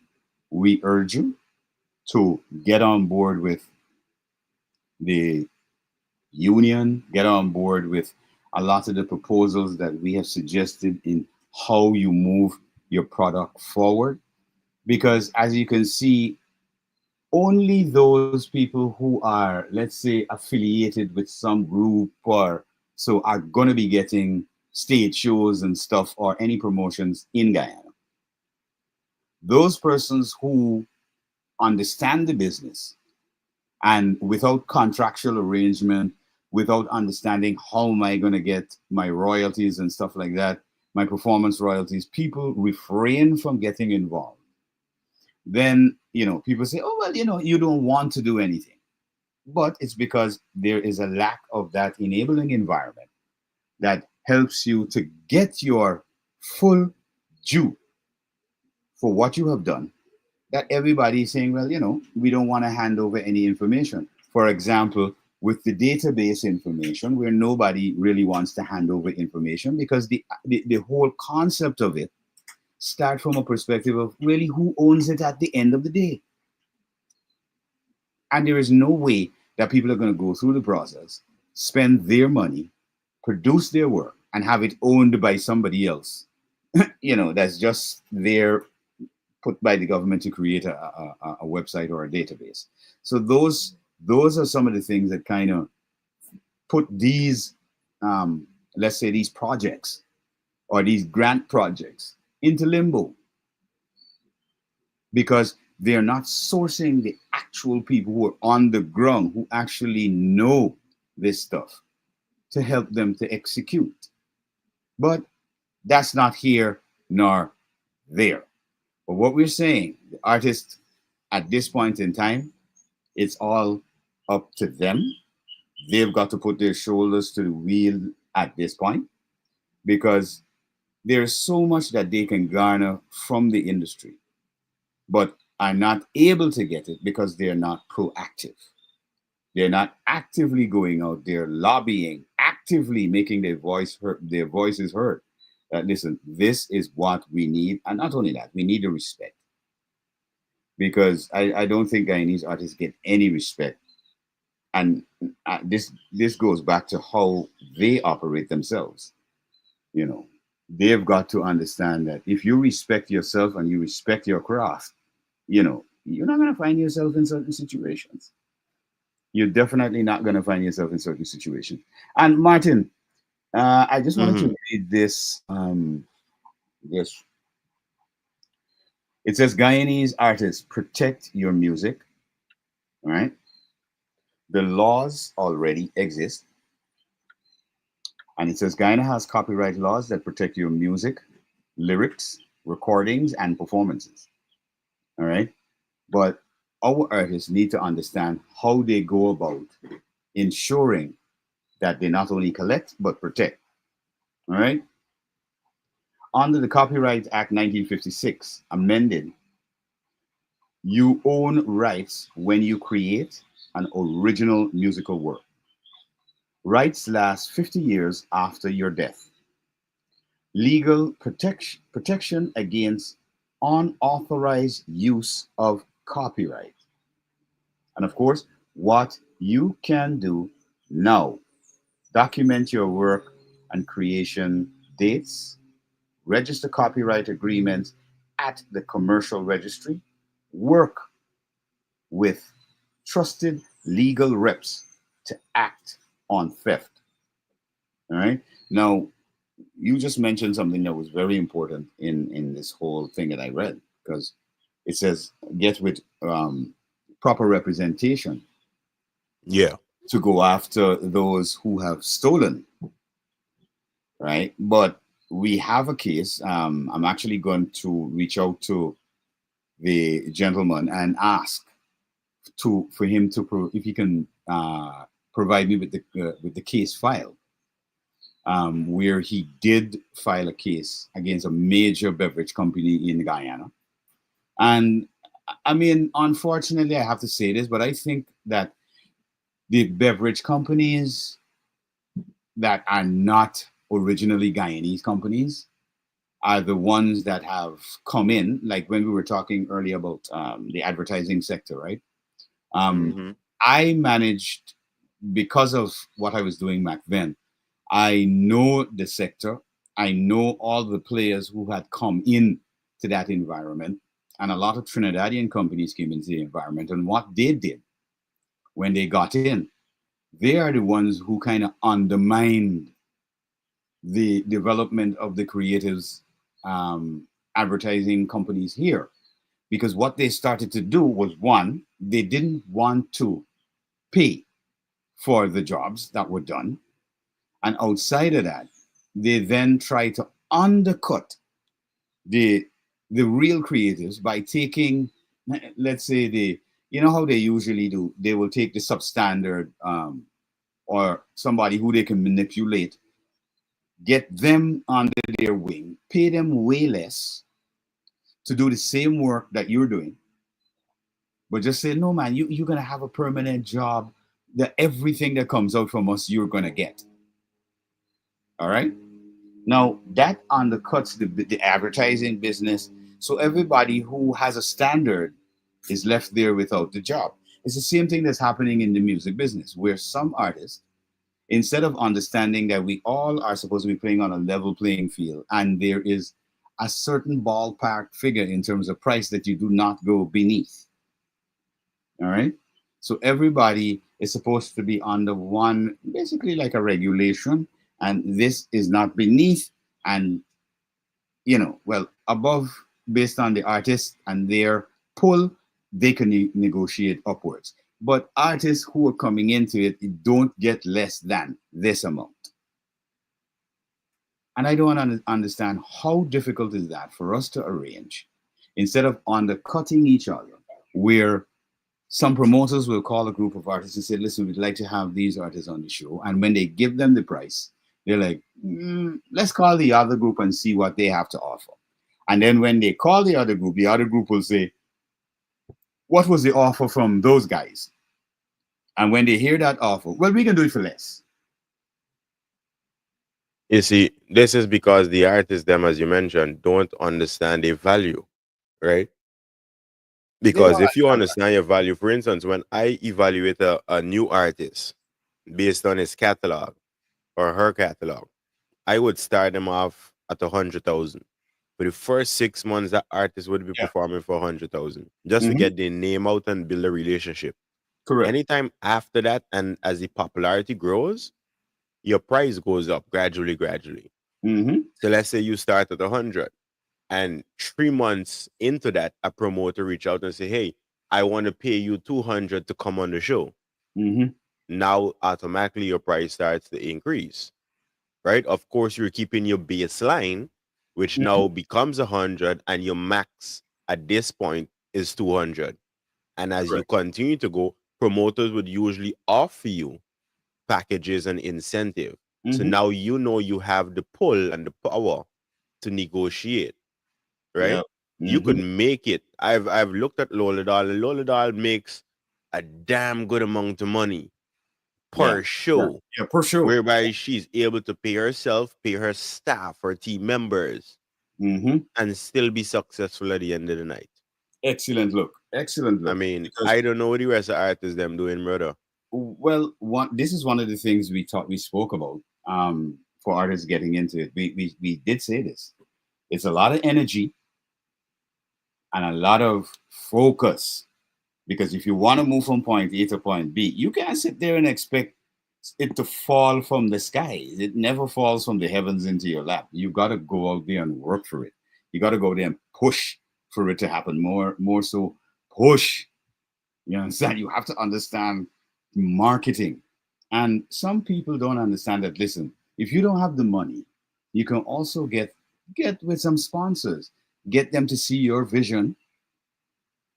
we urge you to get on board with the union, get on board with a lot of the proposals that we have suggested in how you move your product forward. Because as you can see, only those people who are, let's say, affiliated with some group or so are going to be getting stage shows and stuff or any promotions in Guyana. those persons who understand the business and without contractual arrangement, without understanding how am I going to get my royalties and stuff like that, my performance royalties, people refrain from getting involved. Then, people say, oh, well, you don't want to do anything. But it's because there is a lack of that enabling environment that helps you to get your full due for what you have done, that everybody is saying, well, we don't want to hand over any information. For example, with the database information, where nobody really wants to hand over information because the whole concept of it starts from a perspective of really who owns it at the end of the day. And there is no way that people are going to go through the process, spend their money, produce their work, and have it owned by somebody else, that's just there, put by the government to create a website or a database. So those are some of the things that kind of put these, let's say, these projects or these grant projects into limbo, because they're not sourcing the actual people who are on the ground, who actually know this stuff, to help them to execute. But that's not here nor there. But what we're saying, the artists at this point in time, it's all up to them. They've got to put their shoulders to the wheel at this point, because there's so much that they can garner from the industry, but are not able to get it because they're not proactive. They're not actively going out there lobbying, actively making their voices heard. Listen, this is what we need. And not only that, we need the respect. Because I don't think Guyanese artists get any respect. And this goes back to how they operate themselves. They've got to understand that if you respect yourself and you respect your craft, you're not going to find yourself in certain situations. You're definitely not going to find yourself in certain situations. And Martin, I just wanted to read this. This. It says, Guyanese artists, protect your music. All right. The laws already exist. And it says, Guyana has copyright laws that protect your music, lyrics, recordings, and performances. All right. But our artists need to understand how they go about ensuring that they not only collect, but protect. All right. Under the Copyright Act 1956, amended, you own rights when you create an original musical work. Rights last 50 years after your death. Legal protection against unauthorized use of copyright. And of course, what you can do now: document your work and creation dates, register copyright agreements at the commercial registry, work with trusted legal reps to act on theft. All right. Now, you just mentioned something that was very important in this whole thing that I read, because it says get with proper representation. Yeah. To go after those who have stolen. Right. But we have a case. I'm actually going to reach out to the gentleman and ask for him to if he can provide me with the case file, where he did file a case against a major beverage company in Guyana. And I mean, unfortunately, I have to say this, but I think that the beverage companies that are not originally Guyanese companies are the ones that have come in, like when we were talking earlier about the advertising sector, right? I managed, because of what I was doing back then, I know the sector. I know all the players who had come in to that environment, and a lot of Trinidadian companies came into the environment. And what they did when they got in, they are the ones who kind of undermined the development of the creatives advertising companies here. because what they started to do was, one, they didn't want to pay for the jobs that were done. And outside of that, they then try to undercut the real creators by taking, let's say, you know how they usually do, they will take the substandard or somebody who they can manipulate, get them under their wing, pay them way less to do the same work that you're doing, but just say, no, man, you're going to have a permanent job, that everything that comes out from us, you're going to get. All right? Now, that undercuts the advertising business. So everybody who has a standard is left there without the job. It's the same thing that's happening in the music business, where some artists, instead of understanding that we all are supposed to be playing on a level playing field, and there is a certain ballpark figure in terms of price that you do not go beneath. All right? So everybody is supposed to be under one, basically like a regulation, and this is not beneath and, well, above, based on the artist and their pull, they can negotiate upwards. But artists who are coming into it don't get less than this amount. And I don't understand how difficult is that for us to arrange, instead of undercutting each other, where some promoters will call a group of artists and say, listen, we'd like to have these artists on the show. And when they give them the price, they're like, let's call the other group and see what they have to offer. And then when they call the other group will say, what was the offer from those guys? And when they hear that offer, well, we can do it for less. You see, this is because the artists, them, as you mentioned, don't understand their value, right? Because if you understand your value, for instance, when I evaluate a new artist based on his catalog or her catalog, I would start them off at 100,000. For the first 6 months, that artist would be performing for 100,000 just to get their name out and build a relationship. Correct. Anytime after that, and as the popularity grows, your price goes up gradually. So let's say you start at 100, and 3 months into that, a promoter reach out and say, hey, I want to pay you 200 to come on the show. Now, automatically, your price starts to increase, right? Of course, you're keeping your baseline, which now becomes 100, and your max at this point is 200. And as you continue to go, promoters would usually offer you packages and incentive. So now you have the pull and the power to negotiate, right? You could make it. I've looked at Loladal, and Loladal makes a damn good amount of money per show. Yeah, per show. Whereby she's able to pay herself, pay her staff, her team members, and still be successful at the end of the night. Excellent look. I mean, I don't know what the rest of artists them doing, brother. Well, this is one of the things we spoke about for artists getting into it. We did say this. It's a lot of energy and a lot of focus, because if you want to move from point A to point B, you can't sit there and expect it to fall from the sky. It never falls from the heavens into your lap. You got to go out there and work for it. You got to go there and push for it to happen. More so, push. You understand? You have to understand marketing. And some people don't understand that. Listen, if you don't have the money, you can also get with some sponsors. Get them to see your vision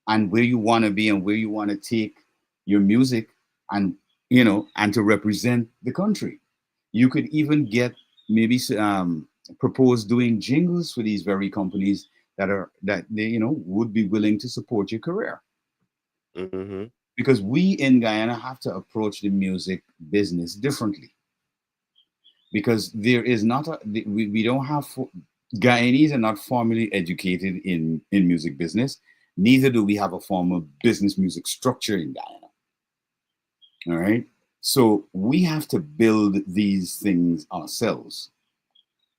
and where you want to be and where you want to take your music, and and to represent the country. You could even get maybe propose doing jingles for these very companies that they would be willing to support your career. Because we in Guyana have to approach the music business differently, because there is not we don't have Guyanese are not formally educated in music business. Neither do we have a formal business music structure in Guyana. All right. So we have to build these things ourselves.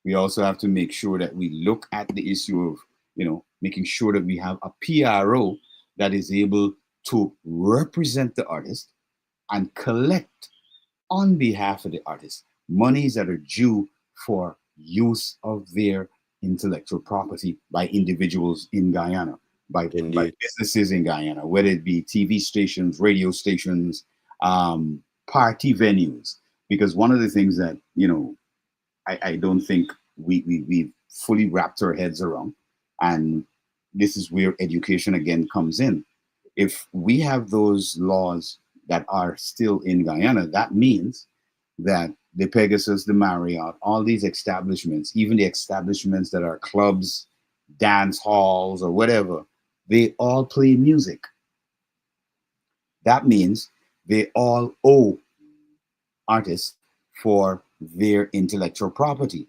We also have to make sure that we look at the issue of, making sure that we have a PRO that is able to represent the artist and collect on behalf of the artist monies that are due for use of their intellectual property by individuals in Guyana. by businesses in Guyana, whether it be TV stations, radio stations, party venues. Because one of the things that, I don't think we've fully wrapped our heads around, and this is where education again comes in. If we have those laws that are still in Guyana, that means that the Pegasus, the Marriott, all these establishments, even the establishments that are clubs, dance halls, or whatever, they all play music. That means they all owe artists for their intellectual property.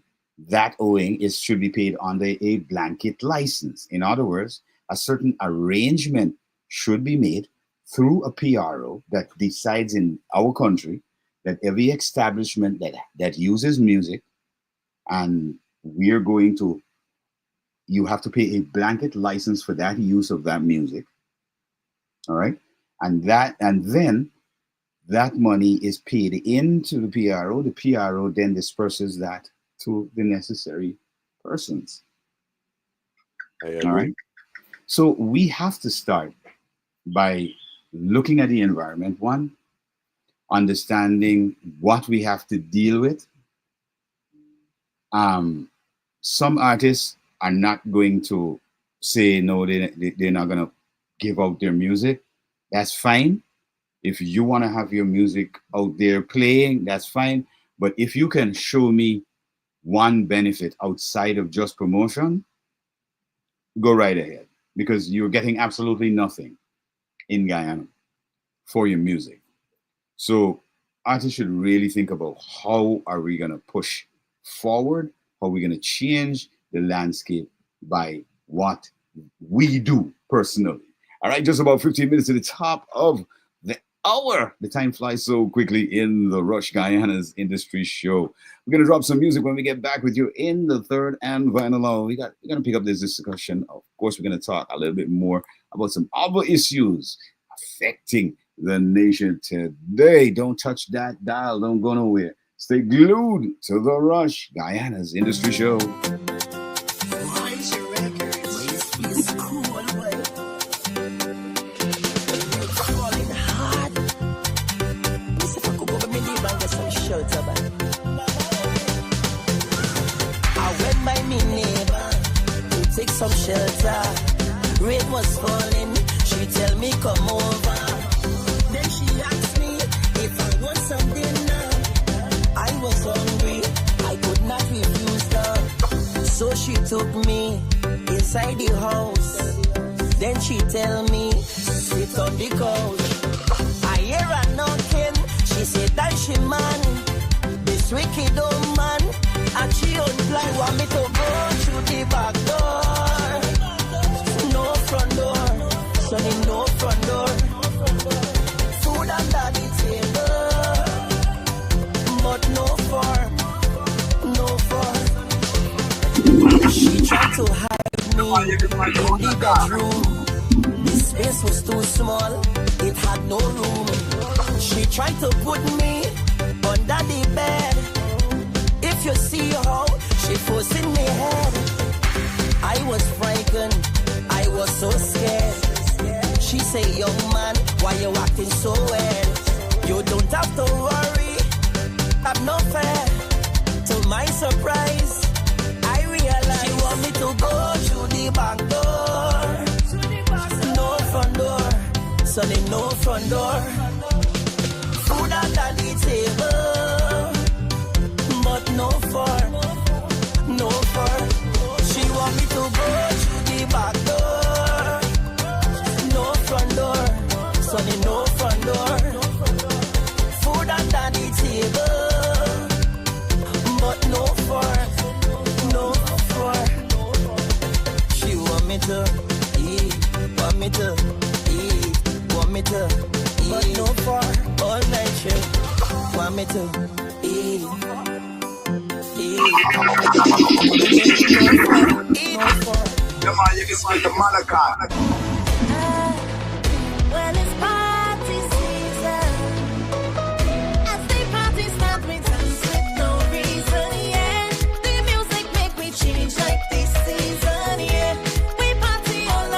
That owing should be paid under a blanket license. In other words, a certain arrangement should be made through a PRO that decides in our country that every establishment that uses music, and you have to pay a blanket license for that use of that music. All right. And then that money is paid into the PRO. The PRO then disperses that to the necessary persons. All right. So we have to start by looking at the environment, one, understanding what we have to deal with. Some artists are not going to say no, they're not going to give out their music. That's fine. If you want to have your music out there playing, that's fine. But if you can show me one benefit outside of just promotion, go right ahead, because you're getting absolutely nothing in Guyana for your music. So artists should really think about how are we going to push forward, how are we going to change the landscape by what we do personally. All right, just about 15 minutes to the top of the hour. The time flies so quickly in the Rush Guyana's Industry Show. We're going to drop some music when we get back with you in the third and final hour. We're going to pick up this discussion. Of course, we're going to talk a little bit more about some other issues affecting the nation today. Don't touch that dial. Don't go nowhere. Stay glued to the Rush Guyana's Industry Show. Some shelter, rain was falling, she tell me come over, then she asked me if I want some dinner. I was hungry, I could not refuse her, so she took me inside the house, then she tell me sit on the couch. I hear her knocking, she said that she man, this wicked old man, and she on plan want me to go through the back door. Front door, sonny, no front door. Food under the table, but no form, no form. She tried to hide me in the bedroom. The space was too small, it had no room. She tried to put me under the bed. If you see how she forcing me head, I was frightened. I was so scared. She say, young man, why you acting so weird? You don't have to worry, I'm not fair. To my surprise, I realized she want me to go through the back door. No front door, sonny, no front door. Food under the table, but no fork, no fork. She want me to go through the back door. Front door, sonny, no front door. Food under the table, but no fork, no fork. She want me to eat, want me to eat, want me to eat, but no fork. All night she want me to eat, no fork. The man you can find the Malachi. Well, it's party season. As the party starts, we dance with no reason, yeah. The music make me change like this season, yeah. We party all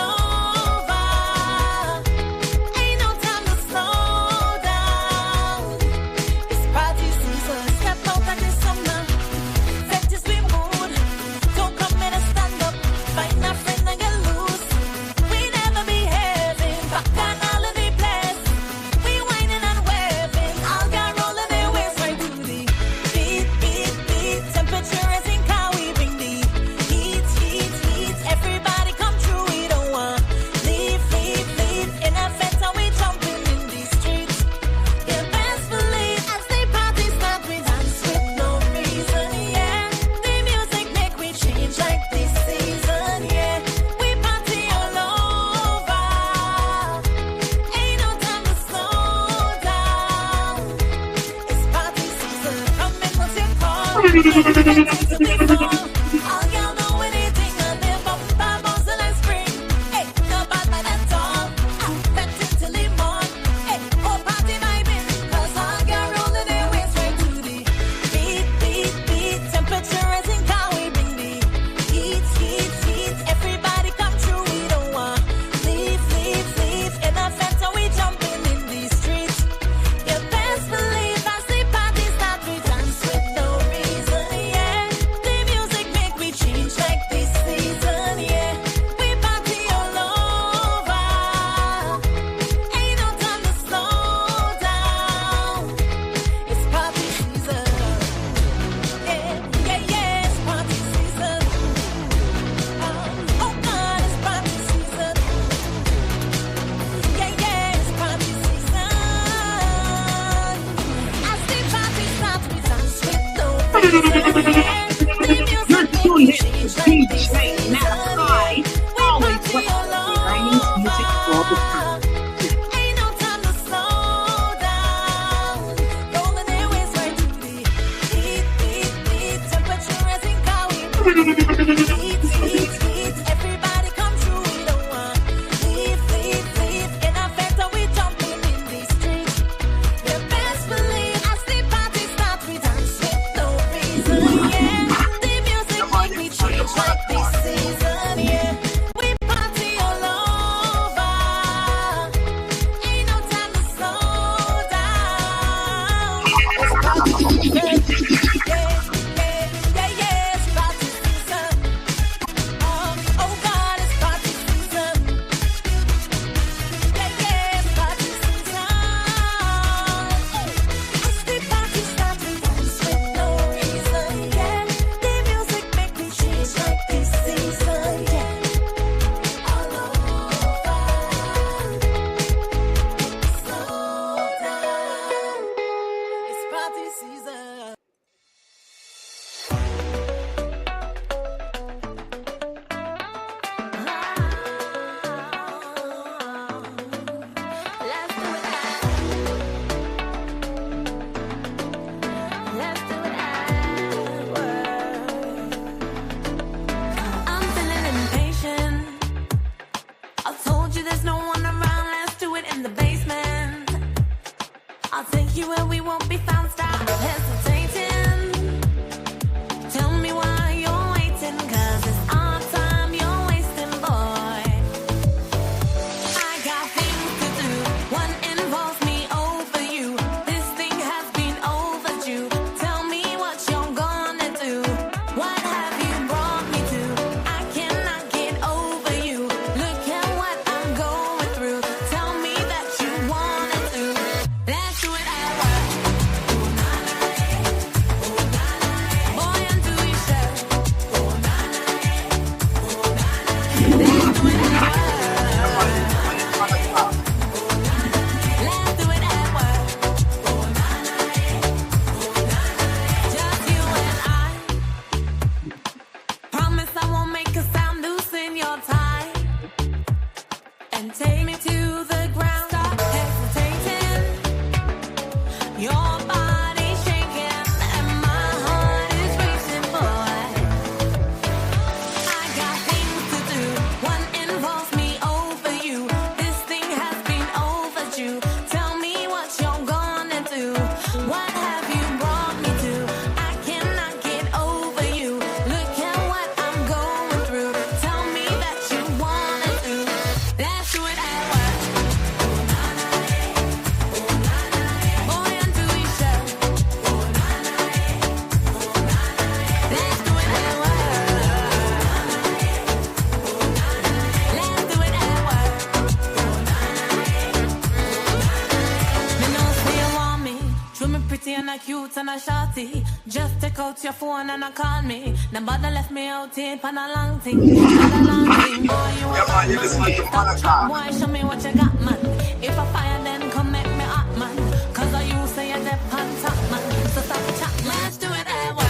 You're tuned in to DJ Malachi, always representing Chinese music all the time. Just take out your phone and call me. Nobody left me out here on a long thing. Boy, you want man. Stop chat, boy, show me what you got, man. If I fire, then come make me hot, man. Cause I you say you're deep on top, man. So stop chat, man. Let's do it at work.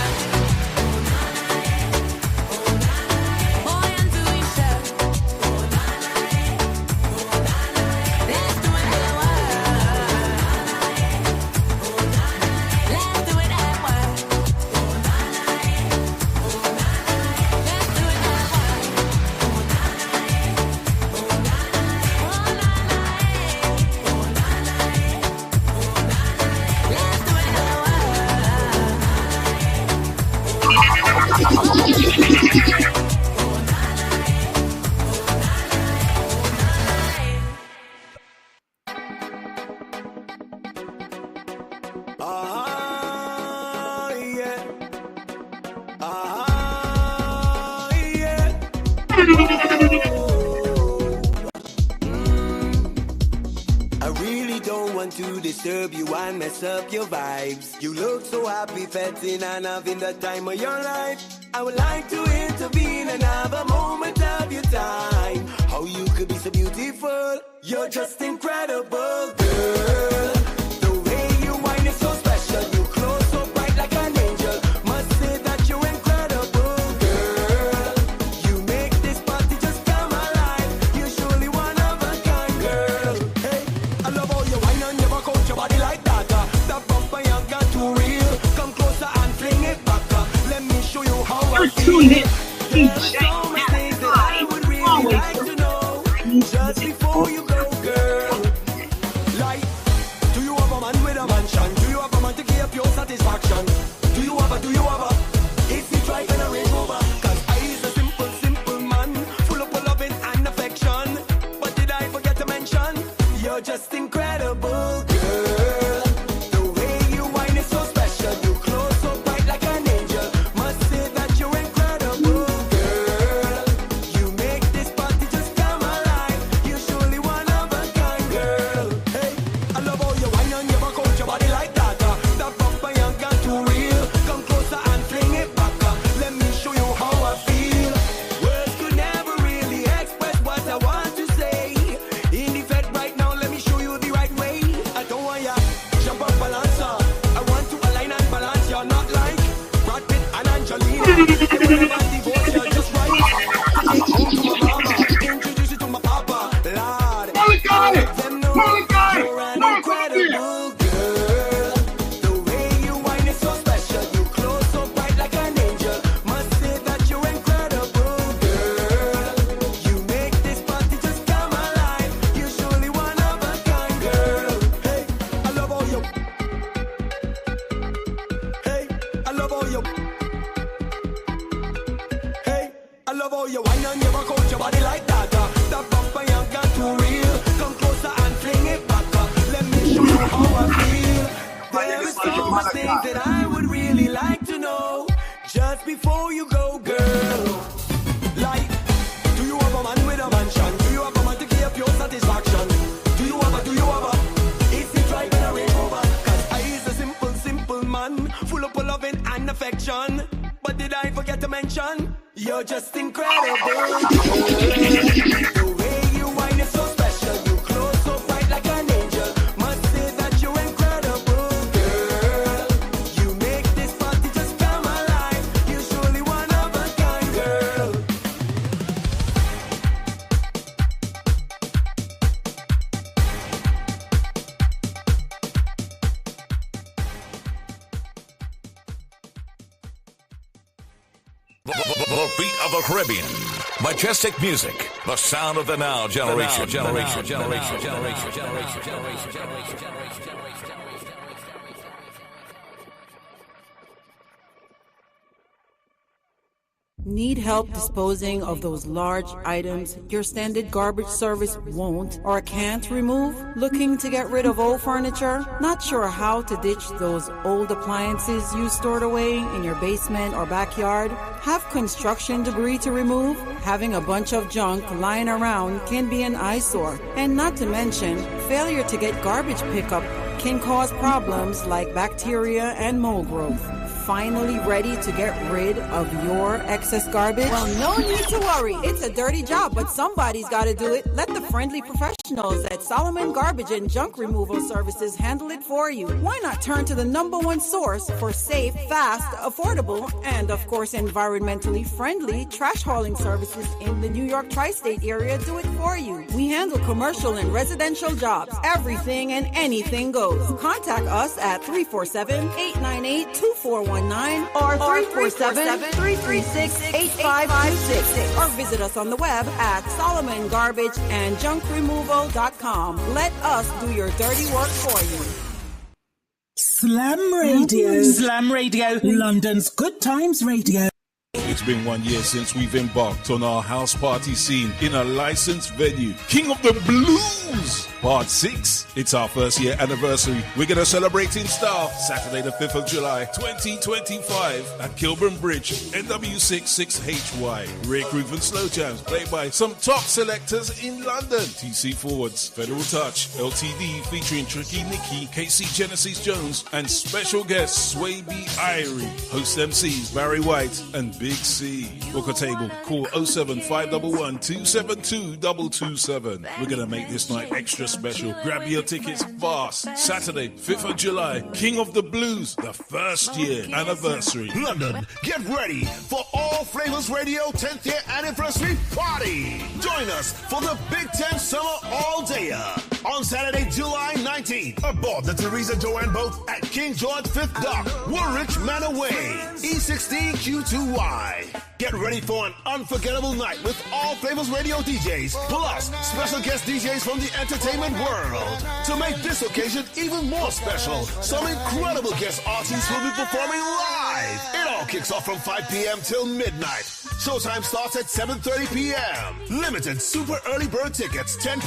I really don't want to disturb you and mess up your vibes. You look so happy, fetting and having the time of your life. I would like to intervene and have a moment of your time. How you could be so beautiful, you're just incredible, girl. The way you whine is so special. You close so bright like an angel. Must say that you're incredible, girl. You make this party just come alive. You're surely one of a kind, girl. Hey, I love how you whine and never coach your body like that. That bumper you got too real. Come closer and fling it back. Let me show you how I feel. There's so many things that I would really like to know. Just before you go, girl. Like, do you have a man with a mansion? Do you have a man to give your satisfaction? Do you have a? Is he driving a Range Rover? Cause I is a simple man, full of loving and affection. But did I forget to mention? You're just incredible, girl. The way you whine is so special. You close so bright like an angel. Must say that you're incredible, girl. You make this party just come alive. You're surely one of a kind, girl. Hey, I love how you whine and never coach your body like that. That bumper you got too real. Come closer and fling it back. Let me show you how I feel. Words could never really express what I want to say. In effect, right now, let me show you the right way. I don't want ya jump up balancer. I want to align and balance. You're not like Brad Pitt and Angelina. Everyone divorce you just right. Take home to my mama. Introduce you to my papa. Lord, let them know you're an incredible girl. The way you whine is so special. You close so bright like an angel. Must say that you're incredible, girl. You make this party just come alive. You're surely one of a kind, girl. Hey, I love how you. Hey, I love how you. Hey, I love how you whine and never coach your body like that. That bumper you got too real. Come closer and fling it back. Let me show you how I feel. There is so much things that I would really like to know. Just before you go, girl. Like, do you have a man with a mansion? Do you have a man to give your satisfaction? Do you have a? Is he driving a Range Rover? Cause I is a simple man, full of loving and affection. But did I forget to mention? You're just incredible, girl. The way you whine is so special. You close so bright like an angel. Must say that you're incredible, girl. You make this party just come alive. You're surely one of a kind, girl. The beat of the Caribbean. Majestic music. The sound of the now generation. Need help disposing of those large items your standard garbage service won't or can't remove? Looking to get rid of old furniture? Not sure how to ditch those old appliances you stored away in your basement or backyard? Have construction debris to remove? Having a bunch of junk lying around can be an eyesore. And not to mention, failure to get garbage pickup can cause problems like bacteria and mold growth. Finally ready to get rid of your excess garbage? Well, no need to worry. It's a dirty job, but somebody's got to do it. Let the friendly professionals at Solomon Garbage and Junk Removal Services handle it for you. Why not turn to the #1 source for safe, fast, affordable, and of course environmentally friendly trash hauling services in the New York tri-state area? Do it for you. We handle commercial and residential jobs. Everything and anything goes. Contact us at 347-898-2419 or 347-336-8556 or visit us on the web at SolomonGarbageandJunkRemoval.com. Let us do your dirty work for you. Slam Radio. Slam Radio. London's Good Times Radio. It's been 1 year since we've embarked on our house party scene in a licensed venue, King of the Blues Blues, Part 6. It's our first year anniversary. We're going to celebrate in style Saturday the 5th of July, 2025 at Kilburn Bridge, NW66HY. Rick Roof and Slow Jams played by some top selectors in London. TC Forwards, Federal Touch, LTD featuring Tricky Nicky, KC Genesis Jones, and special guests Sway B. Irie. Host MCs Barry White and Big C. Book a table. Call 07511 272 227. We're going to make this night extra special. Grab your tickets fast. Saturday, 5th of July, King of the Blues, the first year anniversary. London, get ready for All Flavors Radio 10th year anniversary party. Join us for the Big Ten Summer All Dayer on Saturday, July 19th, aboard the Theresa Joanne boat at King George 5th Dock, Woolwich Manor Way, E16Q2Y. Get ready for an unforgettable night with All Flavors Radio DJs, plus special guest DJs from the entertainment world. To make this occasion even more special, some incredible guest artists will be performing live. It all kicks off from 5 p.m. till midnight. Showtime starts at 7:30 p.m. Limited super early bird tickets, £10,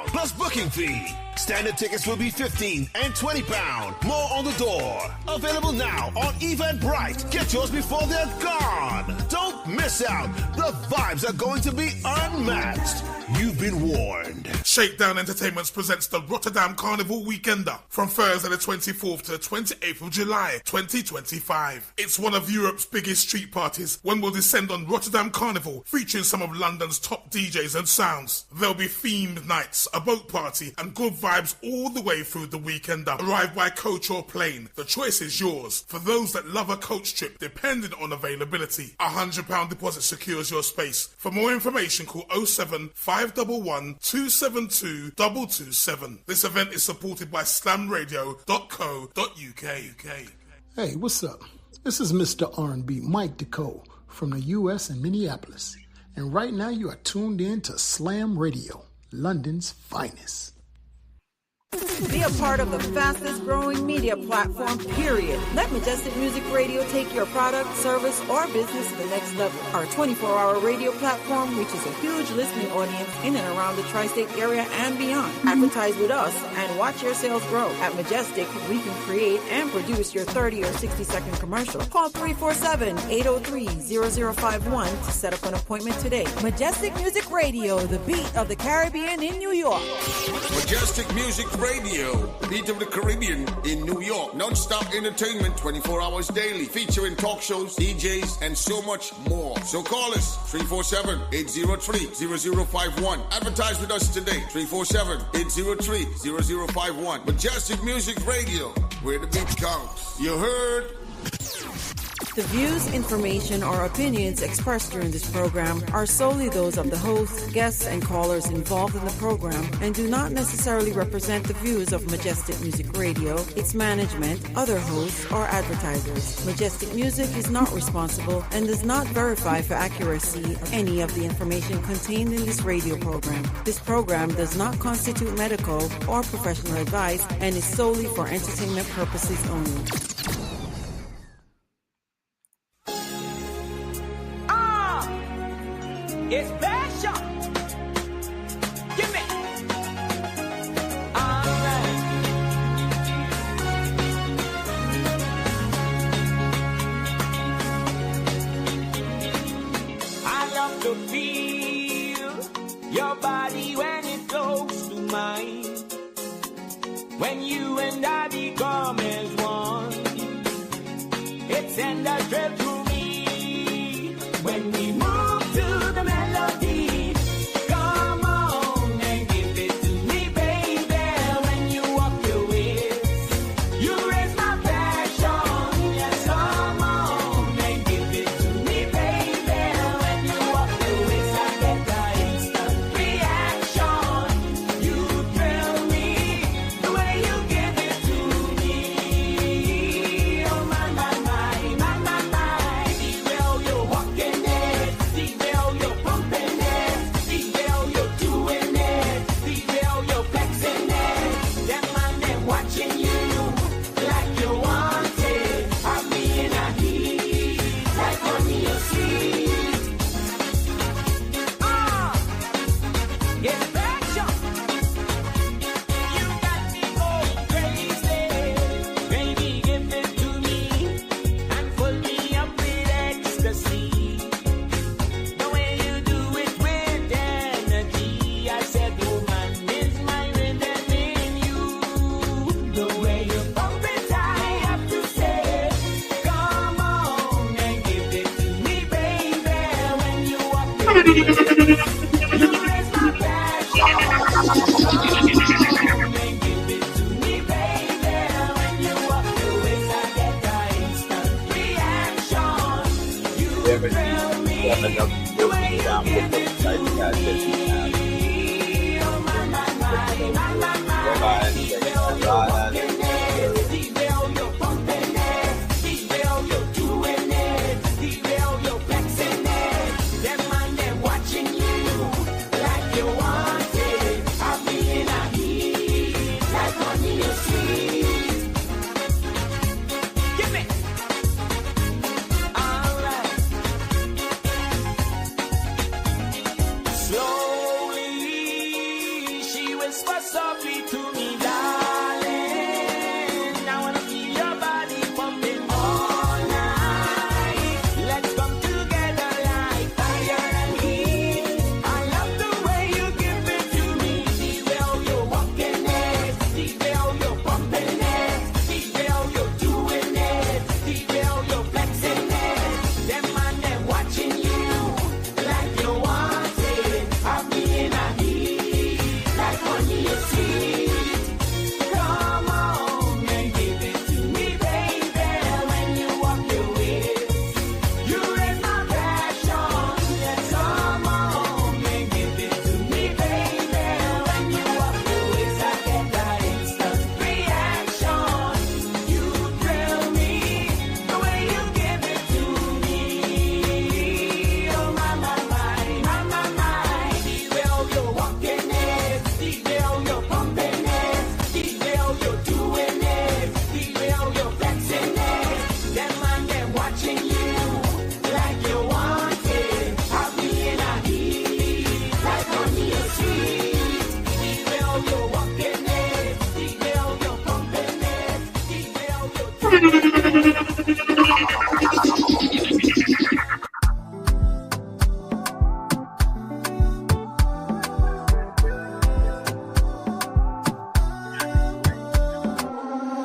plus booking fee. Standard tickets will be £15 and £20. More on the door. Available now on Eventbrite. Get yours before they're gone. Don't miss out. The vibes are going to be unmatched. You've been warned. Shakedown Entertainments presents the Rotterdam Carnival Weekender from Thursday the 24th to the 28th of July 2025. It's one of Europe's biggest street parties when we'll descend on Rotterdam Carnival, featuring some of London's top DJs and sounds. There'll be themed nights, a boat party, and good vibes all the way through the Weekender. Arrive by coach or plane. The choice is yours. For those that love a coach trip, depending on availability, £100 deposit secures your space. For more information, call 07511 272 227. This event is supported by slamradio.co.uk. Hey, what's up? This is Mr. R&B Mike DeCo from the U.S. and Minneapolis. And right now you are tuned in to Slam Radio, London's finest. Be a part of the fastest growing media platform, period. Let Majestic Music Radio take your product, service, or business to the next level. Our 24-hour radio platform reaches a huge listening audience in and around the tri-state area and beyond. Advertise with us and watch your sales grow. At Majestic, we can create and produce your 30 or 60-second commercial. Call 347-803-0051 to set up an appointment today. Majestic Music Radio, the beat of the Caribbean in New York. Majestic Music Radio, beat of the Caribbean in New York. Non-stop entertainment 24 hours daily, featuring talk shows, DJs, and so much more. So call us 347-803-0051. Advertise with us today, 347-803-0051. Majestic Music Radio, where the beat counts. You heard? The views, information, or opinions expressed during this program are solely those of the host, guests, and callers involved in the program and do not necessarily represent the views of Majestic Music Radio, its management, other hosts, or advertisers. Majestic Music is not responsible and does not verify for accuracy of any of the information contained in this radio program. This program does not constitute medical or professional advice and is solely for entertainment purposes only. It's special. Give me. Alright. I love to feel your body when it goes to mine. When you and I become as one, it sends a thrill through me when we move. The melody, come on and give it to me, baby. When you walk your ways, you raise my passion. Yes, come on and give it to me, baby. When you walk your ways, I get the instant reaction. You thrill me the way you give it to me. Oh my, my, my, my, my, my.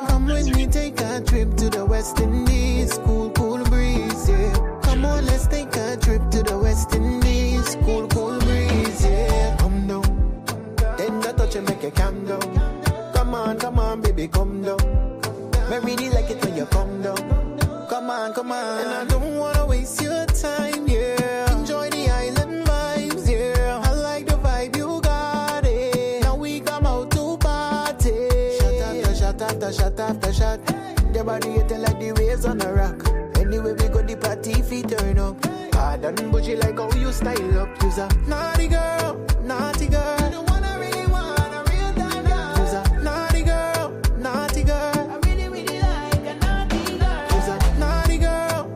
Come with me, take a trip to the West Indies, cool, cool breeze, yeah. Come on, let's take a trip to the West Indies, cool, cool breeze, yeah. Come down, then the touch and make you calm down. Come on, baby, come down. I really like it when you come down. Come on, and I don't wanna waste your time, yeah. Enjoy the island vibes, yeah. I like the vibe you got it. Now we come out to party. Shot after shot. The body hitting like the waves on a rock. Anyway, we go the party feet turn up. Hard and bougie like how you style up. You's a naughty girl. I don't wanna really want a real time girl. You's a naughty girl. I really like a naughty girl. You's a naughty girl.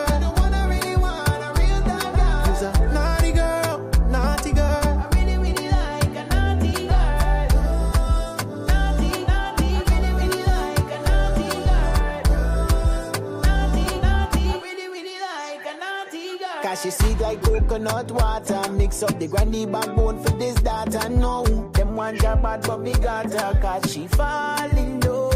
I don't wanna really want a real time girl. You's a naughty girl. I really like a naughty girl. Naughty, really like a naughty girl. Naughty, really like a naughty girl. Cause she sweet like coconut water. Mix up the granny backbone for this data. No, them one drop bad but me got her. Cause she falling low.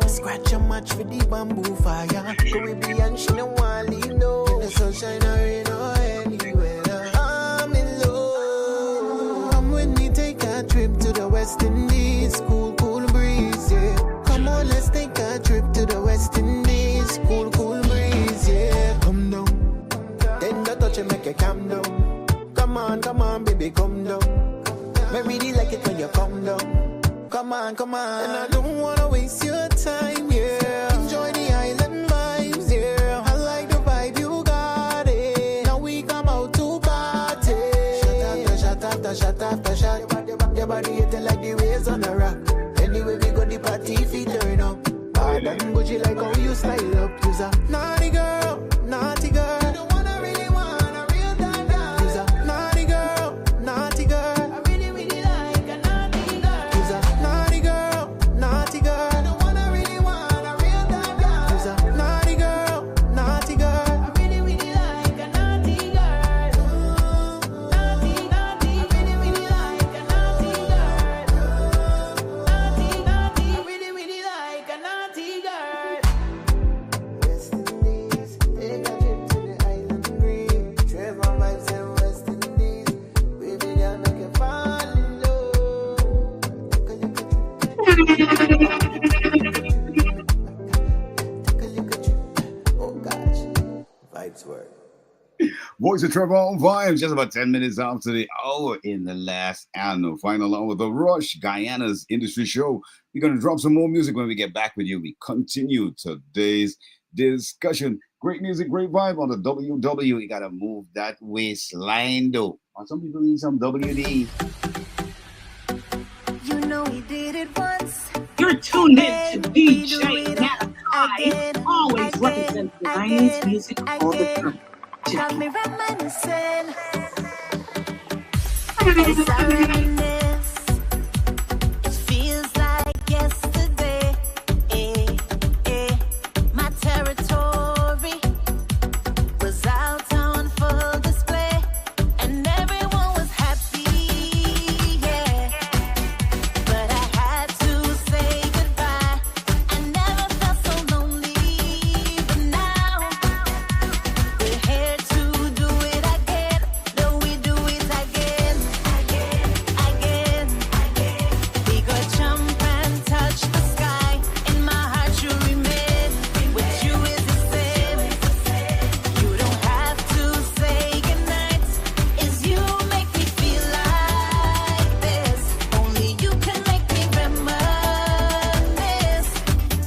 Scratch a match for the bamboo fire. Caribbean, she no want leave no. In the sunshine or rain or any weather, I'm in love. Come with me, take a trip to the West Indies, cool, cool breeze, yeah. Come on, let's take a trip to the West Indies, cool, cool breeze, yeah. Come down, then the touch and make you calm down. Come on, baby, come down. I really like it when you come down. Come on, and I don't wanna waste your time, yeah. Enjoy the island vibes, yeah. I like the vibe you got it. Vibes work. Voice of Trevor on Vibes, just about 10 minutes after the hour in the last and final hour of the Rush, Guyana's industry show. We're going to drop some more music when we get back with you. We continue today's discussion. Great music, great vibe on the WW. You got to move that waistline, though. Some people need some WD. You know he did it once. You're tuned in to DJ Malachi, always representing the 90s music all the time. Got me reminiscing. Yes, I reminisce. It feels like yesterday. My territory was out on full display, and everyone was happy. Yeah, but I had to say goodbye. I never felt so lonely, but now we're here to do it again. No, we do it again, again. We go jump and touch the sky. In my heart you remain. With you is the same. You don't have to say goodnight. It's you make me feel like this. Only you can make me reminisce.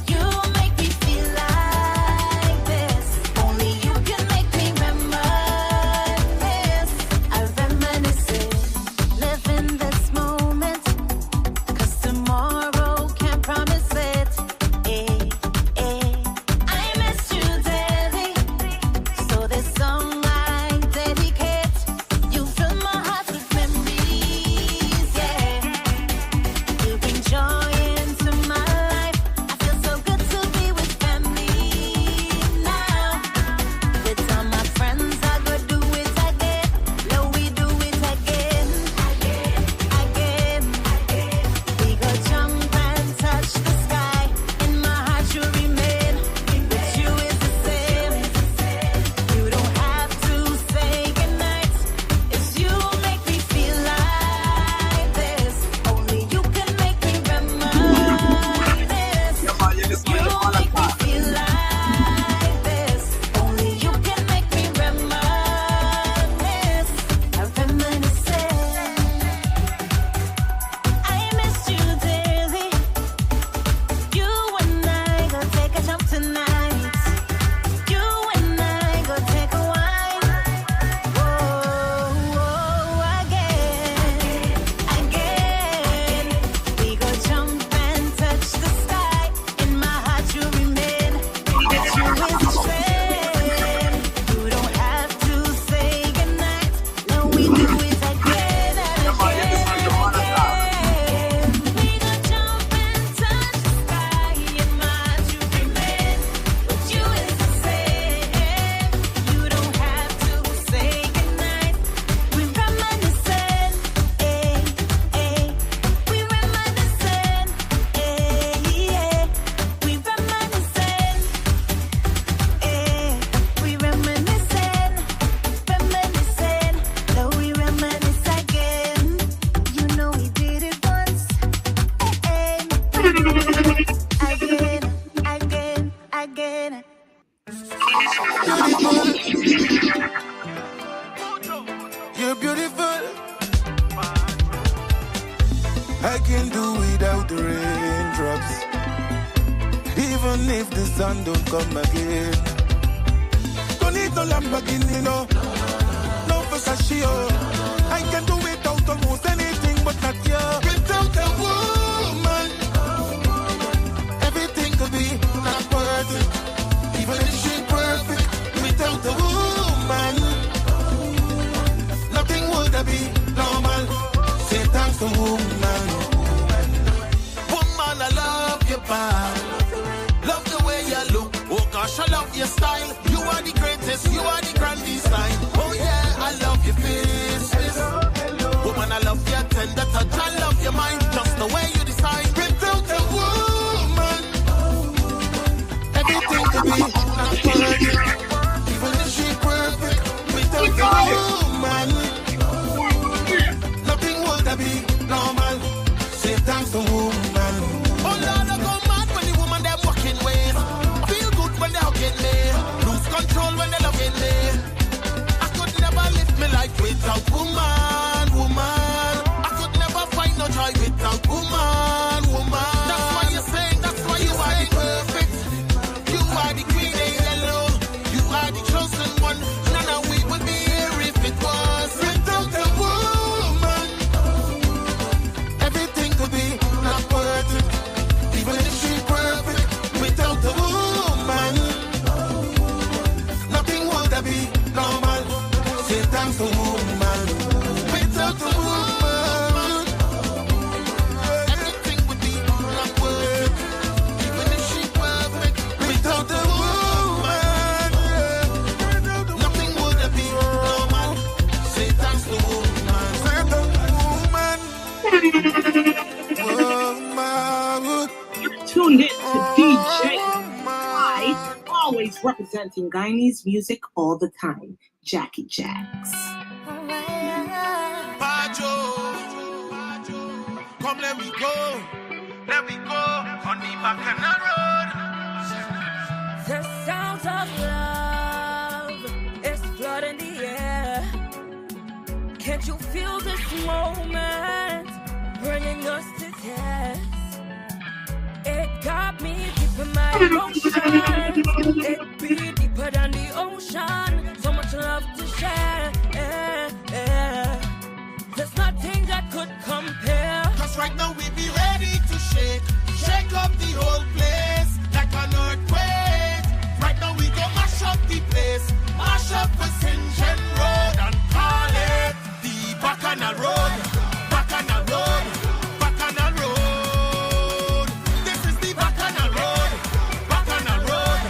You make me feel like this. Only you can make me reminisce. I reminisce it. Live in this moment, 'cause tomorrow can't promise it. I miss you daily, so this song I dedicate. You fill my heart with memories, yeah. You bring joy into my life. I feel so good to be with family now. With all my friends, I go do it again. No, we do it again, again. We go jump and touch the sky. In my heart you remain. With you is the same. You don't have to say goodnight. It's you make me feel like this. Only you can make me reminisce. You make me feel like this. Only you can make me reminisce. I reminisce. I miss you daily. You and I go take a jump tonight. You and I go take a wine. Whoa, again. We go jump and touch the sky. In my heart you remain. With you is the same. You don't have to say goodnight. No, we do it again and again. We go jump and touch the sky. In my heart you remain. With you is the same. You don't have to say goodnight. We reminiscing, we reminiscing, we reminiscing, we reminiscing, no, we reminisce again. You know we did it once, again. You're beautiful. I can do without the raindrops, even if the sun don't come again. Don't need no Lamborghini, no Versace, oh. I can do without almost anything, but not you. Without a woman, everything could be not perfect, even if she's perfect. Without a woman, nothing would be normal. Say thanks to woman. Woman, I love you, pal. Love the way you look. Oh gosh, I love your style. You are the greatest, you are the grandest style. Oh yeah, I love your face. Woman, I love your tender touch. I love your mind, just the way you decide. Without a woman, everything could be not perfect, even if she's perfect. Without a woman, nothing would be normal. Say thanks to woman. Oh Lord, I go mad when the woman them walking ways. Feel good when they hugging me. Lose control when they loving me. always representing Guyanese music all the time, Jackie Jacks. Come, let me go. Let me go on the Bacchanal Road. The sound of love is flooding the air. Can't you feel this moment bringing us to test? It got me deep in my emotions. It be deeper than the ocean. So much love to share. There's nothing that could compare. Cause right now we be ready to shake up the whole place like an earthquake. Right now we go mash up the place, mash up the St. John Road and call it the Bacchanal Road, Bacchanal Road, Bacchanal Road. This is the Bacchanal Road, Bacchanal Road,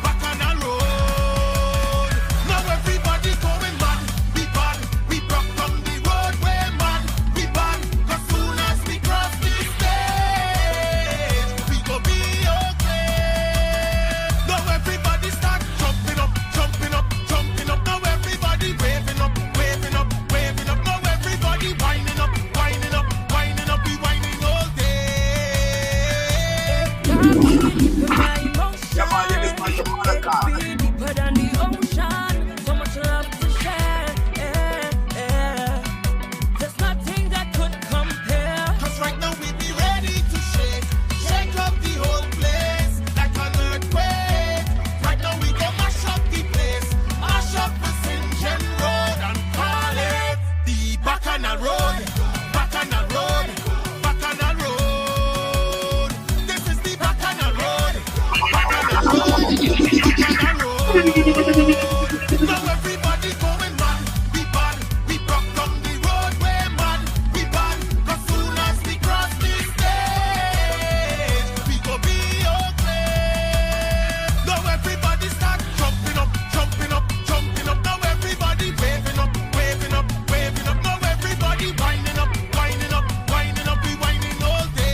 Bacchanal Road. Now everybody going mad, we bad, we broke down the roadway man, we bad, cause soon as we cross the stage, we go be okay. Now everybody start jumping up, jumping up, jumping up. Now everybody waving up, waving up, waving up. Now everybody winding up, winding up, winding up. We winding all day. Yeah, man, yeah, this man, Malachi. Deeper than the ocean, so much love to share. There's nothing that could compare. Cause right now we be ready to shake up the whole place like an earthquake. Right now we go mash up the place, mash up the St. John Road and call it the Bacchanal Road, Bacchanal Road, Bacchanal Road. This is the Bacchanal Road, Bacchanal Road, Bacchanal Road. Now everybody going mad, we bad, we broke down the roadway man, we bad, cause soon as we cross the stage, we go be okay. Now everybody start jumping up, jumping up, jumping up. Now everybody waving up, waving up, waving up. Now everybody winding up, winding up, winding up. We winding all day.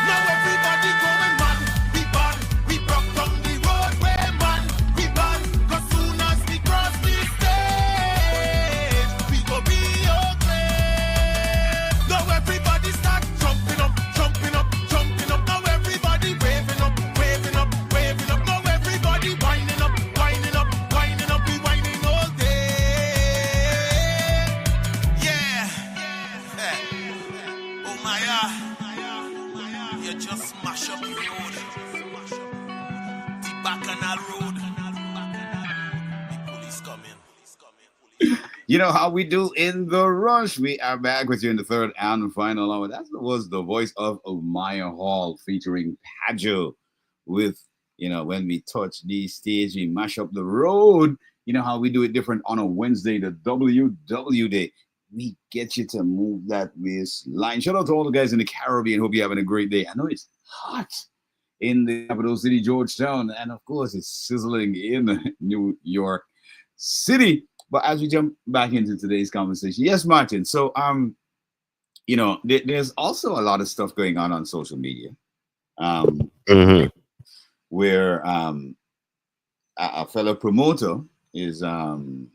Now everybody going mad, we bad, we broke down the roadway man, we bad, cause soon as we cross the stage, we go be okay. Now everybody start jumping up, jumping up, jumping up. Now everybody waving up, waving up, waving up. Now everybody winding up, winding up, winding up. We winding all day. Yeah. Oh my you just mash up the road. The Bacchanal Road. The police coming. You know how we do in the rush. We are back with you in the third and final hour. That was the voice of Omaya Hall featuring Pajo with, when we touch the stage, we mash up the road. You know how we do it different on a Wednesday, the WW Day. We get you to move that waistline. Shout out to all the guys in the Caribbean. Hope you're having a great day. I know it's hot in the capital city, Georgetown, and of course it's sizzling in New York City. But as we jump back into today's conversation, yes, Martin. So, there's also a lot of stuff going on social media, where a fellow promoter is highlighting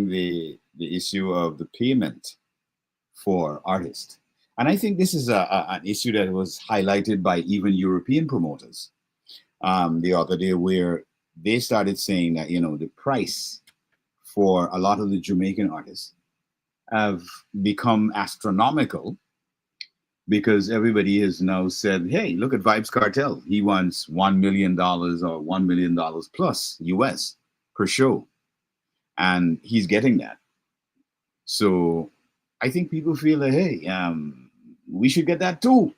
the issue of the payment for artists. And I think this is an issue that was highlighted by even European promoters the other day, where they started saying that, the price for a lot of the Jamaican artists have become astronomical because everybody has now said, hey, look at Vibes Cartel. He wants $1 million or $1 million plus US per show. And he's getting that. So I think people feel that, hey, we should get that too.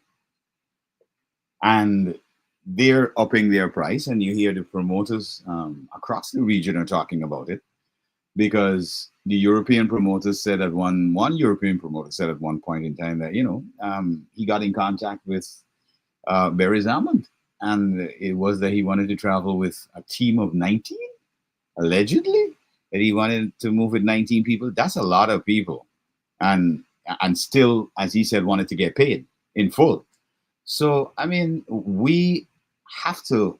And they're upping their price. And you hear the promoters across the region are talking about it, because the European promoters said at one European promoter said at one point in time that, he got in contact with Barry Almond, and it was that he wanted to travel with a team of 19 allegedly, that he wanted to move with 19 people. That's a lot of people. And still, as he said, wanted to get paid in full. So, I mean, we have to,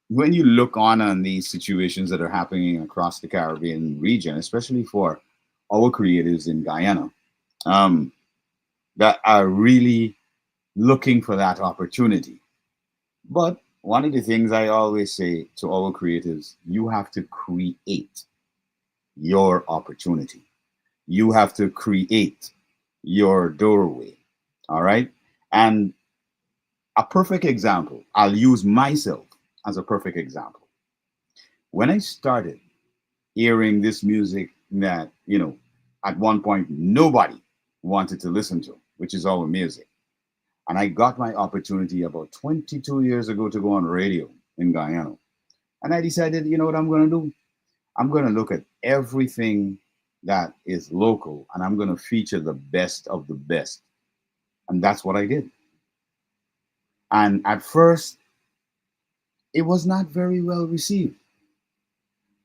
when you look on these situations that are happening across the Caribbean region, especially for our creatives in Guyana, that are really looking for that opportunity. But one of the things I always say to our creatives, you have to create your opportunity. You have to create your doorway. All right. And a perfect example, I'll use myself as a perfect example. When I started hearing this music that, at one point nobody wanted to listen to, which is our music. And I got my opportunity about 22 years ago to go on radio in Guyana. And I decided, you know what I'm going to do? I'm going to look at everything that is local and I'm going to feature the best of the best. And that's what I did. And at first, it was not very well received.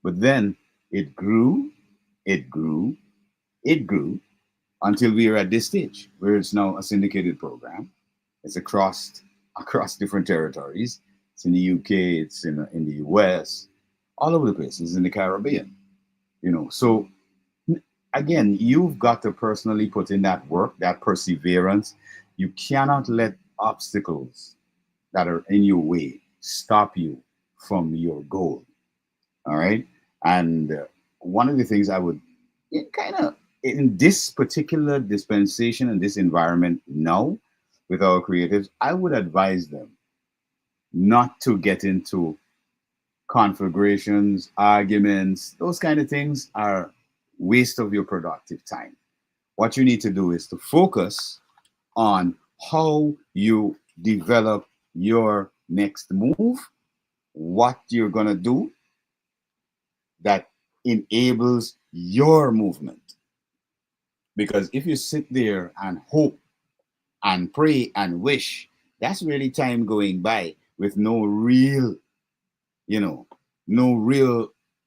But then it grew, it grew, it grew until we are at this stage where it's now a syndicated program. It's across different territories. It's in the UK, it's in the US, all over the place. It's in the Caribbean, So again, you've got to personally put in that work, that perseverance. You cannot let obstacles that are in your way stop you from your goal. All right. And one of the things I would in this particular dispensation and this environment now with our creatives, I would advise them not to get into conflagrations, arguments. Those kind of things are waste of your productive time. What you need to do is to focus on how you develop your next move, what you're going to do that enables your movement. Because if you sit there and hope and pray and wish, that's really time going by with no real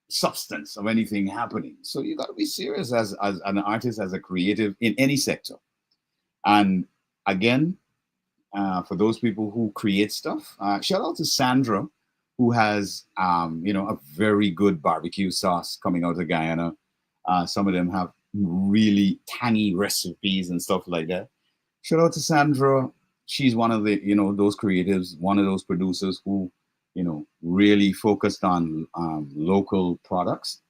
substance of anything happening. So you got to be serious as an artist, as a creative in any sector. And again, for those people who create stuff, shout out to Sandra, who has a very good barbecue sauce coming out of Guyana. Some of them have really tangy recipes and stuff like that. Shout out to Sandra. She's one of the those creatives, one of those producers who really focused on local products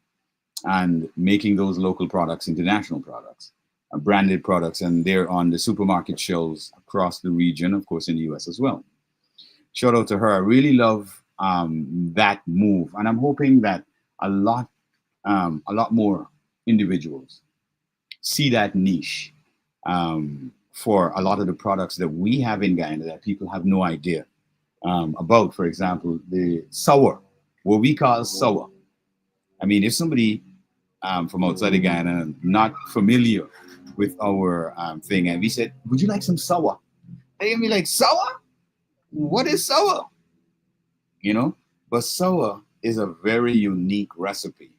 and making those local products international products, branded products, and they're on the supermarket shelves across the region, of course, in the US as well. Shout out to her. I really love that move, and I'm hoping that a lot more individuals see that niche for a lot of the products that we have in Guyana that people have no idea about. For example, the sour, what we call sour. I mean, if somebody from outside of Guyana not familiar with our thing, and we said, would you like some sour? They gonna be like, sour? What is sour? But sour is a very unique recipe.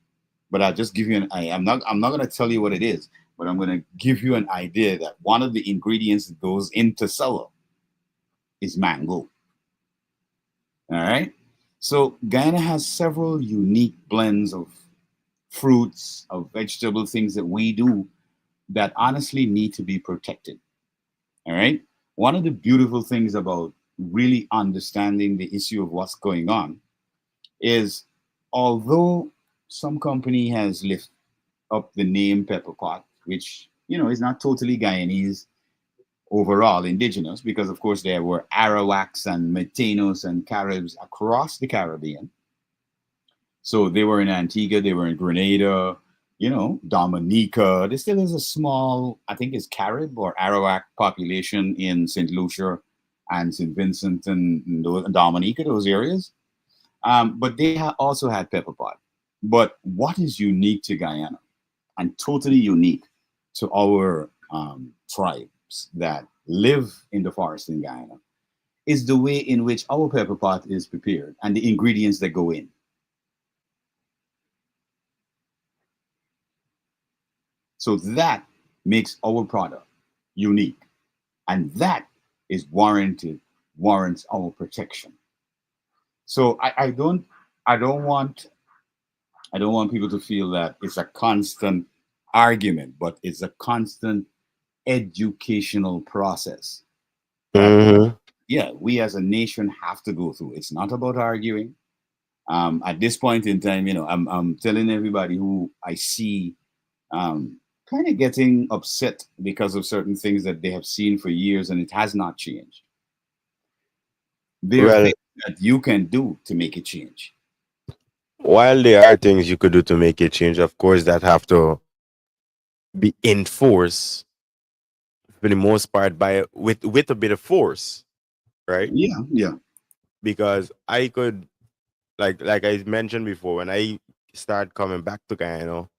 But I'll just give you I'm not gonna tell you what it is, but I'm gonna give you an idea that one of the ingredients that goes into sour is mango. All right. So Guyana has several unique blends of fruits, of vegetable things that we do that honestly need to be protected. All right. One of the beautiful things about really understanding the issue of what's going on is, although some company has lifted up the name pepper pot, which is not totally Guyanese overall, indigenous, because of course there were Arawaks and Matanos and Caribs across the Caribbean. So they were in Antigua, they were in Grenada, Dominica. There still is a small, I think it's Carib or Arawak population in St. Lucia and St. Vincent and Dominica, those areas. But they also had pepper pot. But what is unique to Guyana and totally unique to our tribes that live in the forest in Guyana is the way in which our pepper pot is prepared and the ingredients that go in. So that makes our product unique. And that is warrants our protection. So I don't want people to feel that it's a constant argument, but it's a constant educational process that yeah, we as a nation have to go through. It's not about arguing. At this point in time, I'm telling everybody who I see kind of getting upset because of certain things that they have seen for years and it has not changed. There are Well, things that you can do to make it change. while there are things you could do to make it change, of course, that have to be enforced for the most part by with a bit of force, right? Yeah. Because I could, like I mentioned before, when I start coming back to Guyana,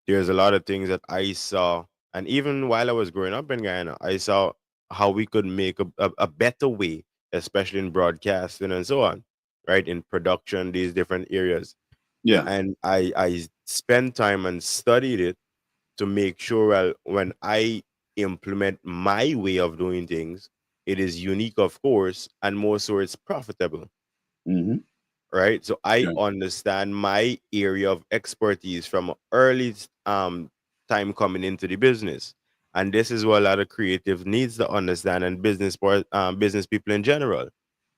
there's a lot of things that I saw, and even while I was growing up in Guyana, I saw how we could make a better way, especially in broadcasting and so on, right? In production, these different areas. Yeah. And I spent time and studied it to make sure, well, when I implement my way of doing things, it is unique, of course, and more so it's profitable. Mm-hmm. Right. So I understand my area of expertise from early time coming into the business. And this is what a lot of creative needs to understand, and business people in general.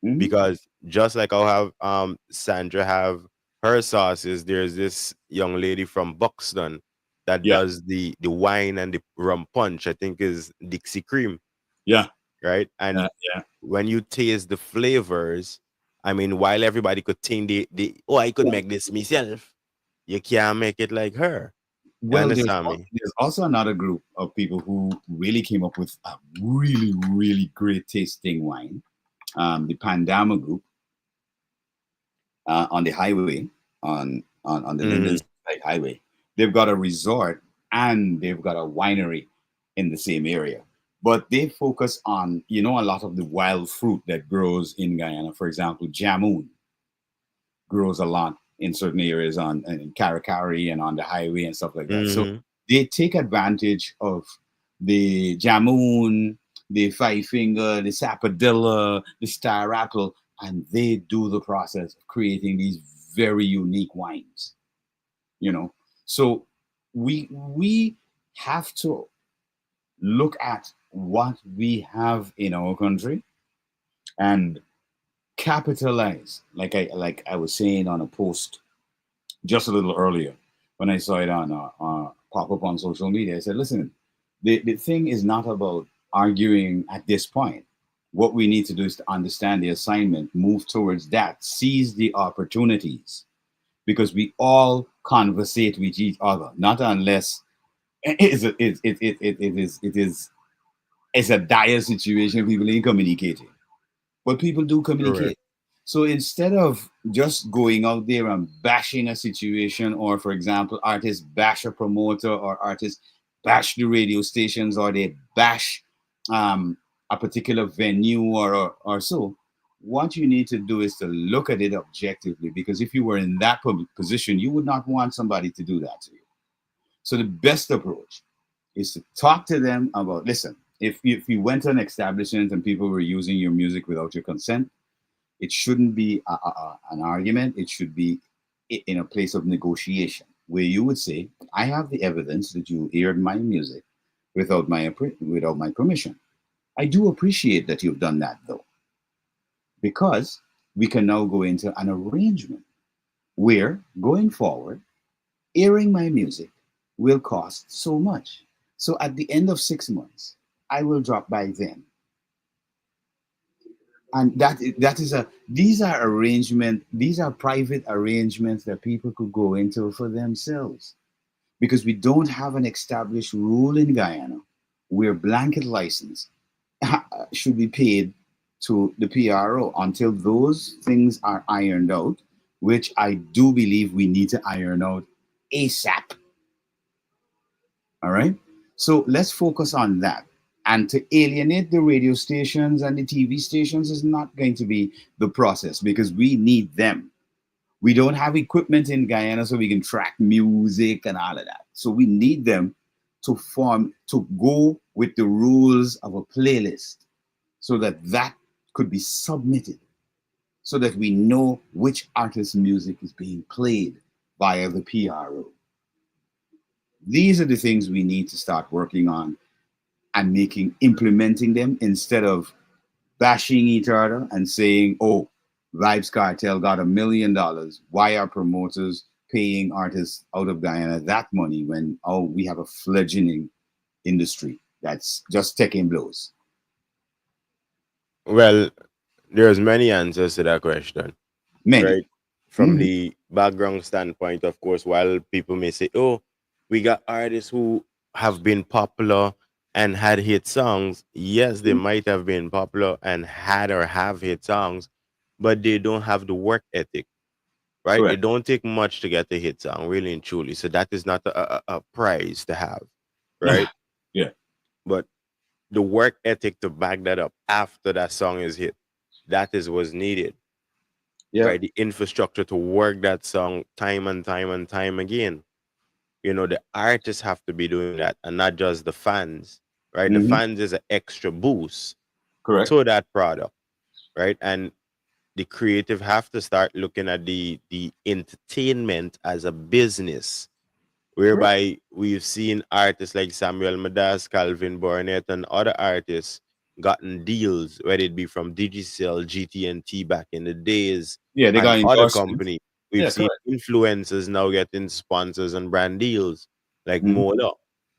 Mm-hmm. Because just like I'll have Sandra have her sauces, there's this young lady from Buxton that does the wine and the rum punch. I think is Dixie Cream. Yeah. Right. And yeah. when you taste the flavors, I mean, while everybody could think I could make this myself, you can't make it like her. You Well, understand me? there's also another group of people who really came up with a really, really great tasting wine. The Pandama group on the highway, on the Linden Side Highway. They've got a resort and they've got a winery in the same area. But they focus on, a lot of the wild fruit that grows in Guyana. For example, jamun grows a lot in certain areas in Karakari and on the highway and stuff like that. So they take advantage of the jamun, the five finger, the sapodilla, the star apple, and they do the process of creating these very unique wines. So we have to look at what we have in our country and capitalize, like I was saying on a post just a little earlier when I saw it on pop up on social media. I said, listen, the thing is not about arguing at this point. What we need to do is to understand the assignment, move towards that, seize the opportunities, because we all conversate with each other, not unless it's a dire situation. People ain't communicating, but people do communicate. Correct. So instead of just going out there and bashing a situation, or for example, artists bash a promoter, or artists bash the radio stations, or they bash a particular venue or so, what you need to do is to look at it objectively, because if you were in that position, you would not want somebody to do that to you. So the best approach is to talk to them about, listen, if you went to an establishment and people were using your music without your consent, it shouldn't be an argument. It should be in a place of negotiation where you would say, I have the evidence that you aired my music without my permission. I do appreciate that you've done that, though, because we can now go into an arrangement where, going forward, airing my music will cost so much. So at the end of 6 months, I will drop by then. And these are private arrangements that people could go into for themselves, because we don't have an established rule in Guyana where blanket license should be paid to the PRO until those things are ironed out, which I do believe we need to iron out ASAP. All right. So let's focus on that. And to alienate the radio stations and the TV stations is not going to be the process, because we need them. We don't have equipment in Guyana so we can track music and all of that. So we need them to go with the rules of a playlist, so that that could be submitted, so that we know which artist's music is being played via the PRO. These are the things we need to start working on and implementing them, instead of bashing each other and saying, oh, Vibes Cartel got $1 million. Why are promoters paying artists out of Guyana that money when, oh, we have a fledgling industry that's just taking blows? Well, there's many answers to that question. Many. Right? From the background standpoint, of course, while people may say, oh, we got artists who have been popular and had hit songs. Yes, they might have been popular and had or have hit songs, but they don't have the work ethic, right? Correct. It don't take much to get a hit song, really and truly. So that is not a prize to have, right? Yeah. But the work ethic to back that up after that song is hit, that is what's needed. Yeah. Right? The infrastructure to work that song time and time and time again. You know, the artists have to be doing that, and not just the fans, right? The fans is an extra boost Correct. to that product, right? And the creative have to start looking at the entertainment as a business, whereby we've seen artists like Samuel Madas, Calvin Burnett, and other artists gotten deals, whether it be from Digicel, GT&T back in the days, Yeah, they and got other endorsements. company. We've Yeah, seen correct. influencers now getting sponsors and brand deals, like Mhm. Mola,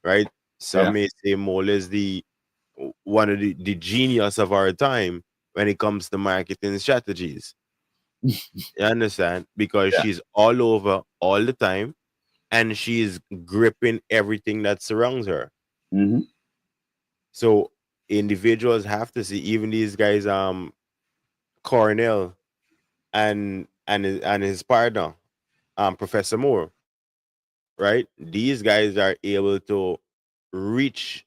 right? Some Yeah. may say Mola is one of the genius of our time when it comes to marketing strategies. You understand? Because Yeah. she's all over all the time, and she's gripping everything that surrounds her. Mhm. So individuals have to see, even these guys, Cornell and his partner, Professor Moore, right? These guys are able to reach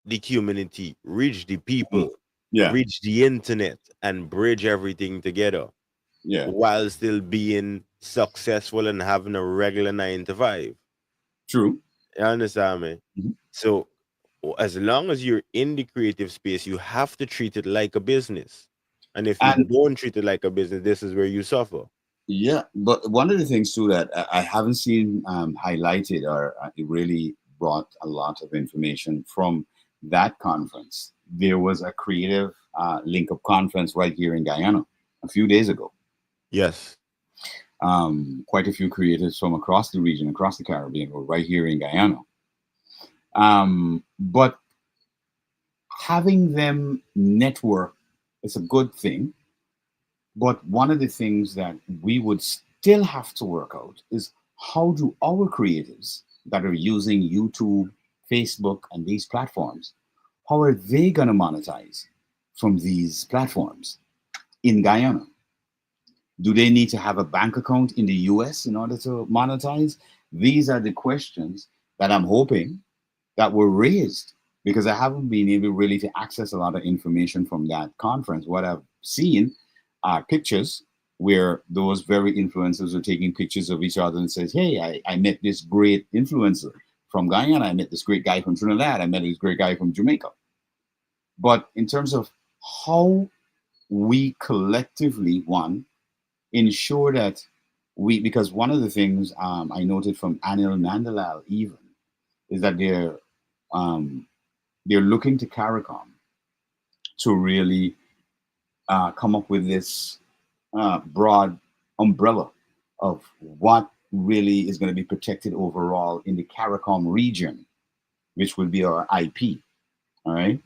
the community, reach the people, Yeah. reach the internet, and bridge everything together, Yeah. while still being successful and having a regular 9 to 5. True. You understand me? So as long as you're in the creative space, you have to treat it like a business. And if you And don't treat it like a business, this is where you suffer. yeah, but one of the things too that I haven't seen highlighted, or it really brought a lot of information from that conference. There was a creative link-up conference right here in Guyana a few days ago. Yes. Quite a few creatives from across the region, across the Caribbean, were right here in Guyana. But having them network is a good thing. But one of the things that we would still have to work out is, how do our creatives that are using YouTube, Facebook, and these platforms, how are they going to monetize from these platforms in Guyana? Do they need to have a bank account in the US in order to monetize? These are the questions that I'm hoping that were raised, because I haven't been able really to access a lot of information from that conference. What I've seen are pictures where those very influencers are taking pictures of each other and says, hey, I met this great influencer from Guyana. I met this great guy from Trinidad. I met this great guy from Jamaica. But in terms of how we collectively, one, ensure that because one of the things I noted from Anil Nandalal even is that they're looking to CARICOM to really come up with this broad umbrella of what really is going to be protected overall in the CARICOM region, which will be our IP. All right.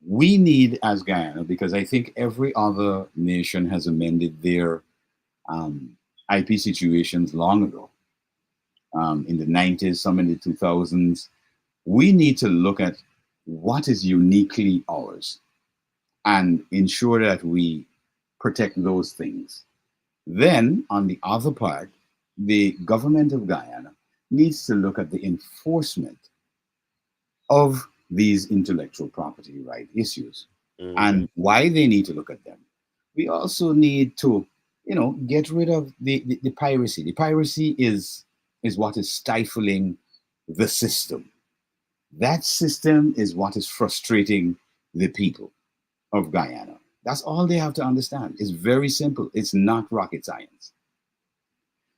We need, as Guyana, because I think every other nation has amended their IP situations long ago. In the 90s, some in the 2000s, we need to look at what is uniquely ours and ensure that we protect those things. Then, on the other part, the government of Guyana needs to look at the enforcement of these intellectual property right issues and why they need to look at them. We also need to, get rid of the piracy. The piracy is what is stifling the system. That system is what is frustrating the people of Guyana. That's all they have to understand. It's very simple. It's not rocket science.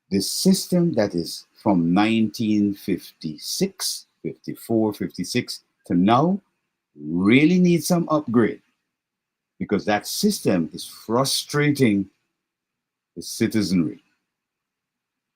The system that is from 1956, 54, 56 to now really needs some upgrade because that system is frustrating the citizenry.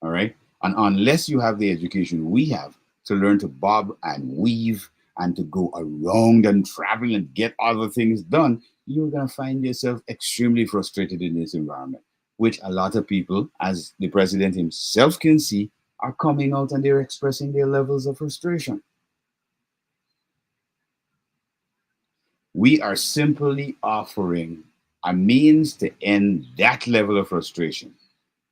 All right. And unless you have the education we have to learn to bob and weave and to go around and travel and get other things done, you're going to find yourself extremely frustrated in this environment, which a lot of people, as the president himself can see, are coming out and they're expressing their levels of frustration. We are simply offering a means to end that level of frustration,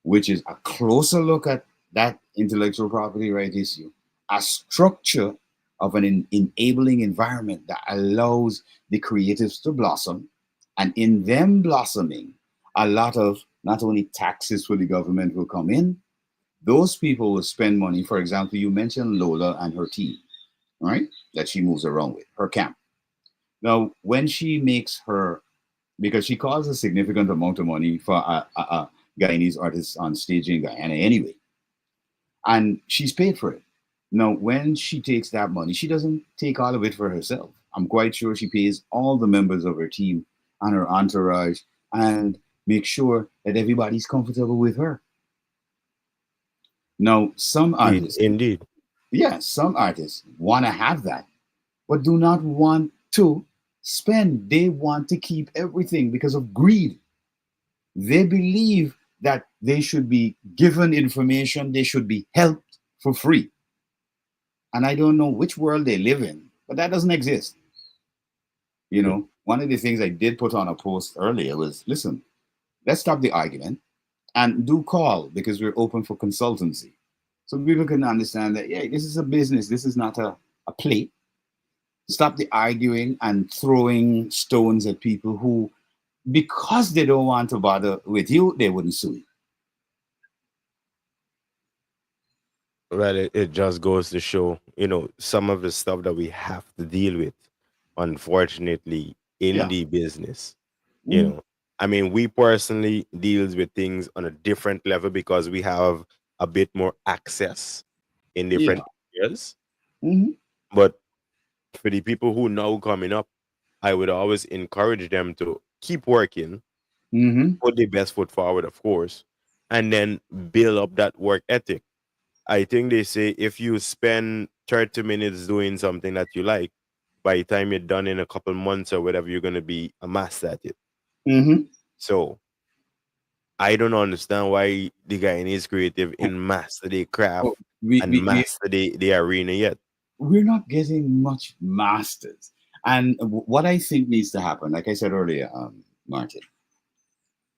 which is a closer look at that intellectual property right issue, a structure of an enabling environment that allows the creatives to blossom. And in them blossoming, a lot of not only taxes for the government will come in, those people will spend money. For example, you mentioned Lola and her team, right? That she moves around with, her camp. Now, when she makes her, because she costs a significant amount of money for a Guyanese artist on stage in Guyana anyway, and she's paid for it. Now, when she takes that money, she doesn't take all of it for herself. I'm quite sure she pays all the members of her team and her entourage and make sure that everybody's comfortable with her. Now, some artists, indeed, yeah, some artists want to have that, but do not want to spend. They want to keep everything because of greed. They believe that they should be given information, they should be helped for free. And I don't know which world they live in, but that doesn't exist. You know, one of the things I did put on a post earlier was, listen, let's stop the argument and do call because we're open for consultancy. So people can understand that, yeah, this is a business. This is not a play. Stop the arguing and throwing stones at people who, because they don't want to bother with you, they wouldn't sue you. Well, it just goes to show, some of the stuff that we have to deal with, unfortunately, in the business. I mean, we personally deals with things on a different level because we have a bit more access in different areas. But for the people who now coming up, I would always encourage them to keep working, put their best foot forward, of course, and then build up that work ethic. I think they say if you spend 30 minutes doing something that you like, by the time you're done in a couple months or whatever, you're going to be a master at it. So I don't understand why the Guyanese creative in master their craft and master the arena yet. We're not getting much masters. And what I think needs to happen, like I said earlier, Martin,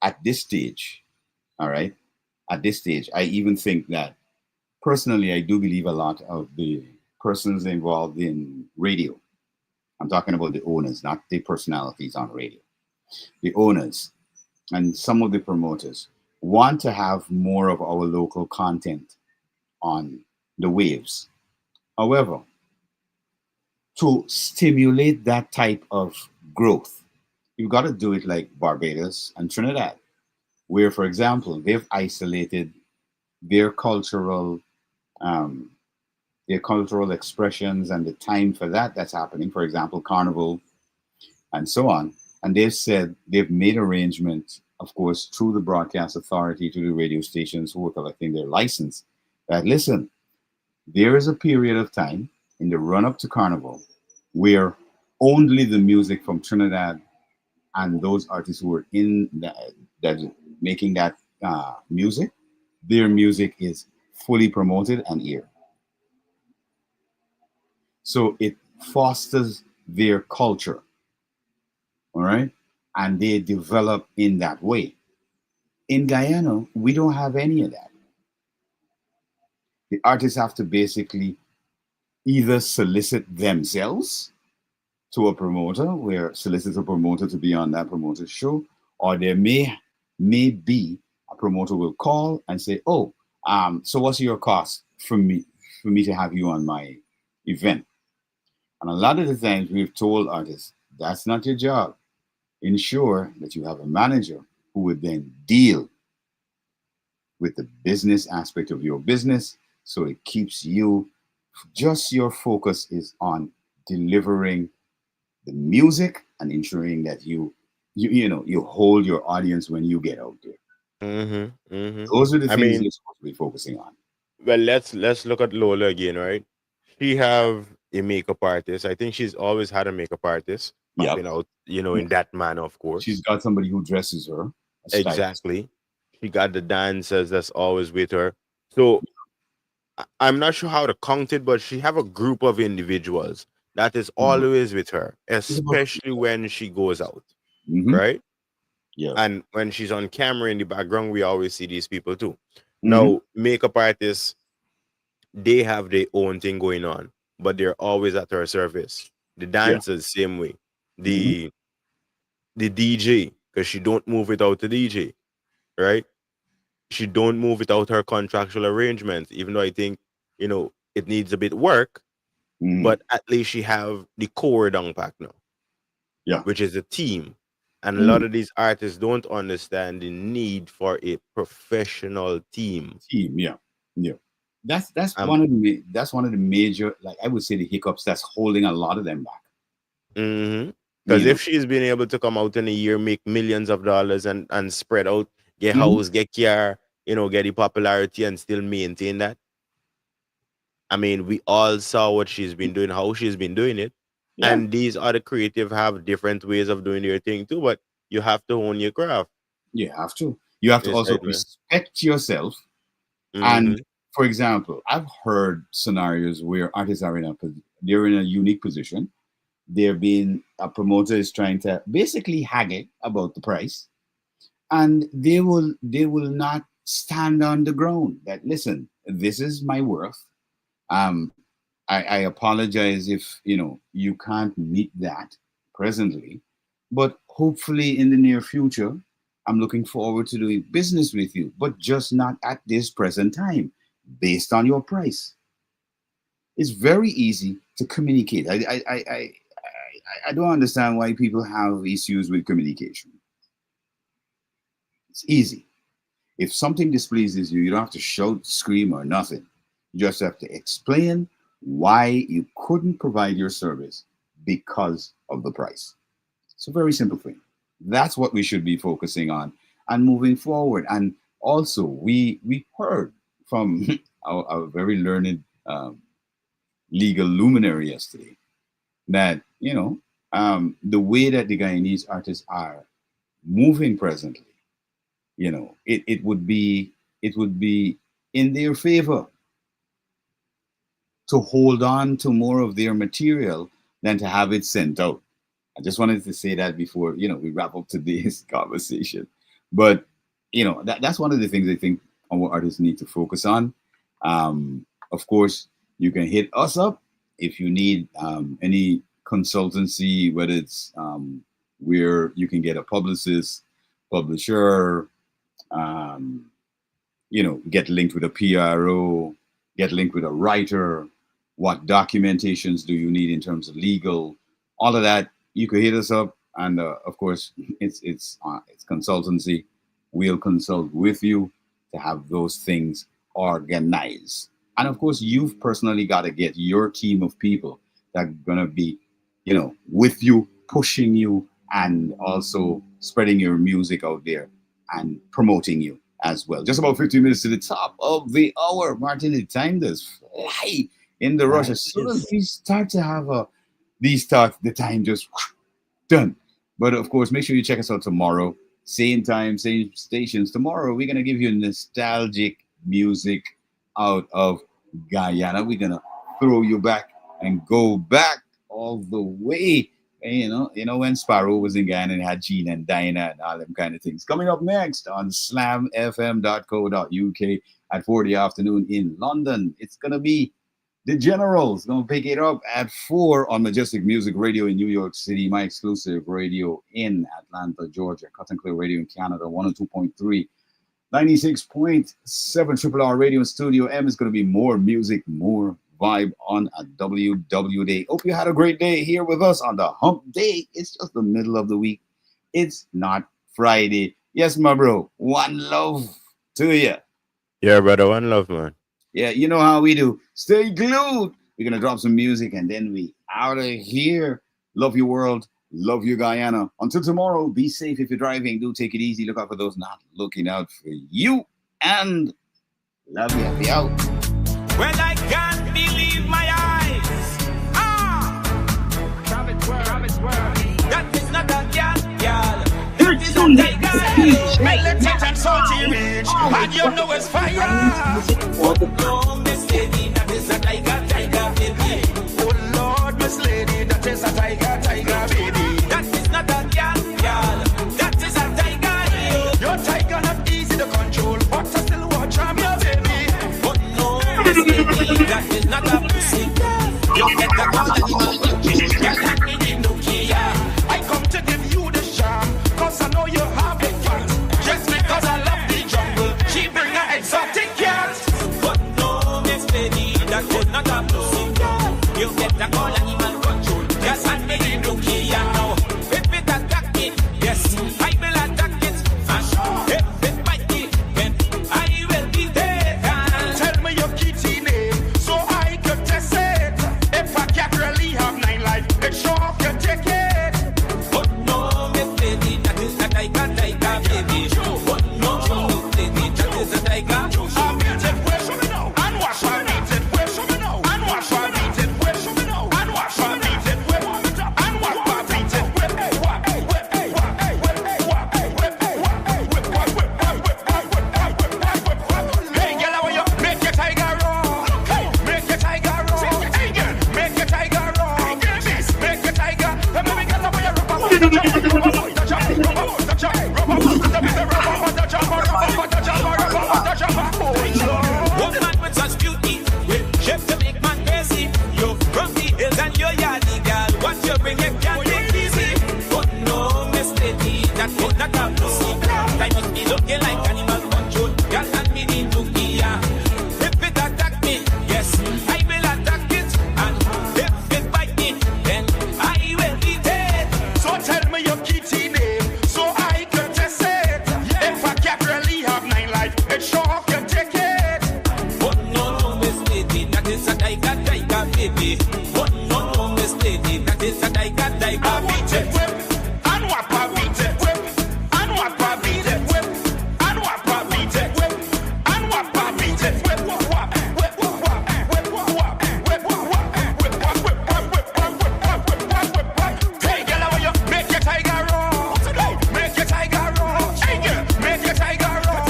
at this stage, all right, at this stage, I even think that personally, I do believe a lot of the persons involved in radio, I'm talking about the owners, not the personalities on radio, the owners and some of the promoters want to have more of our local content on the waves. However, to stimulate that type of growth, you've got to do it like Barbados and Trinidad, where, for example, they've isolated their cultural expressions and the time for that's happening. For example, Carnival and so on. And they've said they've made arrangements, of course, through the broadcast authority to the radio stations who are collecting their license, that listen, there is a period of time in the run-up to Carnival where only the music from Trinidad and those artists who are in that making that music, their music is fully promoted and aired. So it fosters their culture, all right? And they develop in that way. In Guyana, we don't have any of that. The artists have to basically either solicit themselves to a promoter, where solicit a promoter to be on that promoter's show, or there may be a promoter will call and say, oh, so what's your cost for me for me to have you on my event. And a lot of the times we've told artists, that's not your job. Ensure that you have a manager who would then deal with the business aspect of your business. So it keeps you, just your focus is on delivering the music and ensuring that you hold your audience when you get out there. Those are the I things mean, you're supposed to be focusing on. well, let's look at Lola again, right? She have a makeup artist. I think she's always had a makeup artist Yep. popping out, in that manner, of course. She's got somebody who dresses her. A stylist. Exactly. She got the dancers that's always with her. So I'm not sure how to count it, but she have a group of individuals that is always with her, especially when she goes out, right? Yeah. And when she's on camera in the background, we always see these people too. Now, makeup artists, they have their own thing going on, but they're always at her service. The dancers, same way. The DJ, because she don't move without the DJ, right? She don't move without her contractual arrangements, even though I think, it needs a bit work, but at least she have the core down pack now. Yeah. Which is a team. And a lot of these artists don't understand the need for a professional team. Yeah. That's one of the major, like I would say, the hiccups that's holding a lot of them back. Because if she's been able to come out in a year, make millions of dollars and spread out, get house, get car, get the popularity and still maintain that. I mean, we all saw what she's been doing, how she's been doing it. Yeah. And these other creative have different ways of doing their thing too, but you have to own your craft. You have to. You have to also respect yourself. And for example, I've heard scenarios where artists are they're in a unique position. A promoter is trying to basically haggle about the price, and they will not stand on the ground that, listen, this is my worth. I apologize if you can't meet that presently, but hopefully in the near future, I'm looking forward to doing business with you, but just not at this present time, based on your price. It's very easy to communicate. I don't understand why people have issues with communication. It's easy. If something displeases you, you don't have to shout, scream, or nothing. You just have to explain why you couldn't provide your service because of the price. It's a very simple thing. That's what we should be focusing on and moving forward. And also, we heard from our very learned legal luminary yesterday that, the way that the Guyanese artists are moving presently, it would be in their favor to hold on to more of their material than to have it sent out. I just wanted to say that before, we wrap up today's conversation. But, that's one of the things I think our artists need to focus on. Of course, you can hit us up if you need any consultancy, whether it's where you can get a publicist, publisher, get linked with a PRO, get linked with a writer. What documentations do you need in terms of legal? All of that, you could hit us up, and of course, it's consultancy. We'll consult with you to have those things organized. And of course, you've personally got to get your team of people that are gonna be, with you, pushing you, and also spreading your music out there and promoting you as well. Just about 15 minutes to the top of the hour. Martin, the time does fly in the rush. As soon as we start to have these talks, the time just done. But of course, make sure you check us out tomorrow. Same time, same stations. Tomorrow, we're going to give you nostalgic music out of Guyana. We're going to throw you back and go back all the way. And, when Sparrow was in Guyana and had Gene and Dinah and all them kind of things. Coming up next on slamfm.co.uk at 4 the afternoon in London. It's going to be The Generals. Going to pick it up at 4 on Majestic Music Radio in New York City. My exclusive radio in Atlanta, Georgia. Cut and Clear Radio in Canada, 102.3 96.7 Triple R Radio Studio M is going to be more music, more vibe on a WW Day. Hope you had a great day here with us on the hump day. It's just the middle of the week. It's not Friday. Yes, my bro. One love to you. Yeah, brother. One love, man. Yeah, you know how we do. Stay glued. We're going to drop some music and then we out of here. Love your world. Love you, Guyana. Until tomorrow, be safe if you're driving. Do take it easy. Look out for those not looking out for you. And love you. Happy out. Well, I can't believe my eyes. That is not a girl. That is a tiger. Melody and salty rich. And you know it's fire. Oh, Miss Lady, that is a tiger, baby. Oh, Lord, Miss Lady, that is a tiger, baby. That is not a girl. That is a tiger. Your tiger not easy to control, but I still watch him, your baby. But no, Miss Lady, that is not a pussy. You get the call animal. You're not needing no key. I come to give you the charm, cause I know you have it fun. Just because I love the jungle, she bring her exotic cats. But no, Miss Lady, that is not a pussy. You get the call animal control. Yes, I made it look here now. If it attack me, yes, I will attack it. And if it bite me, then I will be there. Tell me your kitty name, so I could test it. If a cat really have 9 lives, make sure you take it. But no, Miss Lady, that is a tiger, baby. But no, Miss Lady, that is a tiger. I beat it, where show me now? And wash my beat it, where show me now? And wash my beat it, where show me now? And wash my beat it, where warm it up? And wash my beat it, where hey, girl, how you make your tiger roar? Make your tiger roar. Make your tiger roar. Make your tiger. Let me get away your woman with such beauty, shape to make man crazy. You from the hills and you're yardy girl. What you bring it can't take easy. But no, Miss Lady, that is not a pussy. Time must be looking like animal control. Girl, and me need to gear. If it attack me, yes, I will attack it. And if it bite me, then I will be dead. So tell me your kitty name, so I can test it. If a cat really have 9 lives, it sure can take it. But no, Miss Lady, that is a tiger, baby. But no, Miss Lady, that is a tiger, beat it. And what I beat it. And what I beat it. And what I beat it. And what I beat it. Hey, girl, how you make your tiger roar? Make your tiger roar. Hey, girl, make your tiger roar.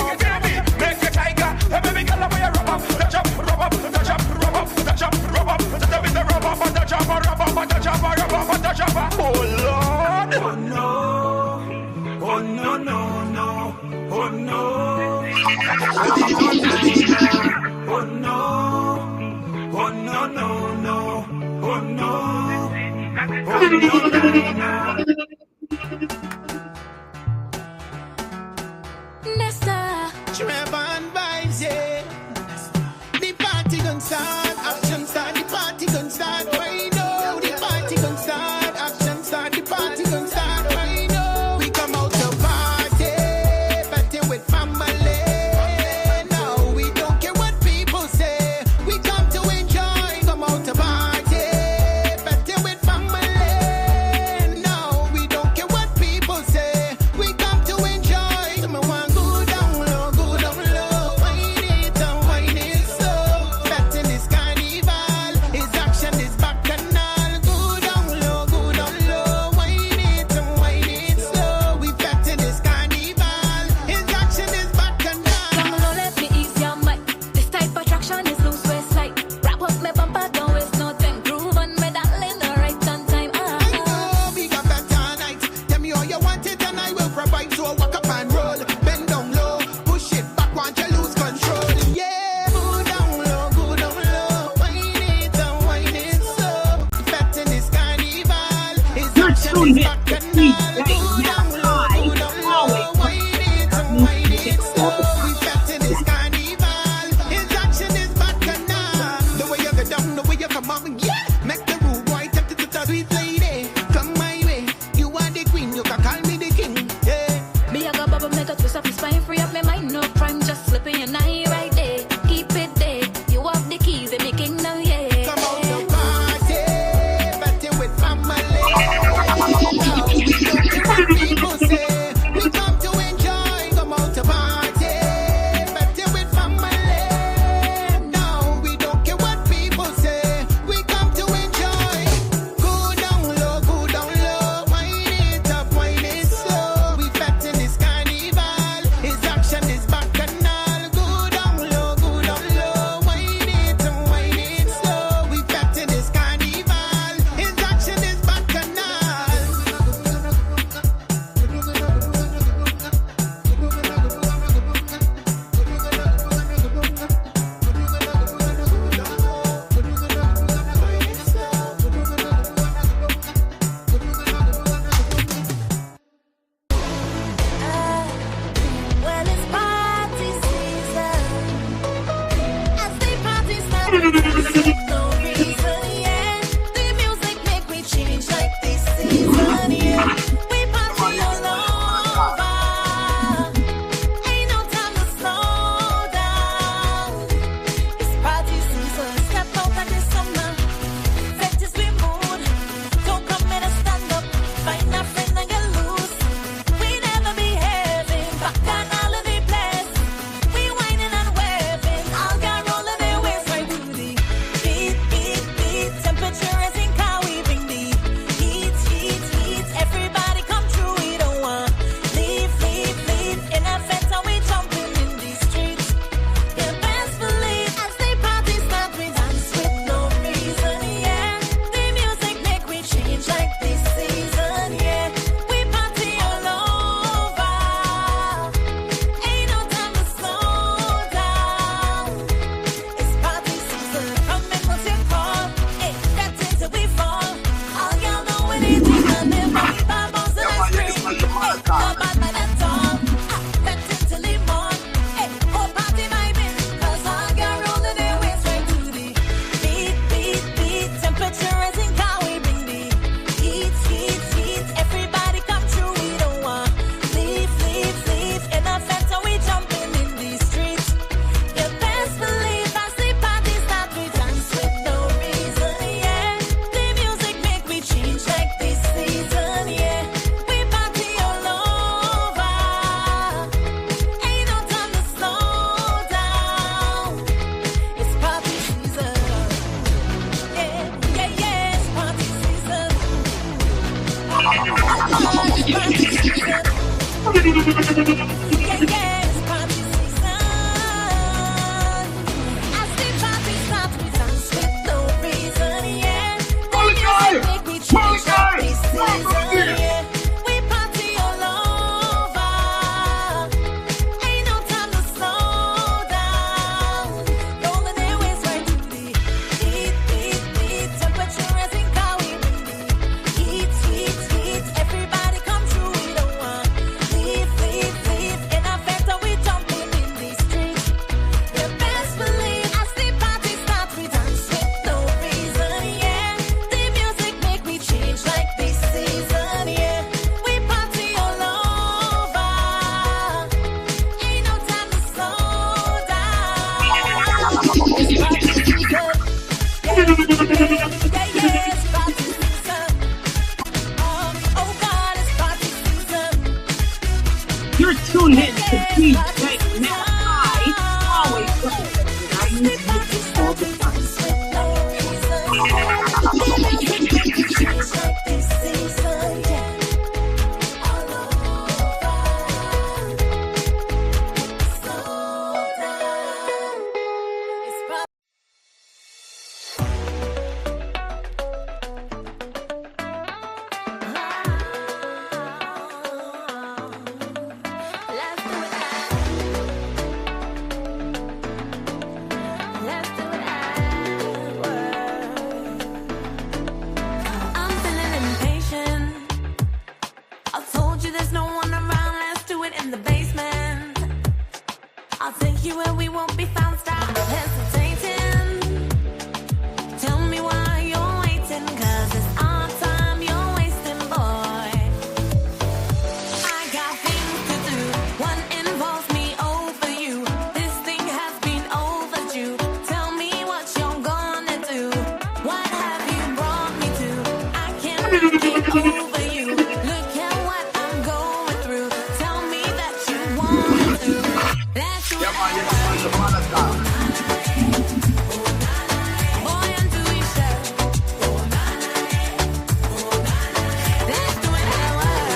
Make your tiger. Hey, baby, girl, how you rub up, touch up, rub up, touch up, rub up, touch up, rub up, touch up with the rub up, touch up, rub up, touch up, rub up, touch up. Oh Lord. Oh no. Oh no, no, no. Oh no. Oh no. Oh no, no, no. Oh no. Oh no, no, no. Nesta. Trevor and vibes, yeah. The party gon' start, action start, the party gon' start. Right now, the party gon' start, action start, the party gon' start. Right now, we come out to party, party with family. Now we don't care what people say, we come to enjoy. Come out to party, party with family. Now we don't care what people say, we come to enjoy. Come on, go down low, wine it and wine it slow. That in this carnival, his action is bacchanal. Go down low, wine it and wine it slow. We fat in this carnival, his action is bacchanal. Come on, let me ease your mind. This type of traction is loose waist like. Wrap up my bumper, don't waste no time. Groove on me, darling, right on time. I know we got better nights. Tell me all you want it and I will provide. So walk up and roll, bend down low, push it back, want you lose control. Yeah, go down low, wine it and wine it slow. Fat in this carnival, his action is bacchanal. Go down low, wine it and wine it slow. with no reason, yeah. The music make me change like this season, yeah. We party all over. Ain't no time to slow down. It's party season. Step out of the summer. Set this we mood. Don't come in and stand up. Find a friend and get loose. We never behaving. Back on holiday place. We whining and waving. All got rolling their waist right to the beat, beat, beat. Temperature is in car. We bring the heat, heat, heat. Everybody come through. We don't want leave, leave, leave. In a fence and we jumping in the streets. You best believe as they party start we dance with no reason, yeah. The music make we change like this season, yeah. We party all over. Ain't no time to slow down. It's party season. Come and put your call. Hey, that till we fall. All y'all know anything and never we bubbles and I scream. Hey, no bad man at all. That till he morn. Hey, oh party vibing. Cause all got rolling their waist right to the beat, beat, beat. Temperature is in car. We bring the heat, heat, heat. Everybody come through. We don't want leave, leave, leave. In a fence and we jumping in the streets. You best believe as the party start we dance with no reason, yeah. The music make me change like this season, yeah. We party all over. Ain't no time to slow down. It's party season. Yeah, yeah, yeah. It's party season. It's party season. Yeah, yeah. It's party season. As the party starts, we dance with no reason, yeah. The music make me change like this season, yeah. We party all over. Ain't no time to slow down. Rolling their waist right to the beat, beat, beat. Temperature is in car. We bring the heat, heat, heat. Everybody come through. We don't want leave, leave, leave. In a fence and we jumping in the streets. You best believe as the party starts we dance with no reason, yeah. The music make me change like this season, yeah. We party all over. Ain't no time to slow down. It's party season. Yeah, yeah, yeah, it's party season. Oh God, it's party season. You're tuned in to DJ Malachi, always representing Guyanese music all the time. I'm feeling impatient. I told you there's no one around. Let's do it in the basement. I'll take you where we won't be found. Stop hesitating. Tell me why you're waiting. 'Cause it's our time you're wasting, boy. I got things to do. One involves me over you. This thing has been overdue. Tell me what you're gonna do. What have you brought me to? I can't get over you. Look at what I'm going through. Tell me that you want to. Let's do it. Boy, unto each other. Let's do it at work.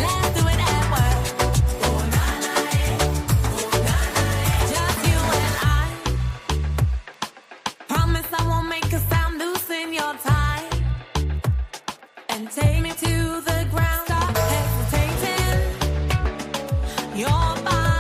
Let's do it at work. Just you and I. Promise I won't make a sound. Loosen your tie and take me to the ground. Stop hesitating. Your body.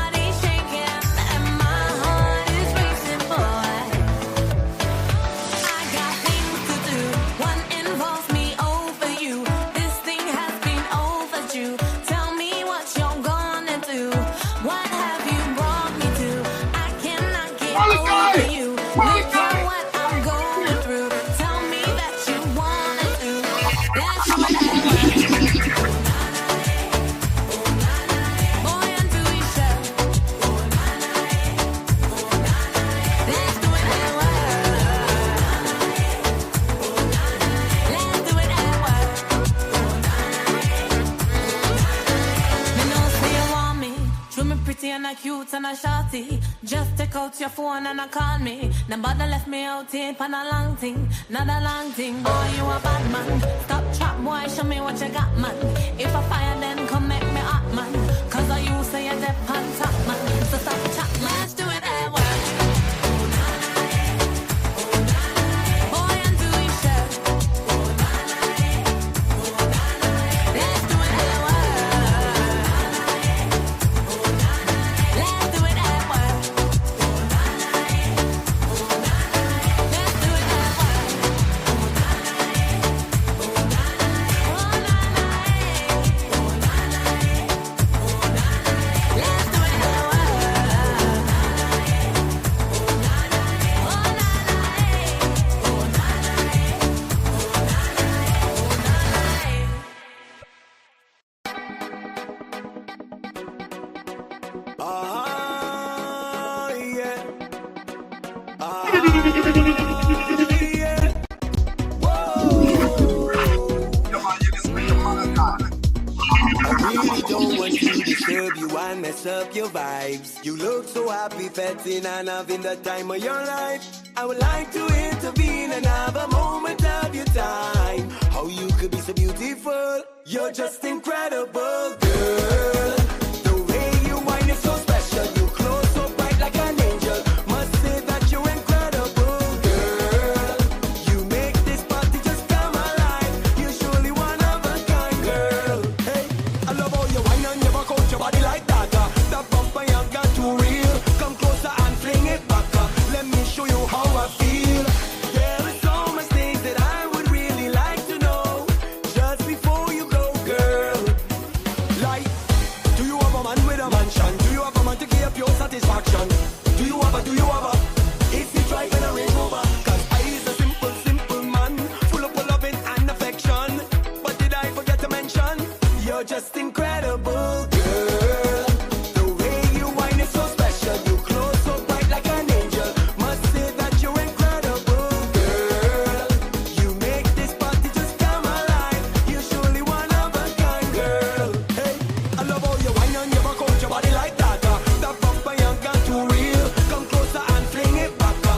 party. Just take out your phone and call me. Nobody left me out here for a long thing. Not a long thing. Boy, you a bad man. Stop trap, boy, show me what you got, man. If I fire, then come make me hot, man. Cause I you say you're deaf on top, man. So stop chat, man. Let's do it at work. Up your vibes. You look so happy, fetting and having the time of your life. I would like to intervene and have a moment of your time. How you could be so beautiful, you're just incredible, girl.